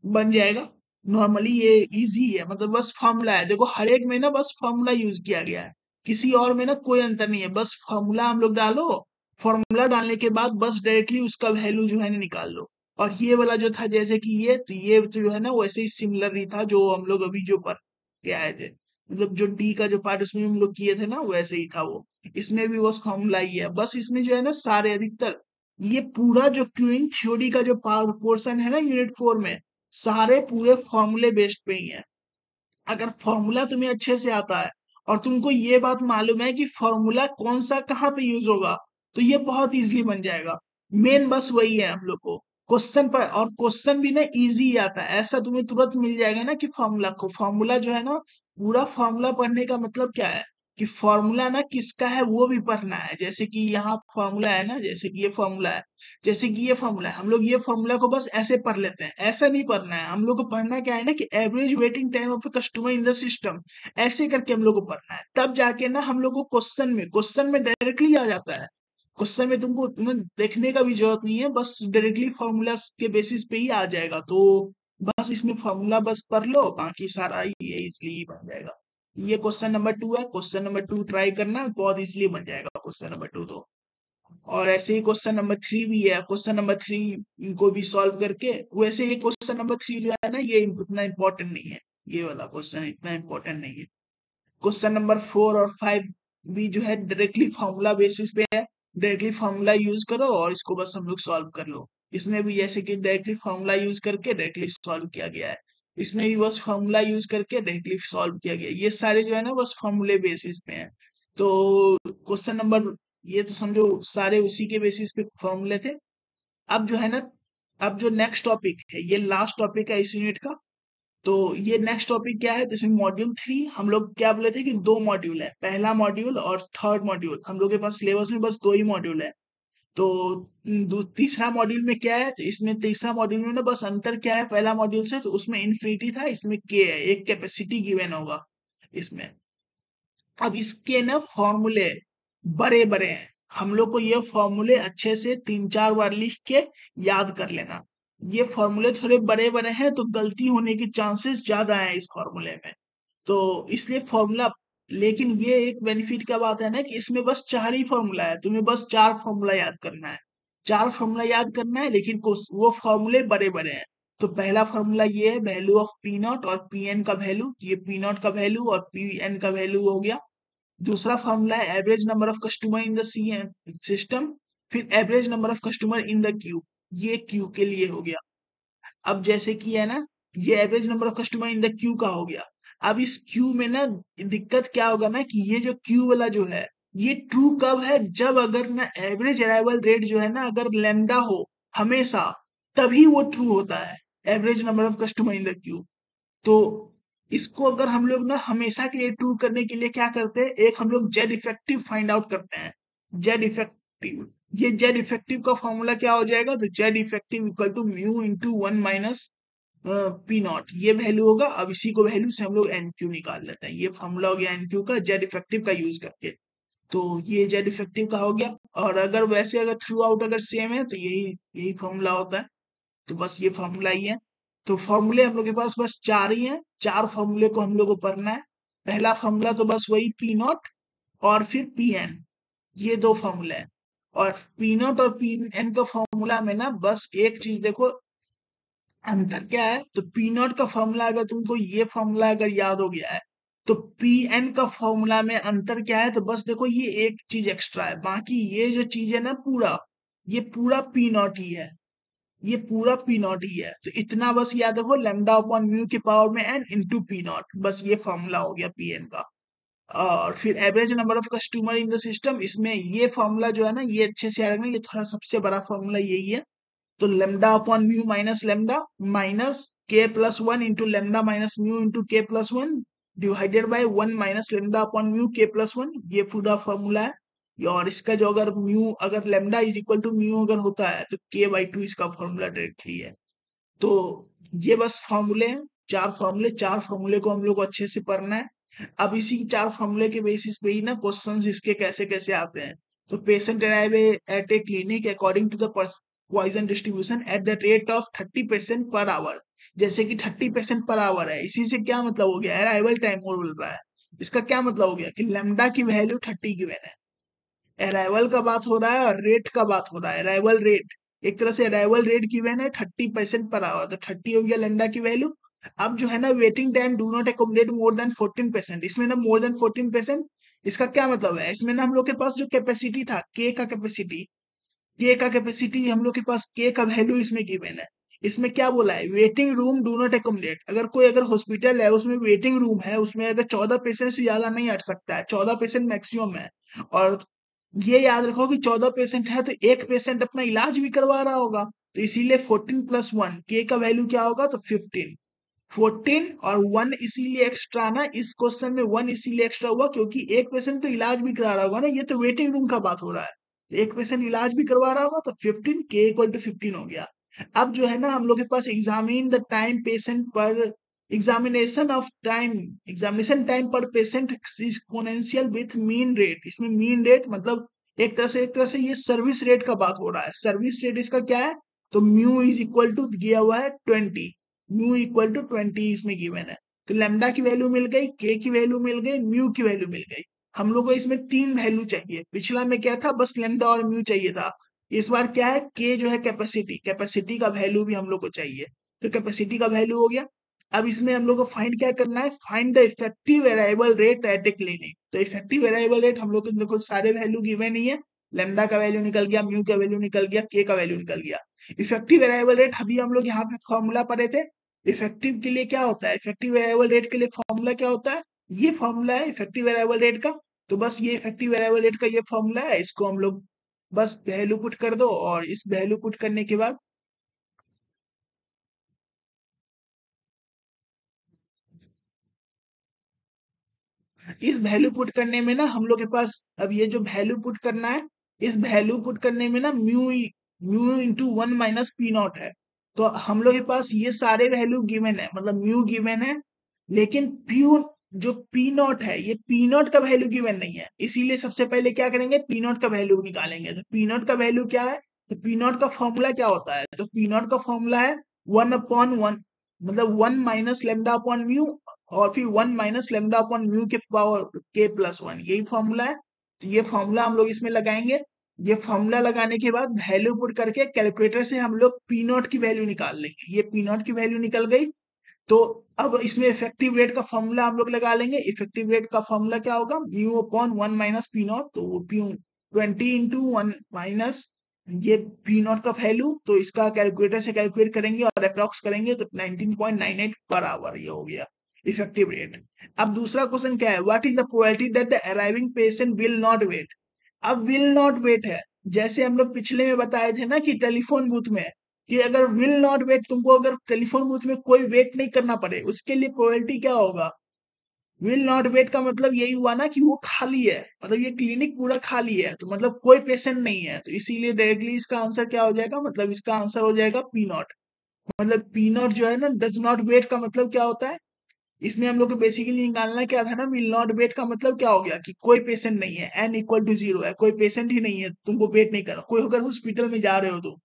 A: बन जाएगा। नॉर्मली ये इजी है, मतलब बस फॉर्मूला है। देखो हर एक में ना बस फॉर्मूला यूज किया गया है, किसी और में ना कोई अंतर नहीं है। बस फॉर्मूला हम लोग डालो, फॉर्मूला डालने के बाद बस डायरेक्टली उसका वैल्यू जो है ना निकाल लो। और ये वाला जो था जैसे कि ये, तो ये तो जो है ना वैसे ही सिमिलर ही था जो हम लोग अभी जो पढ़ के आए थे। मतलब जो डी का जो पार्ट उसमें हम लोग किए थे ना वैसे ही था वो। इसमें भी बस फॉर्मूला ही है। बस इसमें जो है ना सारे अधिकतर ये पूरा जो क्यूइंग थ्योरी का जो पोर्शन है ना यूनिट 4 में, सारे पूरे फॉर्मूले बेस्ड पे ही है। अगर फॉर्मूला तुम्हें अच्छे से आता है और तुमको ये बात मालूम है कि फॉर्मूला कौन सा कहाँ पे यूज होगा, तो ये बहुत इजीली बन जाएगा। मेन बस वही है हम लोग को क्वेश्चन पर, और क्वेश्चन भी ना इजी आता है। ऐसा तुम्हें तुरंत मिल जाएगा ना कि फॉर्मूला को, फॉर्मूला जो है ना, पूरा फॉर्मूला पढ़ने का मतलब क्या है कि फॉर्मूला ना किसका है वो भी पढ़ना है। जैसे कि यहाँ फॉर्मूला है ना, जैसे कि ये फॉर्मूला है, जैसे कि ये फॉर्मूला है, हम लोग ये फॉर्मूला को बस ऐसे पढ़ लेते हैं, ऐसा नहीं पढ़ना है। हम लोग को पढ़ना क्या है ना कि average waiting time of a customer in the system, ऐसे करके हम लोग को पढ़ना है। तब जाके ना हम लोग को क्वेश्चन में डायरेक्टली आ जाता है। क्वेश्चन में तुमको तुम्हें देखने का भी जरूरत नहीं है, बस डायरेक्टली फॉर्मूला के बेसिस पे ही आ जाएगा। तो बस इसमें फॉर्मूला बस पढ़ लो, बाकी सारा ये इसलिए बन जाएगा। ये क्वेश्चन नंबर 2 है, क्वेश्चन नंबर 2 ट्राई करना, बहुत इजिली बन जाएगा क्वेश्चन नंबर 2 तो। और ऐसे ही क्वेश्चन नंबर 3 भी है, क्वेश्चन नंबर 3 को भी सॉल्व करके, वैसे ही क्वेश्चन नंबर 3 जो है ना ये इतना इंपॉर्टेंट नहीं है, ये वाला क्वेश्चन इतना इंपॉर्टेंट नहीं है। क्वेश्चन नंबर 4 और 5 भी जो है डायरेक्टली फॉर्मूला बेसिस पे है, डायरेक्टली फॉर्मूला यूज करो और इसको बस हम लोग सॉल्व कर लो। इसमें भी जैसे कि डायरेक्टली फॉर्मूला यूज करके डायरेक्टली सॉल्व किया गया है, इसमें भी बस फॉर्मूला यूज करके डायरेक्टली सॉल्व किया गया है। ये सारे जो है ना बस फॉर्मूले बेसिस पे हैं। तो क्वेश्चन नंबर, ये तो समझो सारे उसी के बेसिस पे फॉर्मूले थे। अब जो है ना, अब जो नेक्स्ट टॉपिक है ये लास्ट टॉपिक है इस यूनिट का। तो ये नेक्स्ट टॉपिक क्या है, तो इसमें मॉड्यूल 3 हम लोग क्या बोले थे कि 2 मॉड्यूल है, पहला मॉड्यूल और थर्ड मॉड्यूल। हम लोग के पास सिलेबस में बस 2 ही मॉड्यूल है। तो तीसरा मॉड्यूल में क्या है, तो इसमें तीसरा मॉड्यूल में ना बस अंतर क्या है पहला मॉड्यूल से, तो उसमें इन्फिनिटी था, इसमें के है, एक कैपेसिटी गिवन होगा इसमें। अब इसके ना फॉर्मूले बड़े बड़े हैं, हम लोग को ये फॉर्मूले अच्छे से 3 4 बार लिख के याद कर लेना। ये फॉर्मूले थोड़े बड़े बड़े हैं तो गलती होने की चांसेस ज्यादा है इस फॉर्मूले में, तो इसलिए फॉर्मूला। लेकिन ये एक बेनिफिट क्या बात है ना कि इसमें बस 4 ही फॉर्मूला है, तुम्हें बस 4 फॉर्मूला याद करना है। 4 फॉर्मूला याद करना है, लेकिन वो फॉर्मूले बड़े बड़े हैं। तो पहला फॉर्मूला ये है वैल्यू ऑफ पी नॉट और पी एन का वैल्यू, ये पी नॉट का वैल्यू और पी एन का वैल्यू हो गया। दूसरा फॉर्मूला है average number of customer in the system, फिर average number of customer in the queue, ये क्यू के लिए हो गया। अब जैसे कि है ना, ये average number of customer in the queue का हो गया। अब इस क्यू में ना दिक्कत क्या होगा ना कि ये जो क्यू वाला जो है ये ट्रू कब है, जब अगर ना एवरेज अराइवल रेट जो है ना अगर लेमडा हो हमेशा, तभी वो ट्रू होता है, average number of customer in the queue. तो इसको अगर हम लोग ना हमेशा के लिए ट्रू करने के लिए क्या करते हैं, एक हम लोग जेड इफेक्टिव फाइंड आउट करते हैं। जेड इफेक्टिव, ये जेड इफेक्टिव का फॉर्मूला क्या हो जाएगा, तो Z effective equal to mu into 1 - P not, ये वैल्यू होगा। अब इसी को वैल्यू से हम लोग एन क्यू निकाल लेते हैं, ये फॉर्मूला हो गया एन क्यू का जेड इफेक्टिव का यूज करके। तो ये जेड इफेक्टिव का हो गया। और अगर वैसे अगर थ्रू आउट अगर सेम है तो यही यही फॉर्मूला होता है। तो बस ये फॉर्मूला ही है। तो फॉर्मूले हम लोग के पास बस 4 ही हैं, 4 फॉर्मूले को हम लोग को पढ़ना है। पहला फॉर्मूला तो बस वही पी नॉट और फिर पी एन, ये 2 फॉर्मूले हैं। और पी नॉट और पी एन का फॉर्मूला में ना बस एक चीज देखो, अंतर क्या है, तो पी नॉट का फॉर्मूला अगर तुमको ये फॉर्मूला अगर याद हो गया है, तो पी एन का फॉर्मूला में अंतर क्या है, तो बस देखो ये एक चीज एक्स्ट्रा है, बाकी ये जो चीज है ना पूरा, ये पूरा पी नॉट ही है। ये पूरा पी नॉट ही है। तो इतना बस याद रखो, लैम्डा अपॉन म्यू के पावर में एन इंटू पी नॉट, बस ये फॉर्मूला हो गया पी एन का। और फिर average number of customer in the system, इसमें ये फॉर्मूला जो है ना, ये अच्छे से याद रखना, ये थोड़ा सबसे बड़ा फॉर्मूला यही है। तो lambda upon mu minus lambda minus K plus one into lambda minus mu into K plus one divided by one minus lambda upon mu K plus one, ये पूरा फॉर्मूला है। और इसका जो अगर म्यू, अगर lambda is equal to mu अगर होता है तो के बाई टू इसका फॉर्मूला डायरेक्टली है। तो ये बस फॉर्मूले हैं, चार फॉर्मूले, चार फॉर्मूले को हम लोग को अच्छे से पढ़ना है। अब इसी चार फॉर्मूले के बेसिस पे ही ना क्वेश्चंस इसके कैसे कैसे आते हैं। तो patient arrive at a clinic according to the Poisson distribution at the rate of 30% per our, जैसे कि 30% पर आवर है, इसी से क्या मतलब हो गया, अराइवल टाइम बोल रहा है। इसका क्या मतलब हो गया कि लेमडा की वैल्यू 30 गिवन है, अराइवल का बात हो रहा है और रेट का बात हो रहा है, अराइवल रेट। एक तरह से अराइवल रेट गिवन है 30% पर आवर, तो 30 हो गया लेमडा की वैल्यू। अब जो है ना waiting time do not accommodate more than 14%, इसमें ना मोर देन 14%, इसका क्या मतलब है, इसमें ना हम लोग के पास जो कैपेसिटी था, के का कैपेसिटी हम लोग के पास, के का वैल्यू इसमें गिवन है। इसमें क्या बोला है, waiting room do not accommodate, अगर कोई अगर हॉस्पिटल है उसमें वेटिंग रूम है, उसमें अगर 14 पेशेंट से ज्यादा नहीं हट सकता है, 14 पेशेंट मैक्सिमम है। और ये याद रखो कि 14 पेशेंट है तो एक पेशेंट अपना इलाज भी करवा रहा होगा, तो इसीलिए 14 प्लस वन, के का वैल्यू क्या होगा, तो 15। 14 और वन इसीलिए एक्स्ट्रा ना, इस क्वेश्चन में वन इसीलिए एक्स्ट्रा हुआ क्योंकि एक पेशेंट तो इलाज भी करा रहा होगा ना, ये तो वेटिंग रूम का बात हो रहा है, तो एक पेशेंट इलाज भी करवा रहा होगा, तो 15 के इक्वल टू 15 हो गया। अब जो है ना हम लोग के पास एग्जामिन द टाइम पेशेंट पर, एग्जामिनेशन टाइम पर patient exponential with mean rate, इसमें मीन रेट मतलब एक तरह से ये सर्विस रेट का बात हो रहा है। सर्विस रेट इसका क्या है, तो म्यू इज इक्वल टू दिया हुआ है 20, म्यू इक्वल टू 20 इसमें गिवन है। तो लेमडा की वैल्यू मिल गई, के की वैल्यू मिल गई, म्यू की वैल्यू मिल गई। हम लोग को इसमें तीन वैल्यू चाहिए, पिछला में क्या था, बस लेमडा और म्यू चाहिए था। इस बार क्या है, के जो है कैपेसिटी, कैपेसिटी का वैल्यू भी हम लोग को चाहिए, तो कैपेसिटी का वैल्यू हो गया। अब इसमें हम लोग को फाइंड क्या करना है, find the effective variable rate at a clinic. तो इफेक्टिव वेरिएबल रेट हम लोग को देखो सारे वैल्यू गिवन ही है, लेमडा का वैल्यू निकल गया, म्यू का वैल्यू निकल गया, के का वैल्यू निकल गया। इफेक्टिव वेरिएबल रेट अभी हम लोग यहाँ पे फॉर्मूला पढ़े थे, इफेक्टिव के लिए क्या होता है, इफेक्टिव वेरिएबल रेट के लिए फॉर्मूला क्या होता है, ये फॉर्मूला है इफेक्टिव वेरिएबल रेट का। तो बस ये इफेक्टिव वेरिएबल रेट का ये फॉर्मूला है, इसको हम लोग बस वैल्यू पुट कर दो, और इस वैल्यू पुट करने के बाद इस वैल्यू पुट करने में ना हम लोग के पास, अब ये जो वैल्यू पुट करना है, इस वैल्यू पुट करने में ना mu into one minus P not है। तो हम लोग के पास ये सारे वैल्यू गिवन है, मतलब म्यू गिवन है, लेकिन प्यू जो पी नॉट है, ये पी नॉट का वैल्यू गिवन नहीं है, इसीलिए सबसे पहले क्या करेंगे, पी नॉट का वैल्यू निकालेंगे। तो पी नॉट का वैल्यू क्या है, तो पी नॉट का फॉर्मूला क्या होता है, तो पी नॉट का फॉर्मूला है वन अपॉन वन, मतलब one minus lambda upon mu, और फिर one minus lambda upon mu के पावर के प्लस वन, यही फॉर्मूला है। तो ये फॉर्मूला हम लोग इसमें लगाएंगे। ये फॉर्मूला लगाने के बाद वैल्यू पुट करके कैलकुलेटर से हम लोग पी नॉट की वैल्यू निकाल लेंगे, ये पी नॉट की वैल्यू निकल गई। तो अब इसमें इफेक्टिव रेट का फॉर्मूला हम लोग लगा लेंगे। इफेक्टिव रेट का फॉर्मूला क्या होगा, mu upon one minus P naught, तो वो पी 20 इंटू वन माइनस ये पी नॉट का वैल्यू, तो इसका कैलकुलेटर से कैलकुलेट करेंगे और अप्रॉक्स करेंगे तो 19.98 पर आवर ये हो गया इफेक्टिव रेट। अब दूसरा क्वेश्चन क्या है, what is the probability that the arriving patient will not wait. अब विल नॉट वेट है, जैसे हम लोग पिछले में बताए थे ना कि टेलीफोन बूथ में, कि अगर विल नॉट वेट, तुमको अगर टेलीफोन बूथ में कोई वेट नहीं करना पड़े, उसके लिए प्रोबेबिलिटी क्या होगा, विल नॉट वेट का मतलब यही हुआ ना कि वो खाली है, मतलब ये क्लिनिक पूरा खाली है, तो मतलब कोई पेशेंट नहीं है, तो इसीलिए डायरेक्टली इसका आंसर क्या हो जाएगा, मतलब इसका आंसर हो जाएगा पी नॉट। मतलब पी नॉट जो है ना, डज नॉट वेट का मतलब क्या होता है, इसमें हम लोग को बेसिकली निकालना क्या था ना, विल नॉट वेट का मतलब क्या हो गया कि कोई पेशेंट नहीं है, एन इक्वल टू जीरो है, कोई पेशेंट ही नहीं है, तुमको वेट नहीं करना। कोई अगर हॉस्पिटल में जा रहे हो, तो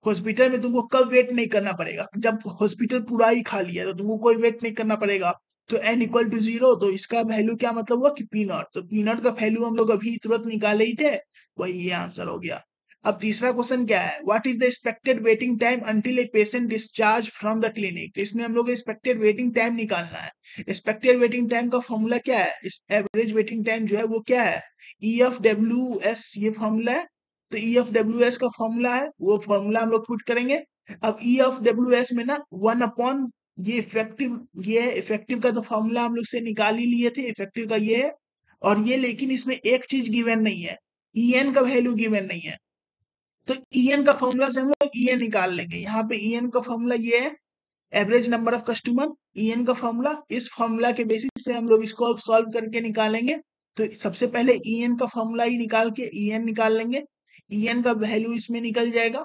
A: हॉस्पिटल में तुमको कब वेट नहीं करना पड़ेगा, जब हॉस्पिटल पूरा ही खाली है, तो तुमको कोई वेट नहीं करना पड़ेगा। तो एन इक्वल टू जीरो, तो इसका वैल्यू क्या मतलब हुआ कि पी नॉट, तो पी नॉट का वैल्यू हम लोग अभी तुरंत निकाले ही थे, वही ये आंसर हो गया। अब तीसरा क्वेश्चन क्या है, what is the expected waiting time until a patient discharge from the clinic. तो इसमें हम लोग एक्सपेक्टेड वेटिंग टाइम निकालना है। एक्सपेक्टेड वेटिंग टाइम का फॉर्मूला क्या है, इस एवरेज वेटिंग टाइम जो है वो क्या है, ई एफ डब्ल्यू एस, ये फॉर्मूला है। तो ई एफ डब्ल्यू एस का फॉर्मूला है, वो फॉर्मूला हम लोग पुट करेंगे। अब ई ऑफ डब्ल्यू एस में ना 1 अपॉन ये इफेक्टिव, ये है इफेक्टिव का तो फॉर्मूला हम लोग से निकाल ही लिए थे, इफेक्टिव का ये है। और ये लेकिन इसमें एक चीज गिवन नहीं है, ई एन का वैल्यू गिवन नहीं है। तो ई एन का फॉर्मूला से हम लोग ई एन निकाल लेंगे। यहाँ पे ई एन का फॉर्मूला ये है, average number of customer, E N का फॉर्मूला। इस फॉर्मूला के बेसिस से हम लोग इसको अब सॉल्व करके निकालेंगे। तो सबसे पहले ई एन का फॉर्मूला ही निकाल के ई एन निकाल लेंगे। ई एन का वैल्यू इसमें निकल जाएगा,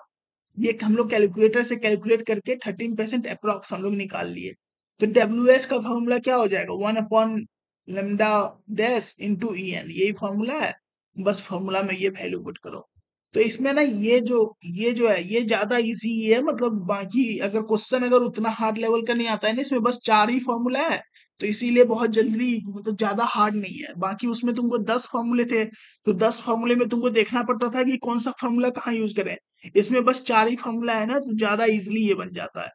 A: ये हम लोग कैलकुलेटर से कैलकुलेट करके 13% अप्रॉक्स हम लोग निकाल लिए। तो डब्ल्यू एस का फॉर्मूला क्या हो जाएगा, 1/λ डैश इंटू ई एन, यही फॉर्मूला है। बस फॉर्मूला में ये वैल्यू पुट करो। तो इसमें ना ये जो है ये ज्यादा इजी है, मतलब बाकी अगर क्वेश्चन अगर उतना हार्ड लेवल का नहीं आता है ना, इसमें बस 4 ही फॉर्मूला है। तो इसीलिए बहुत जल्दी, मतलब ज्यादा हार्ड नहीं है। बाकी उसमें तुमको 10 फॉर्मूले थे, तो 10 फॉर्मूले में तुमको देखना पड़ता था कि कौन सा फॉर्मूला कहाँ यूज करें। इसमें बस 4 ही फॉर्मूला है ना, तो ज्यादा इजिली ये बन जाता है।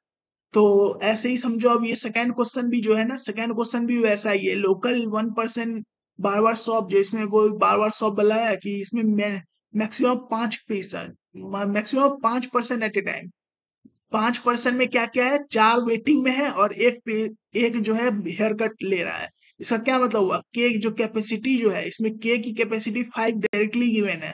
A: तो ऐसे ही समझो। अब ये सेकंड क्वेश्चन भी जो है ना, सेकंड क्वेश्चन भी वैसा ही है, लोकल 1% बार बार सॉल्व, जो इसमें वो बार बार सॉल्व वाला है कि इसमें maximum 5%, maximum 5% at a time. 5% में क्या क्या है, 4 वेटिंग में है और एक जो है हेयर कट ले रहा है। इसका क्या मतलब हुआ, के जो कैपेसिटी जो है, इसमें के की कैपेसिटी 5 डायरेक्टली गिवन है।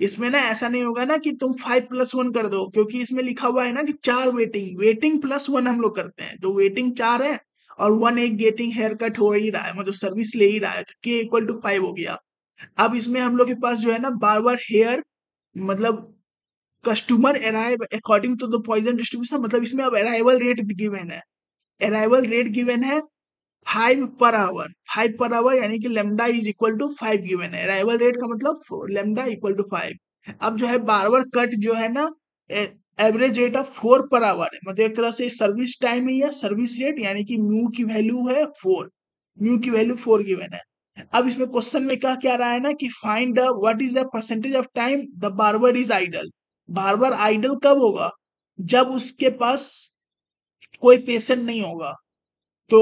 A: इसमें ना ऐसा नहीं होगा ना कि तुम 5+1 कर दो, क्योंकि इसमें लिखा हुआ है ना कि 4 वेटिंग, वेटिंग +1 हम लोग करते हैं। तो वेटिंग 4 है और 1 एक गेटिंग हेयर कट हो ही रहा है, मतलब सर्विस ले ही रहा है, तो के इक्वल टू 5 हो गया। अब इसमें हम लोग के पास जो है ना बार बार हेयर, मतलब customer arrive according to the Poisson distribution, मतलब इसमें अब अराइवल रेट गिवन है। अराइवल रेट गिवन है 5 पर आवर, 5 पर आवर, यानी कि lambda is equal to 5 given है। अराइवल रेट का मतलब लेमडा इक्वल टू 5। अब जो है बार बार कट जो है ना, average rate of 4 per hour है, मतलब एक तरह से सर्विस टाइम ही है, सर्विस रेट, यानी कि म्यू की वैल्यू है 4, म्यू की वैल्यू 4 गिवन है। अब इसमें क्वेश्चन में क्या क्या रहा है ना कि find the what is the percentage of time the barber is idle. Barber idle कब होगा, जब उसके पास कोई पेशेंट नहीं होगा। तो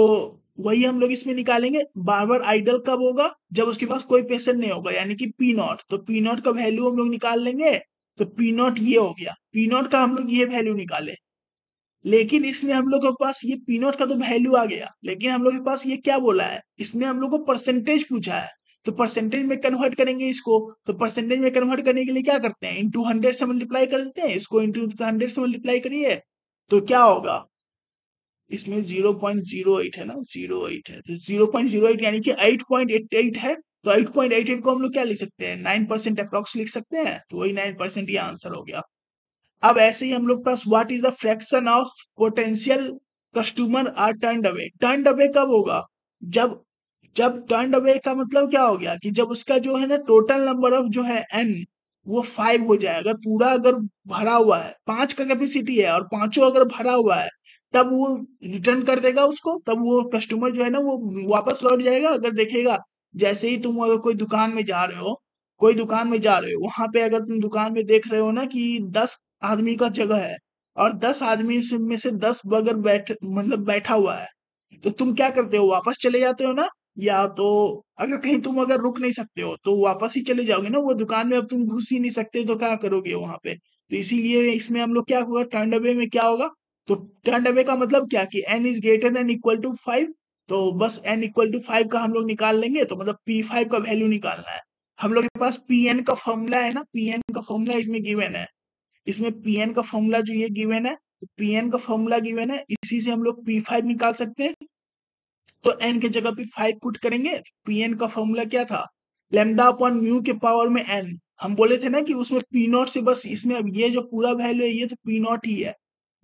A: वही हम लोग इसमें निकालेंगे, बार्बर आइडल कब होगा, जब उसके पास कोई पेशेंट नहीं होगा, यानी कि पी नॉट। तो पी नॉट का वैल्यू हम लोग निकाल लेंगे। तो पी नॉट ये हो गया, पी नॉट का हम लोग ये वैल्यू निकाले। लेकिन इसमें हम लोग के पास ये पी नॉट का तो वैल्यू आ गया, लेकिन हम लोग के पास ये क्या बोला है, इसमें हम लोग को परसेंटेज पूछा है। तो परसेंटेज में कन्वर्ट करेंगे इसको। तो परसेंटेज में कन्वर्ट करने के लिए क्या करते हैं, इंटू 100 से मल्टीप्लाई कर देते हैं, इसको इंटू 100 से मल्टीप्लाई करिए। तो क्या होगा, इसमें 0.08 है ना, 08 है, तो 0.08 यानी कि 8.88 है। तो 8.88 को हम लोग क्या लिख सकते हैं, 9% अप्रॉक्स लिख सकते हैं। तो वही 9% ये आंसर हो गया। अब ऐसे ही हम लोग पास what is the fraction of potential customer are turned away. Turned away कब होगा, जब जब टर्न्ड अवे का मतलब क्या हो गया कि जब उसका जो है ना टोटल नंबर ऑफ जो है एन, वो 5 हो जाए। अगर पूरा अगर भरा हुआ है, 5 का कैपेसिटी है और पांचों अगर भरा हुआ है, तब वो रिटर्न कर देगा उसको, तब वो कस्टमर जो है ना वो वापस लौट जाएगा। अगर देखेगा, जैसे ही तुम अगर कोई दुकान में जा रहे हो, कोई दुकान में जा रहे हो, वहां पे अगर तुम दुकान में देख रहे हो ना कि 10 आदमी का जगह है और 10 आदमी में से 10 अगर मतलब बैठा हुआ है, तो तुम क्या करते हो, वापस चले जाते हो ना। या तो अगर कहीं तुम अगर रुक नहीं सकते हो तो वापस ही चले जाओगे ना, वो दुकान में अब तुम घुस ही नहीं सकते, तो क्या करोगे वहां पे। तो इसीलिए इसमें हम लोग क्या होगा, टर्न अवे में क्या होगा। तो टर्न अवे का मतलब क्या कि n is greater than equal to 5। तो बस n इक्वल टू 5 का हम लोग निकाल लेंगे, तो मतलब P5 का वैल्यू निकालना है। हम लोग के पास Pn का फॉर्मूला है ना, Pn का फॉर्मूला इसमें गिवन है। इसमें Pn का फॉर्मूला जो ये गिवन है, Pn का फॉर्मूला गिवन है, इसी से हम लोग P5 निकाल सकते हैं। तो n के जगह पे 5 पुट करेंगे। Pn का फॉर्मूला क्या था, लेमडा अपॉन म्यू के पावर में n। हम बोले थे ना कि उसमें पी नॉट से, बस इसमें अब ये जो पूरा वैल्यू है ये तो पी नॉट ही है,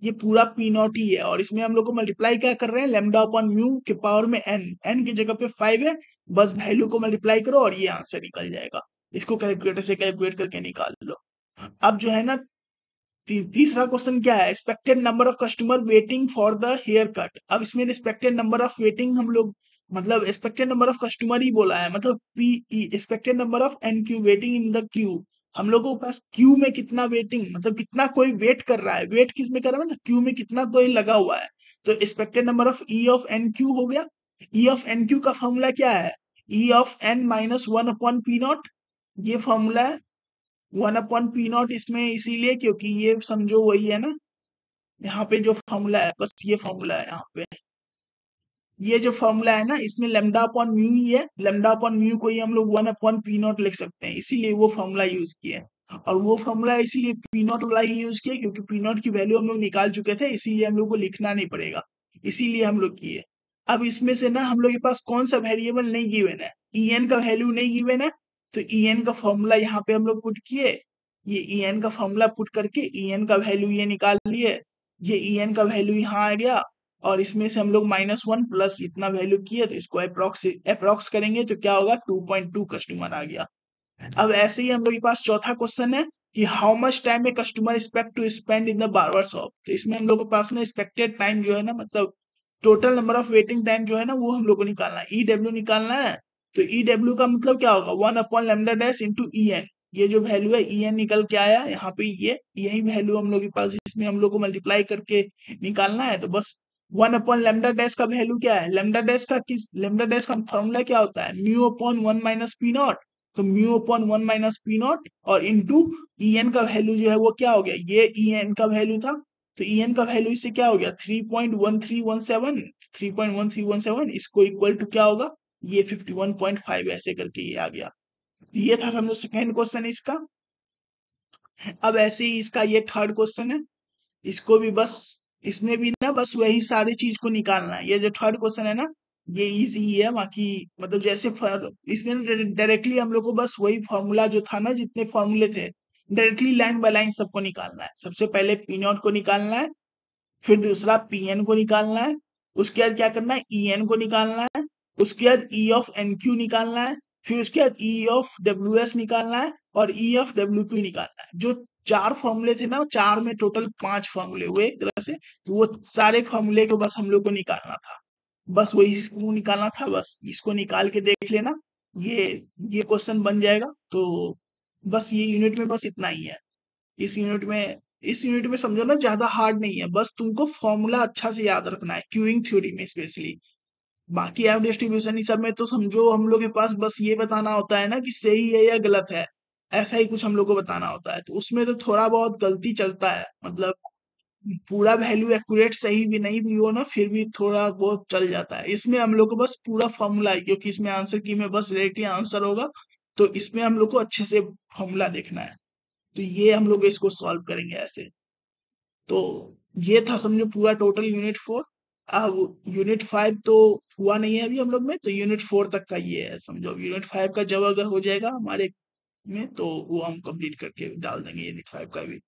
A: ये पूरा पी नॉट ही है। और इसमें हम लोग को मल्टीप्लाई क्या कर रहे हैं, लेमडा अपॉन म्यू के पावर में n, n की जगह पे 5 है। बस वैल्यू को मल्टीप्लाई करो और ये आंसर निकल जाएगा। इसको कैलकुलेटर से कैलकुलेट करके निकाल लो। अब जो है ना तीसरा क्वेश्चन क्या है, expected number of customer waiting for the haircut. अब इसमें एक्सपेक्टेड नंबर ऑफ वेटिंग हम लोग, मतलब एक्सपेक्टेड नंबर ऑफ कस्टमर ही बोला है, मतलब P expected number of N Q waiting in the queue. हम लोगों के पास क्यू में कितना वेटिंग, मतलब कितना कोई वेट कर रहा है, वेट किस में कर रहा है, मतलब क्यू में कितना कोई लगा हुआ है। तो expected number of E of N Q हो गया। ई ऑफ एन क्यू का फॉर्मूला क्या है, E of n minus 1/P0, ये फॉर्मूला है। 1/P0 इसमें इसीलिए क्योंकि ये समझो वही है ना, यहाँ पे जो फॉर्मूला है बस ये फॉर्मूला है यहाँ पे। ये जो फॉर्मूला है ना इसमें लेमडा अपॉन म्यू ही है, लेमडा अपॉन म्यू को ही हम लोग 1 अपॉन पी नॉट लिख सकते हैं, इसीलिए वो फॉर्मूला यूज किए। और वो फॉर्मूला इसीलिए पी नॉट वाला ही यूज किया क्योंकि पी नॉट की वैल्यू हम लोग निकाल चुके थे, इसीलिए हम लोग को लिखना नहीं पड़ेगा, इसीलिए हम लोग किए। अब इसमें से ना हम लोग के पास कौन सा वेरिएबल नहीं गिवन है, ई एन का वैल्यू नहीं गिवन है, तो ई एन का फॉर्मूला यहाँ पे हम लोग पुट किए, ये ई एन का फॉर्मूला पुट करके ई एन का वैल्यू ये निकाल लिए, ये ई एन का वैल्यू यहाँ आ गया, और इसमें से हम लोग -1 प्लस इतना वैल्यू किए तो इसको अप्रोक्स करेंगे तो क्या होगा 2.2 कस्टमर आ गया। अब ऐसे ही हम लोग के पास चौथा क्वेश्चन है कि how much time a customer expect to spend in the barber shop, तो इसमें हम लोग के पास ना एक्सपेक्टेड टाइम जो है ना मतलब total number of waiting time जो है ना वो हम लोग को निकालना है, ईडब्ल्यू निकालना है। तो ईडब्ल्यू का मतलब क्या होगा 1 upon lambda dash into E N, ये जो वैल्यू है ई एन निकल के आया यहाँ पे, ये यही वैल्यू हम लोग के पास इसमें हम लोग को मल्टीप्लाई करके निकालना है। तो बस 1 अपॉन लैम्डा डैश का वैल्यू क्या है, लैम्डा डैश का फॉर्मूला क्या होता है mu upon 1 minus P naught, तो mu upon 1 minus P naught और इंटू ई एन का वैल्यू जो है वो क्या हो गया, ये ई एन का वैल्यू था, तो ई एन का वैल्यू इससे क्या हो गया 3.1317, 3.1317 इसको इक्वल टू क्या होगा ये 51.5 ऐसे करके ये आ गया। ये था समझो सेकेंड क्वेश्चन इसका। अब ऐसे ही इसका ये थर्ड क्वेश्चन है, इसको भी बस इसमें भी ना बस वही सारी चीज को निकालना है। ये जो थर्ड क्वेश्चन है ना ये इजी ही है, बाकी मतलब जैसे इसमें डायरेक्टली हम लोग को बस वही फॉर्मूला जो था ना जितने फॉर्मूले थे डायरेक्टली लाइन बाय लाइन सबको निकालना है। सबसे पहले पी नॉट को निकालना है, फिर दूसरा पी एन को निकालना है, उसके बाद क्या करना है ई एन को निकालना है, उसके बाद ई ऑफ एन क्यू निकालना है, फिर उसके बाद ई ऑफ डब्ल्यू एस निकालना है और ई ऑफ डब्ल्यू क्यू निकालना है। जो चार फॉर्मूले थे ना चार में टोटल 5 फॉर्मूले हुए एक तरह से, तो वो सारे फॉर्मूले को बस हम लोग को निकालना था, बस वही इसको निकालना था, बस इसको निकाल के देख लेना, ये ये क्वेश्चन बन जाएगा। तो बस ये यूनिट में बस इतना ही है। इस यूनिट में इस यूनिट में समझो ना ज्यादा हार्ड नहीं है, बस तुमको फॉर्मूला अच्छा से याद रखना है क्यूइंग थ्योरी में स्पेशली। बाकी एफ डिस्ट्रीब्यूशन सब में तो समझो हम लोग के पास बस ये बताना होता है ना कि सही है या गलत है, ऐसा ही कुछ हम लोग को बताना होता है, तो उसमें तो थोड़ा बहुत गलती चलता है, मतलब पूरा वैल्यू एक्यूरेट सही भी नहीं भी हो ना फिर भी थोड़ा बहुत चल जाता है। इसमें हम लोग को बस पूरा फॉर्मूला है क्योंकि इसमें आंसर की में बस डायरेक्टली आंसर होगा, तो इसमें हम लोग को अच्छे से फॉर्मूला देखना है, तो ये हम लोग इसको सॉल्व करेंगे ऐसे। तो ये था समझो पूरा टोटल यूनिट 4। अब यूनिट 5 तो हुआ नहीं है अभी हम लोग में, तो यूनिट 4 तक का ये है समझो। यूनिट 5 का जब अगर हो जाएगा हमारे में तो वो हम कंप्लीट करके डाल देंगे यूनिट 5 का भी।